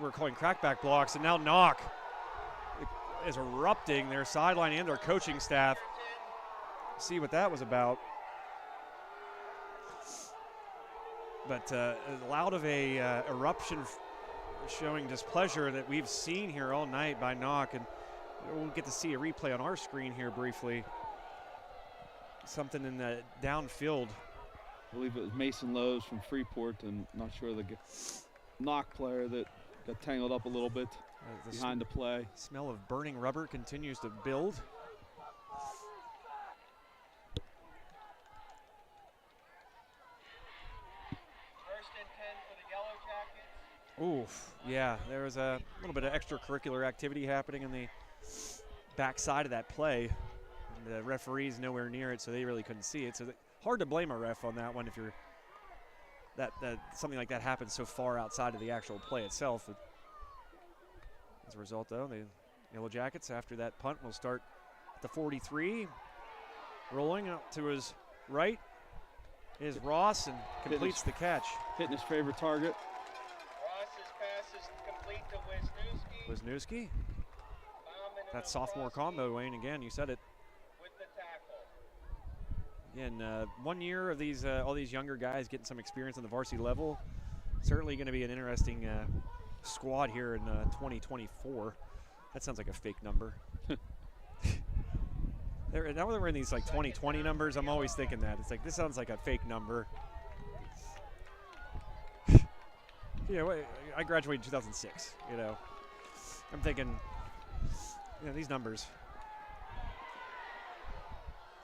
Speaker 1: We're calling crackback blocks, and now Knoch is erupting their sideline and their coaching staff. See what that was about. But as loud of a eruption showing displeasure that we've seen here all night by Knoch, and we'll get to see a replay on our screen here briefly. Something in the downfield.
Speaker 3: I believe it was Mason Lowe's from Freeport, and not sure the Knoch player that got tangled up a little bit behind the play.
Speaker 1: Smell of burning rubber continues to build.
Speaker 2: First and 10 for the Yellowjackets.
Speaker 1: Oof, yeah, there was a little bit of extracurricular activity happening in the backside of that play. And the referee's nowhere near it, so they really couldn't see it. So hard to blame a ref on that one if you're that something like that happens so far outside of the actual play itself. As a result, though, the Yellowjackets, after that punt, will start at the 43. Rolling out to his right is Ross, and completes the catch.
Speaker 3: Hitting his favorite target.
Speaker 2: Ross's pass is complete to Wisniewski.
Speaker 1: Wisniewski. That sophomore combo, Wayne, again, you said it.
Speaker 2: With the tackle.
Speaker 1: Again, 1 year of these all these younger guys getting some experience on the varsity level. Certainly going to be an interesting squad here in 2024. That sounds like a fake number. Now that we're in these like 2020 numbers, I'm always thinking that. It's like, this sounds like a fake number. I graduated in 2006, I'm thinking, these numbers.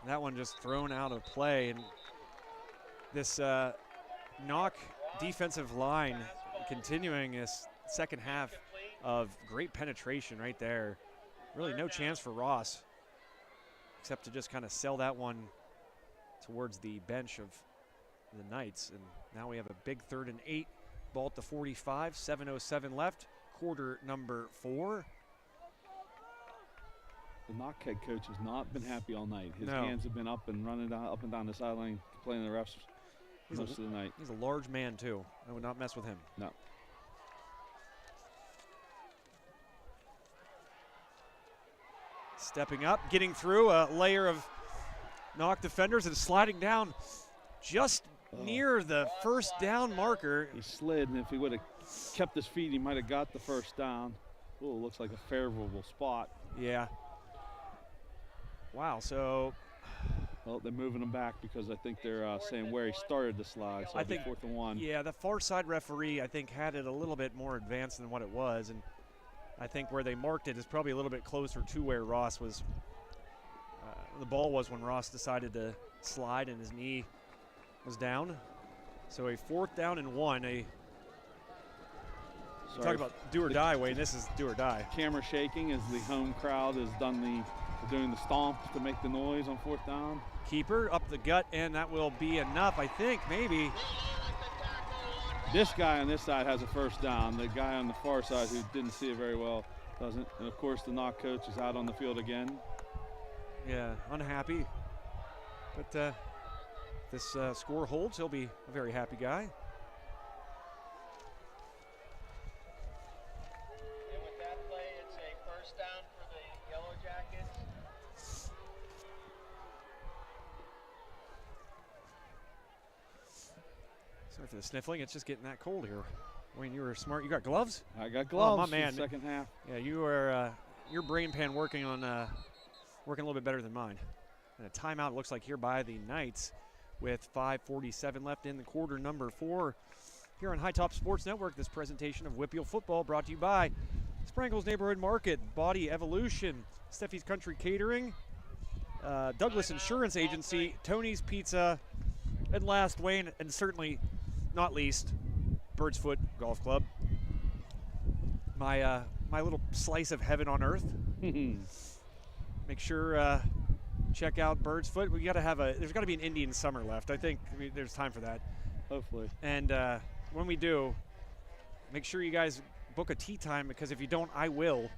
Speaker 1: That one just thrown out of play, and this Knoch defensive line continuing this second half of great penetration right there. Really no chance for Ross, except to just kind of sell that one towards the bench of the Knights. And now we have a big 3rd and 8, ball at the 45, 7:07 left, quarter number 4.
Speaker 3: The Knoch head coach has not been happy all night. His
Speaker 1: No.
Speaker 3: hands have been up and running up and down the sideline, complaining to the refs most of the night.
Speaker 1: He's a large man, too. I would not mess with him.
Speaker 3: No.
Speaker 1: Stepping up, getting through a layer of Knoch defenders and sliding down just near the first down marker.
Speaker 3: He slid, and if he would have kept his feet, he might have got the first down. Oh, looks like a favorable spot.
Speaker 1: Yeah. Wow, so.
Speaker 3: Well, they're moving him back because I think they're saying where he started the slide, so
Speaker 1: I
Speaker 3: it'll be
Speaker 1: think
Speaker 3: 4th and 1.
Speaker 1: Yeah, the far side referee, I think, had it a little bit more advanced than what it was. And I think where they marked it is probably a little bit closer to where Ross was. The ball was when Ross decided to slide and his knee was down. So a 4th down and 1. Talk about do or die, Wayne. This is do or die.
Speaker 3: Camera shaking as the home crowd has doing the stomp to make the noise on 4th down.
Speaker 1: Keeper up the gut, and that will be enough, I think, maybe.
Speaker 3: This guy on this side has a first down. The guy on the far side who didn't see it very well doesn't. And, of course, the Knoch coach is out on the field again.
Speaker 1: Yeah, unhappy. But this score holds, he'll be a very happy guy.
Speaker 2: And with that play, it's a first down for the Yellowjackets.
Speaker 1: Sorry for the sniffling. It's just getting that cold here. Wayne, you were smart. You got gloves?
Speaker 3: I got gloves.
Speaker 1: Oh, my man.
Speaker 3: For the second half.
Speaker 1: Yeah, you are your brain pan working a little bit better than mine. And a timeout looks like here by the Knights with 5:47 left in the quarter number 4. Here on High Top Sports Network, this presentation of WPIAL football brought to you by Sprankle's Neighborhood Market, Body Evolution, Steffi's Country Catering, Douglas Insurance Agency, Tony's Pizza, and last, Wayne, and certainly not least, Bird's Foot Golf Club. My little slice of heaven on earth. Make sure check out Bird's Foot. We got to have there's got to be an Indian summer left. I think there's time for that.
Speaker 3: Hopefully.
Speaker 1: And when we do, make sure you guys book a tee time, because if you don't, I will.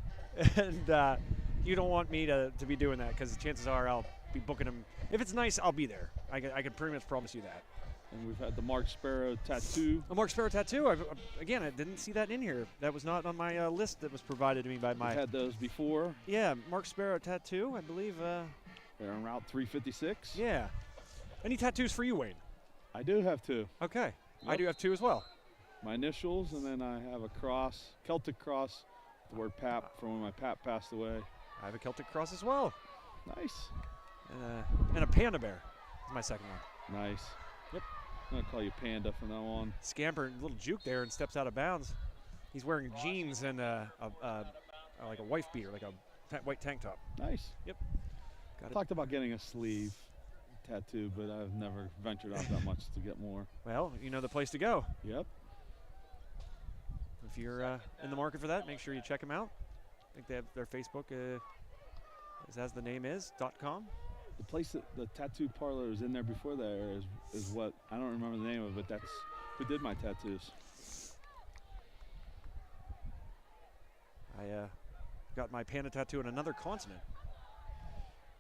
Speaker 1: And you don't want me to be doing that, because chances are I'll be booking them. If it's nice, I'll be there. I can pretty much promise you that.
Speaker 3: And we've had the Mark Sparrow tattoo.
Speaker 1: A Mark Sparrow tattoo. Again, I didn't see that in here. That was not on my list that was provided to me by my.
Speaker 3: We've had those before.
Speaker 1: Yeah, Mark Sparrow tattoo. I believe.
Speaker 3: They're on Route 356.
Speaker 1: Yeah. Any tattoos for you, Wayne?
Speaker 3: I do have 2.
Speaker 1: Okay.
Speaker 3: Yep.
Speaker 1: I do have 2 as well.
Speaker 3: My initials, and then I have a cross, Celtic cross, the word Pap from when my Pap passed away.
Speaker 1: I have a Celtic cross as well.
Speaker 3: Nice.
Speaker 1: And a panda bear is my second one.
Speaker 3: Nice.
Speaker 1: Yep.
Speaker 3: I'm going to call you Panda from now on.
Speaker 1: Scamper, little juke there, and steps out of bounds. He's wearing jeans and like a wife beater, like a white tank top.
Speaker 3: Nice.
Speaker 1: Yep. Got it.
Speaker 3: Talked about getting a sleeve tattoo, but I've never ventured out that much to get more.
Speaker 1: Well, you know the place to go.
Speaker 3: Yep.
Speaker 1: If you're in the market for that, make sure you check them out. I think they have their Facebook as the name is .com.
Speaker 3: The place that the tattoo parlor is in there before there is what, I don't remember the name of it. That's who did my tattoos.
Speaker 1: I got my panda tattoo on another continent.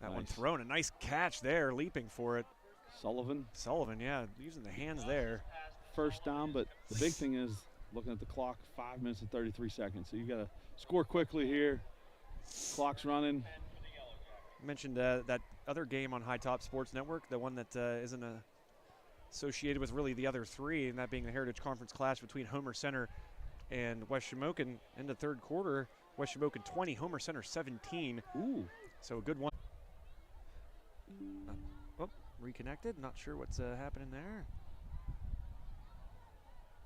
Speaker 1: That one
Speaker 3: Nice.
Speaker 1: thrown. A nice catch there, leaping for it.
Speaker 3: Sullivan.
Speaker 1: Sullivan, yeah, using the hands there.
Speaker 3: First down, but the big thing is looking at the clock, 5 minutes and 33 seconds. So you got to score quickly here. Clock's running.
Speaker 1: You mentioned that other game on High Top Sports Network, the one that isn't associated with really the other 3, and that being the Heritage Conference clash between Homer Center and West Shamokin in the third quarter. West Shamokin 20, Homer Center 17.
Speaker 3: Ooh.
Speaker 1: So a good one. Reconnected. Not sure what's happening there.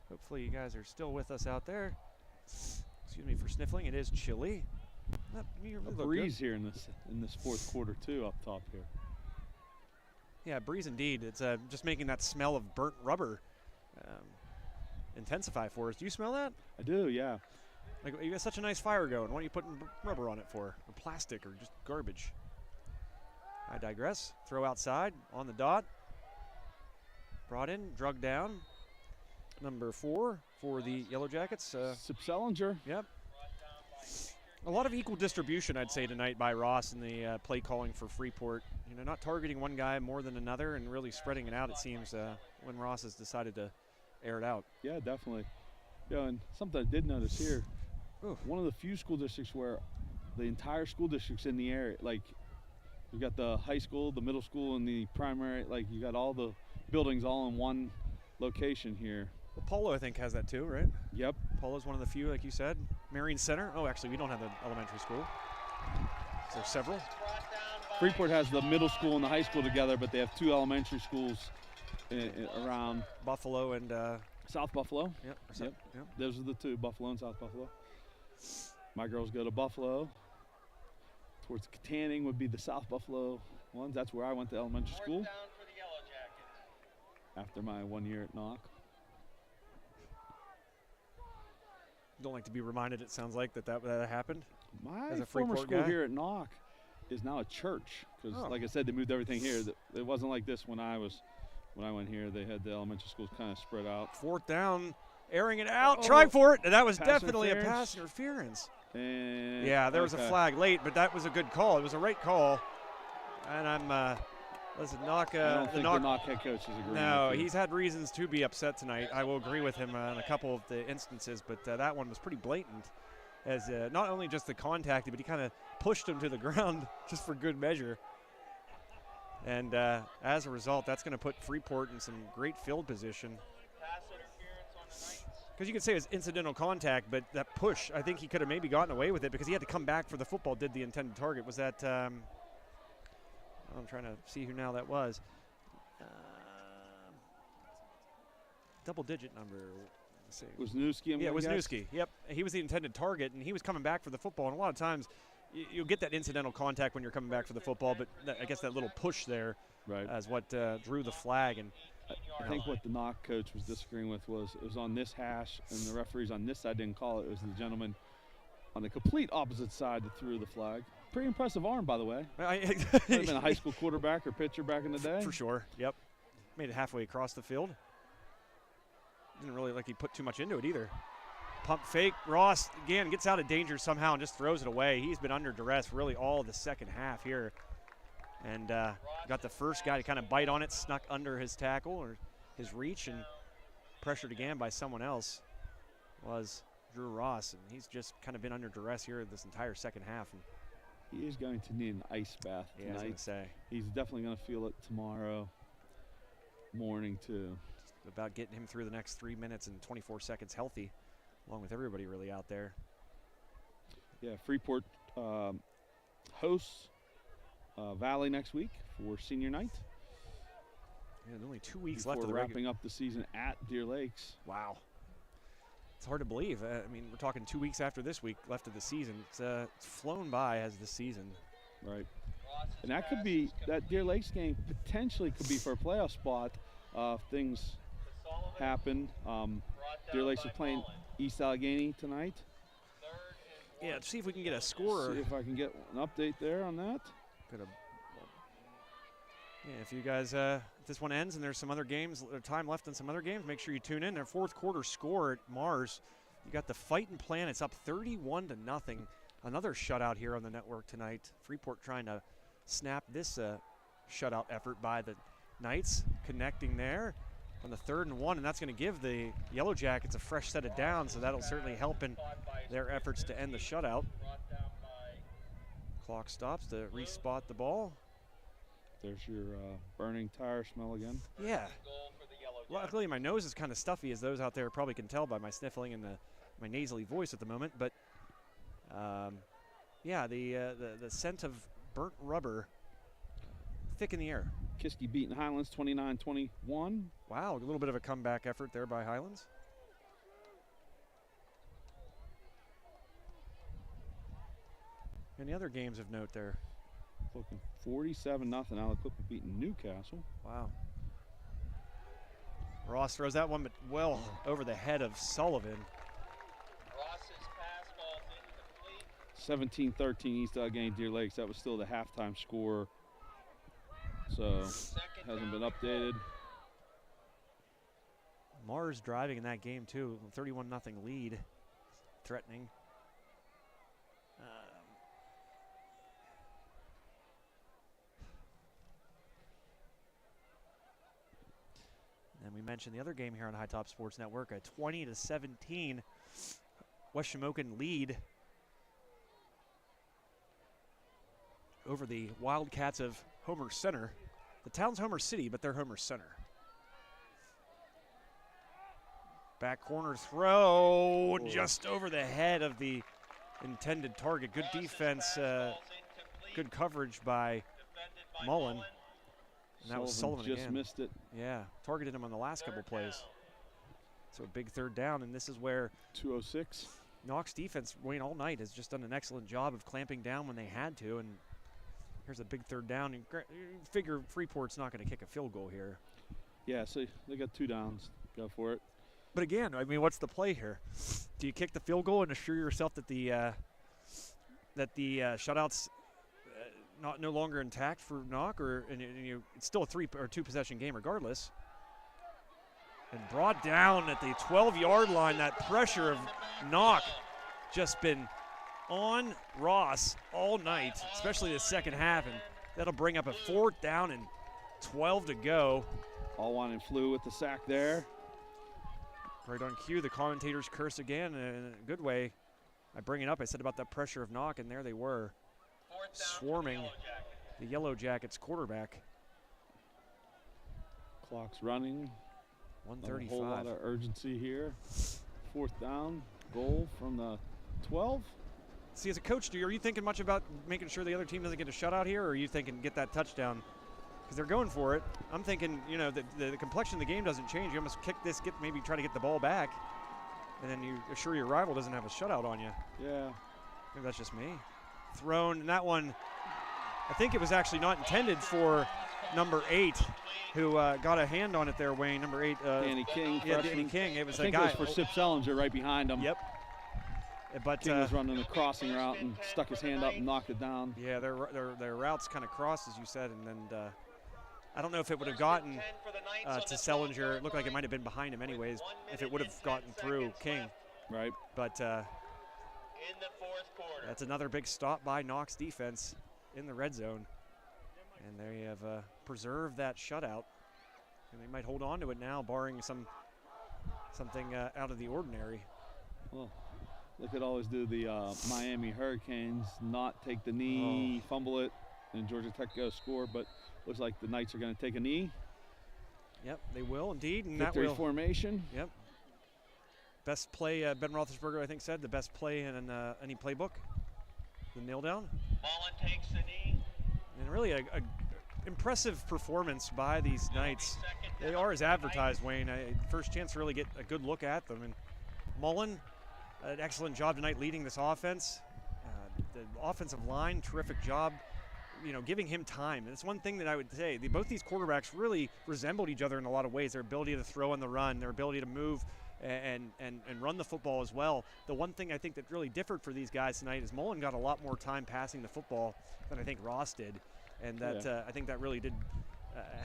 Speaker 1: Hopefully you guys are still with us out there. Excuse me for sniffling. It is chilly.
Speaker 3: A breeze here in this fourth quarter too, up top here.
Speaker 1: Yeah, breeze indeed. It's just making that smell of burnt rubber intensify for us. Do you smell that?
Speaker 3: I do, yeah.
Speaker 1: Like, you got such a nice fire going. What are you putting rubber on it for? Or plastic, or just garbage? I digress. Throw outside, on the dot. Brought in, drug down. Number 4 for the Yellowjackets.
Speaker 3: Sip Selinger.
Speaker 1: Yep. A lot of equal distribution, I'd say, tonight by Ross in the play calling for Freeport. You know, not targeting one guy more than another and really spreading it out, it seems, when Ross has decided to air it out.
Speaker 3: Yeah, definitely. Yeah, and something I did notice here,
Speaker 1: Ooh.
Speaker 3: one of the few school districts where the entire school district's in the area. Like, you got the high school, the middle school, and the primary. Like, you got all the buildings all in one location here.
Speaker 1: Well, Polo, I think, has that too, right?
Speaker 3: Yep.
Speaker 1: Polo's one of the few, like you said. Marion Center. Oh, actually, we don't have an elementary school. There's several.
Speaker 3: Freeport has the middle school and the high school together, but they have 2 elementary schools around.
Speaker 1: Buffalo and
Speaker 3: South Buffalo.
Speaker 1: Yep.
Speaker 3: Yep.
Speaker 1: Yep.
Speaker 3: Those are the 2, Buffalo and South Buffalo. My girls go to Buffalo. Towards Katanning would be the South Buffalo ones. That's where I went to elementary school after my 1 year at Knoch.
Speaker 1: Don't like to be reminded, it sounds like, that happened.
Speaker 3: My
Speaker 1: as a
Speaker 3: former
Speaker 1: Freeport
Speaker 3: school
Speaker 1: guy?
Speaker 3: here at Knoch is now a church because,
Speaker 1: Oh.
Speaker 3: like I said, they moved everything here. It wasn't like this when I went here. They had the elementary schools kind of spread out.
Speaker 1: 4th down, airing it out,
Speaker 3: Oh.
Speaker 1: try for it, and that was
Speaker 3: Pass
Speaker 1: definitely a
Speaker 3: interference.
Speaker 1: pass interference.
Speaker 3: And
Speaker 1: Yeah, there was
Speaker 3: okay.
Speaker 1: a flag late, but that was a good call. It was a right call. And I'm, listen, Knoch,
Speaker 3: I don't think the Knoch head coach is agreeing.
Speaker 1: no,
Speaker 3: with you.
Speaker 1: he's had reasons to be upset tonight. I will agree with him on a couple of the instances, but that one was pretty blatant. As not only just the contact, but he kind of pushed him to the ground just for good measure. And as a result, that's going to put Freeport in some great field position. Because you could say it was incidental contact, but that push, I think he could have maybe gotten away with it because he had to come back for the football, did the intended target. Was that, I'm trying to see who now that was. Double-digit number.
Speaker 3: Wisniewski.
Speaker 1: Yeah, Wisniewski. Yep, he was the intended target, and he was coming back for the football. And a lot of times, you'll get that incidental contact when you're coming back for the football, but I guess that little push there is what drew the flag. And
Speaker 3: I think what the Knoch coach was disagreeing with was it was on this hash, and the referees on this side didn't call it. It was the gentleman on the complete opposite side that threw the flag. Pretty impressive arm, by the way. Might have been a high school quarterback or pitcher back in the day.
Speaker 1: For sure, yep. Made it halfway across the field. Didn't really like he put too much into it either. Pump fake. Ross, again, gets out of danger somehow and just throws it away. He's been under duress really all the second half here. And got the first guy to kind of bite on it, snuck under his tackle or his reach, and pressured again by someone else was Drew Ross. And he's just kind of been under duress here this entire second half. And
Speaker 3: he is going to need an ice bath tonight.
Speaker 1: yeah, I was going to say.
Speaker 3: He's definitely going to feel it tomorrow morning, too.
Speaker 1: Just about getting him through the next 3 minutes and 24 seconds healthy, along with everybody really out there.
Speaker 3: Yeah, Freeport hosts Valley next week for senior night.
Speaker 1: Yeah, only 2 weeks
Speaker 3: before
Speaker 1: left of the
Speaker 3: wrapping up the season at Deer Lakes.
Speaker 1: Wow. It's hard to believe. I mean, we're talking 2 weeks after this week left of the season. It's flown by as the season.
Speaker 3: Right. And that could be, that Deer Lakes game potentially could be for a playoff spot if things happen. Deer Lakes is playing East Allegheny tonight.
Speaker 1: Yeah, let's see if we can get a score.
Speaker 3: See if I can get an update there on that.
Speaker 1: Yeah, if you guys, if this one ends and there's some other games, time left in some other games, make sure you tune in. Their fourth quarter score at Mars. You got the Fightin' Plan. It's up 31-0. Another shutout here on the network tonight. Freeport trying to snap this shutout effort by the Knights, connecting there on the 3rd and 1, and that's going to give the Yellowjackets a fresh set of downs, so that'll certainly help in their efforts to end the shutout. Clock stops to respot the ball.
Speaker 3: There's your burning tire smell again.
Speaker 1: Yeah. Luckily, my nose is kind of stuffy, as those out there probably can tell by my sniffling and my nasally voice at the moment. But yeah, the scent of burnt rubber thick in the air.
Speaker 3: Kiski beating Highlands 29-21.
Speaker 1: Wow, a little bit of a comeback effort there by Highlands. Any other games of note there?
Speaker 3: Looking 47-0. Aliquippa beating Newcastle.
Speaker 1: Wow. Ross throws that one, but well over the head of Sullivan.
Speaker 2: Ross's pass falls incomplete.
Speaker 3: 17-13 East Allegheny Deer Lakes. That was still the halftime score. So hasn't been updated.
Speaker 1: Mars driving in that game too. 31-0 lead. Threatening. And we mentioned the other game here on High Top Sports Network, a 20-17 West Shamokin lead over the Wildcats of Homer Center. The town's Homer City, but they're Homer Center. Back corner throw, just over the head of the intended target. Good defense, good coverage by Mullen. And that was Sullivan
Speaker 3: just
Speaker 1: again.
Speaker 3: missed it.
Speaker 1: Yeah, targeted him on the last couple plays. So a big 3rd down, and this is where
Speaker 3: 206.
Speaker 1: Knoch's defense, Wayne, all night has just done an excellent job of clamping down when they had to, and here's a big 3rd down. And you figure Freeport's not going to kick a field goal here.
Speaker 3: Yeah, so they got 2 downs. Go for it.
Speaker 1: But again, I mean, what's the play here? Do you kick the field goal and assure yourself that the shutout's no longer intact for Knoch, or it's still a 3 or 2 possession game regardless? And brought down at the 12-yard line. That pressure of Knoch just been on Ross all night, especially the second half, and that'll bring up a 4th down and 12 to go.
Speaker 3: Allwine flew with the sack there.
Speaker 1: Right on cue, the commentators curse again in a good way. I bring it up. I said about that pressure of Knoch, and there they were, swarming the Yellowjackets quarterback.
Speaker 3: Clock's running.
Speaker 1: 135.
Speaker 3: A whole lot of urgency here. 4th down, goal from the 12.
Speaker 1: See, as a coach, are you thinking much about making sure the other team doesn't get a shutout here, or are you thinking get that touchdown? Because they're going for it. I'm thinking, the complexion of the game doesn't change. You almost kick this, maybe try to get the ball back, and then you assure your rival doesn't have a shutout on you.
Speaker 3: Yeah.
Speaker 1: Maybe that's just me. thrown, and that one, I think it was actually not intended for number 8, who got a hand on it there, Wayne. Number 8.
Speaker 3: Danny King.
Speaker 1: Yeah,
Speaker 3: freshman.
Speaker 1: Danny King. It was
Speaker 3: I
Speaker 1: a
Speaker 3: think
Speaker 1: guy.
Speaker 3: it was for Sip Sellinger right behind him.
Speaker 1: Yep. But
Speaker 3: King was running the crossing route and stuck his hand up and knocked it down.
Speaker 1: yeah, their routes kind of crossed, as you said, and then I don't know if it would have gotten to Sellinger. It looked like it might have been behind him anyways if it would have gotten through King.
Speaker 3: Right.
Speaker 1: But
Speaker 2: in the fourth quarter.
Speaker 1: that's another big stop by Knox defense in the red zone. And they have preserved that shutout. And they might hold on to it now, barring something out of the ordinary.
Speaker 3: Well, they could always do the Miami Hurricanes, not take the knee, fumble it, and Georgia Tech go score. But looks like the Knights are going to take a knee.
Speaker 1: Yep, they will indeed. And
Speaker 3: Victory
Speaker 1: that will.
Speaker 3: formation.
Speaker 1: Yep. Best play, Ben Roethlisberger, I think, said the best play in any playbook. The kneel down.
Speaker 2: Mullen takes the knee.
Speaker 1: And really a impressive performance by these Knights. They are as advertised, Wayne. First chance to really get a good look at them. And Mullen, an excellent job tonight leading this offense. The offensive line, terrific job, giving him time. And it's one thing that I would say, both these quarterbacks really resembled each other in a lot of ways. Their ability to throw on the run, their ability to move and run the football as well. The one thing I think that really differed for these guys tonight is Mullen got a lot more time passing the football than I think Ross did. And that I think that really did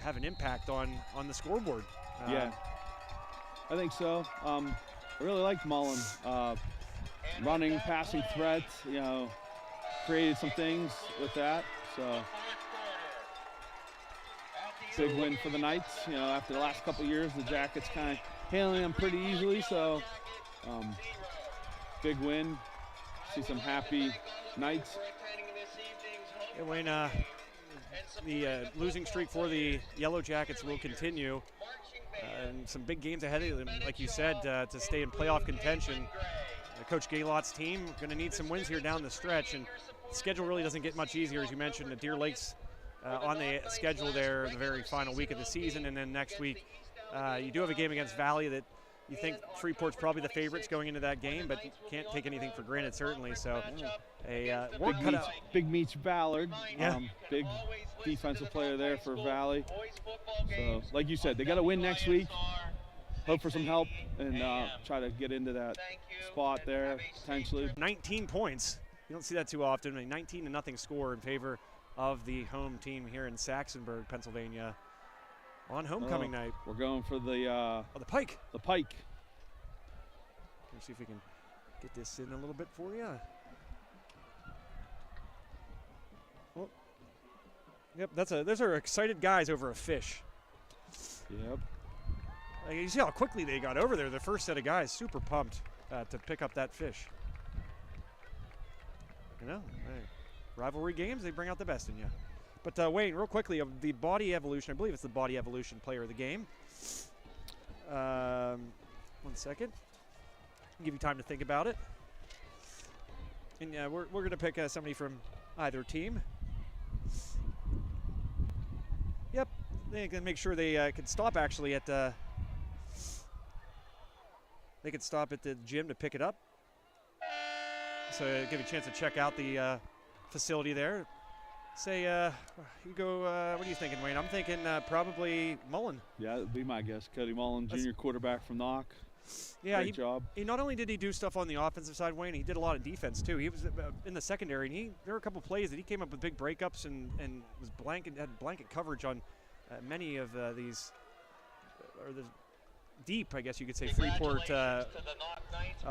Speaker 1: have an impact on the scoreboard.
Speaker 3: Yeah, I think so. I really liked Mullen. Running, passing threat, created some things with that. So big win for the Knights. After the last couple of years, the Jackets kind of handling them pretty easily. So big win. See some happy Knights.
Speaker 1: Yeah, Wayne, the losing streak for the Yellowjackets will continue. And some big games ahead of them, like you said, to stay in playoff contention. Coach Gaylot's team going to need some wins here down the stretch, and the schedule really doesn't get much easier, as you mentioned. The Deer Lake's on the schedule there the very final week of the season, and then next week you do have a game against Valley that you think Freeport's probably the favorites going into that game, but you can't take anything for granted, certainly. So
Speaker 3: Big Meech Ballard,
Speaker 1: Yeah.
Speaker 3: big defensive player there for Valley. So, like you said, they got to win next week. Hope for some help and try to get into that spot there potentially.
Speaker 1: 19 points. You don't see that too often. A 19-0 score in favor of the home team here in Saxonburg, Pennsylvania, on homecoming night.
Speaker 3: We're going for the
Speaker 1: the Pike.
Speaker 3: The Pike.
Speaker 1: Let's see if we can get this in a little bit for you. Well, yep, those are excited guys over a fish.
Speaker 3: Yep.
Speaker 1: You see how quickly they got over there. The first set of guys super pumped to pick up that fish. Rivalry games, they bring out the best in you. But Wayne, real quickly, of the Body Evolution, I believe it's the Body Evolution player of the game. 1 second. I'll give you time to think about it. And we're going to pick somebody from either team. Yep, they can make sure they can stop actually at they could stop at the gym to pick it up. So give you a chance to check out the facility there. Say, you go, what are you thinking, Wayne? I'm thinking probably Mullen.
Speaker 3: Yeah, that would be my guess. Cody Mullen, junior quarterback from Knoch.
Speaker 1: Yeah,
Speaker 3: Great job.
Speaker 1: He not only did he do stuff on the offensive side, Wayne, he did a lot of defense too. He was in the secondary, and there were a couple plays that he came up with big breakups and was had blanket coverage on many of these, or the deep, I guess you could say, Freeport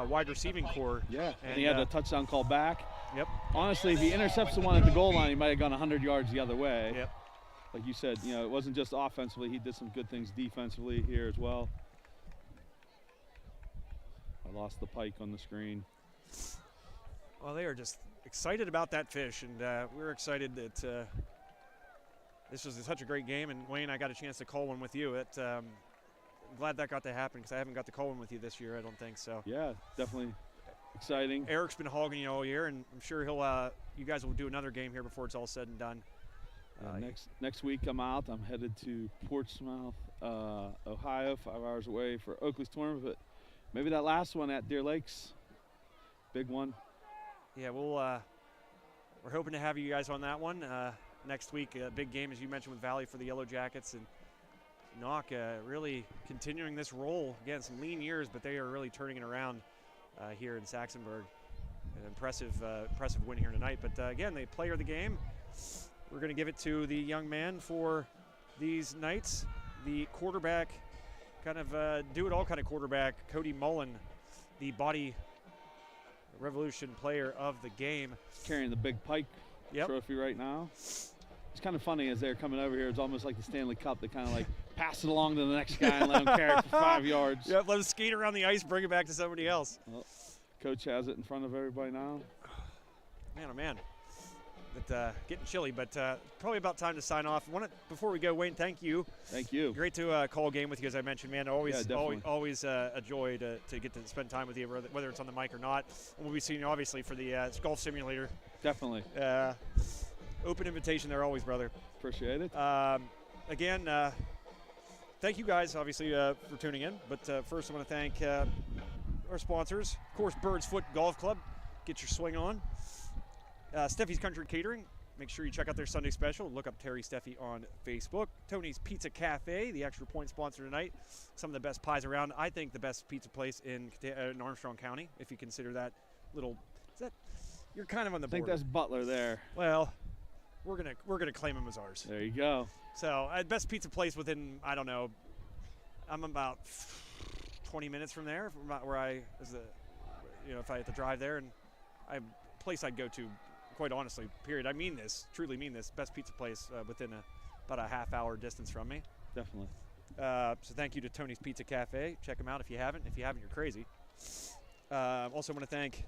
Speaker 1: wide receiving core.
Speaker 3: Yeah, and he had a touchdown call back.
Speaker 1: Yep.
Speaker 3: Honestly, if he intercepts the one at the goal line, he might have gone 100 yards the other way.
Speaker 1: Yep.
Speaker 3: Like you said, it wasn't just offensively. He did some good things defensively here as well. I lost the Pike on the screen.
Speaker 1: Well, they are just excited about that fish, and we're excited that this was such a great game. And Wayne, I got a chance to call one with you. I'm glad that got to happen because I haven't got to call one with you this year, I don't think so.
Speaker 3: Yeah, definitely exciting.
Speaker 1: Eric's been hogging you all year, and I'm sure you guys will do another game here before it's all said and done.
Speaker 3: Next week I'm out. I'm headed to Portsmouth, Ohio, 5 hours away for Oakley's tournament, but maybe that last one at Deer Lakes, big one.
Speaker 1: Yeah, we'll we're hoping to have you guys on that one next week. A big game, as you mentioned, with Valley for the Yellowjackets, and Knoch really continuing this role. Again, some lean years, but they are really turning it around here in Saxonburg. An impressive win here tonight. But again, the player of the game, we're going to give it to the young man for these Knights, the quarterback, kind of do-it-all kind of quarterback, Cody Mullen, the Body Revolution player of the game.
Speaker 3: Carrying the big Pike trophy right now. It's kind of funny as they're coming over here. It's almost like the Stanley Cup. They kind of like pass it along to the next guy and let him carry it for 5 yards.
Speaker 1: Yep, let him skate around the ice, bring it back to somebody else.
Speaker 3: Well, Coach has it in front of everybody now.
Speaker 1: Man, oh man. But getting chilly, but probably about time to sign off. Before we go, Wayne, thank you.
Speaker 3: Thank you.
Speaker 1: Great to call a game with you, as I mentioned, man. Always a joy to get to spend time with you, whether it's on the mic or not. And we'll be seeing you, obviously, for the golf simulator.
Speaker 3: Definitely.
Speaker 1: Open invitation there always, brother.
Speaker 3: Appreciate it.
Speaker 1: Again, thank you guys, obviously, for tuning in. But first, I want to thank our sponsors. Of course, Bird's Foot Golf Club. Get your swing on. Steffi's Country Catering. Make sure you check out their Sunday special. Look up Terry Steffi on Facebook. Tony's Pizza Cafe, the Extra Point sponsor tonight. Some of the best pies around. I think the best pizza place in Armstrong County, if you consider that little. You're kind of on the border.
Speaker 3: I think that's Butler there.
Speaker 1: Well, we're gonna claim them as ours.
Speaker 3: There you go.
Speaker 1: So, best pizza place within, I don't know, I'm about 20 minutes from there, from about where if I had to drive there, and place I'd go to, quite honestly, period. I mean this, truly mean this. Best pizza place within about a half-hour distance from me.
Speaker 3: Definitely.
Speaker 1: So thank you to Tony's Pizza Cafe. Check them out if you haven't. If you haven't, you're crazy. Also want to thank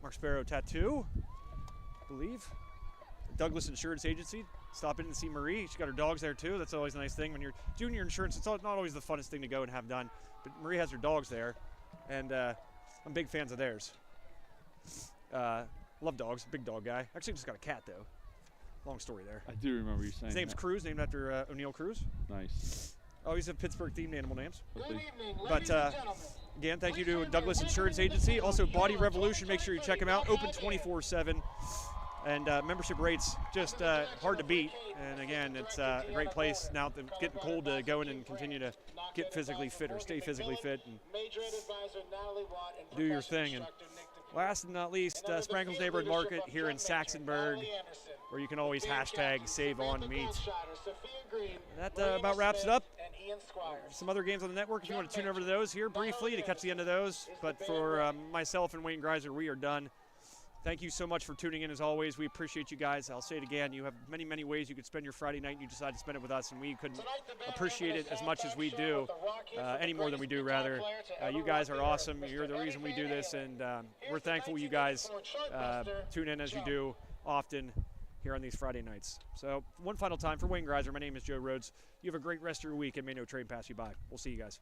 Speaker 1: Mark Sparrow Tattoo, I believe. Douglas Insurance Agency. Stop in and see Marie. She's got her dogs there too. That's always a nice thing when you're doing your insurance. It's not always the funnest thing to go and have done, but Marie has her dogs there, and I'm big fans of theirs. Love dogs, big dog guy. Actually just got a cat though. Long story there.
Speaker 3: I do remember you saying
Speaker 1: his name's
Speaker 3: that.
Speaker 1: Cruz, named after O'Neill Cruz.
Speaker 3: Nice.
Speaker 1: Always have Pittsburgh themed animal names.
Speaker 7: Good evening,
Speaker 1: But
Speaker 7: ladies and gentlemen.
Speaker 1: again, thank you to Douglas Insurance Agency. Also Body Revolution, make sure you check them out. Open 24/7. And membership rates just hard to beat. And again, it's a great place now that it's getting cold to go in and continue to get physically fit or stay physically fit and do your thing. And last but not least, Sprankle's Neighborhood Market here in Saxonburg, where you can always hashtag save on meat. That about wraps it up. Some other games on the network if you want to tune over to those here briefly to catch the end of those. But for myself and Wayne Greiser, we are done. Thank you so much for tuning in as always. We appreciate you guys. I'll say it again. You have many, many ways you could spend your Friday night and you decide to spend it with us, and we couldn't appreciate it as much as we do, any more than we do, rather. You guys are awesome. You're the reason we do this, and we're thankful you guys tune in as you do often here on these Friday nights. So one final time for Wayne Greiser, my name is Joe Rhodes. You have a great rest of your week, and may no train pass you by. We'll see you guys.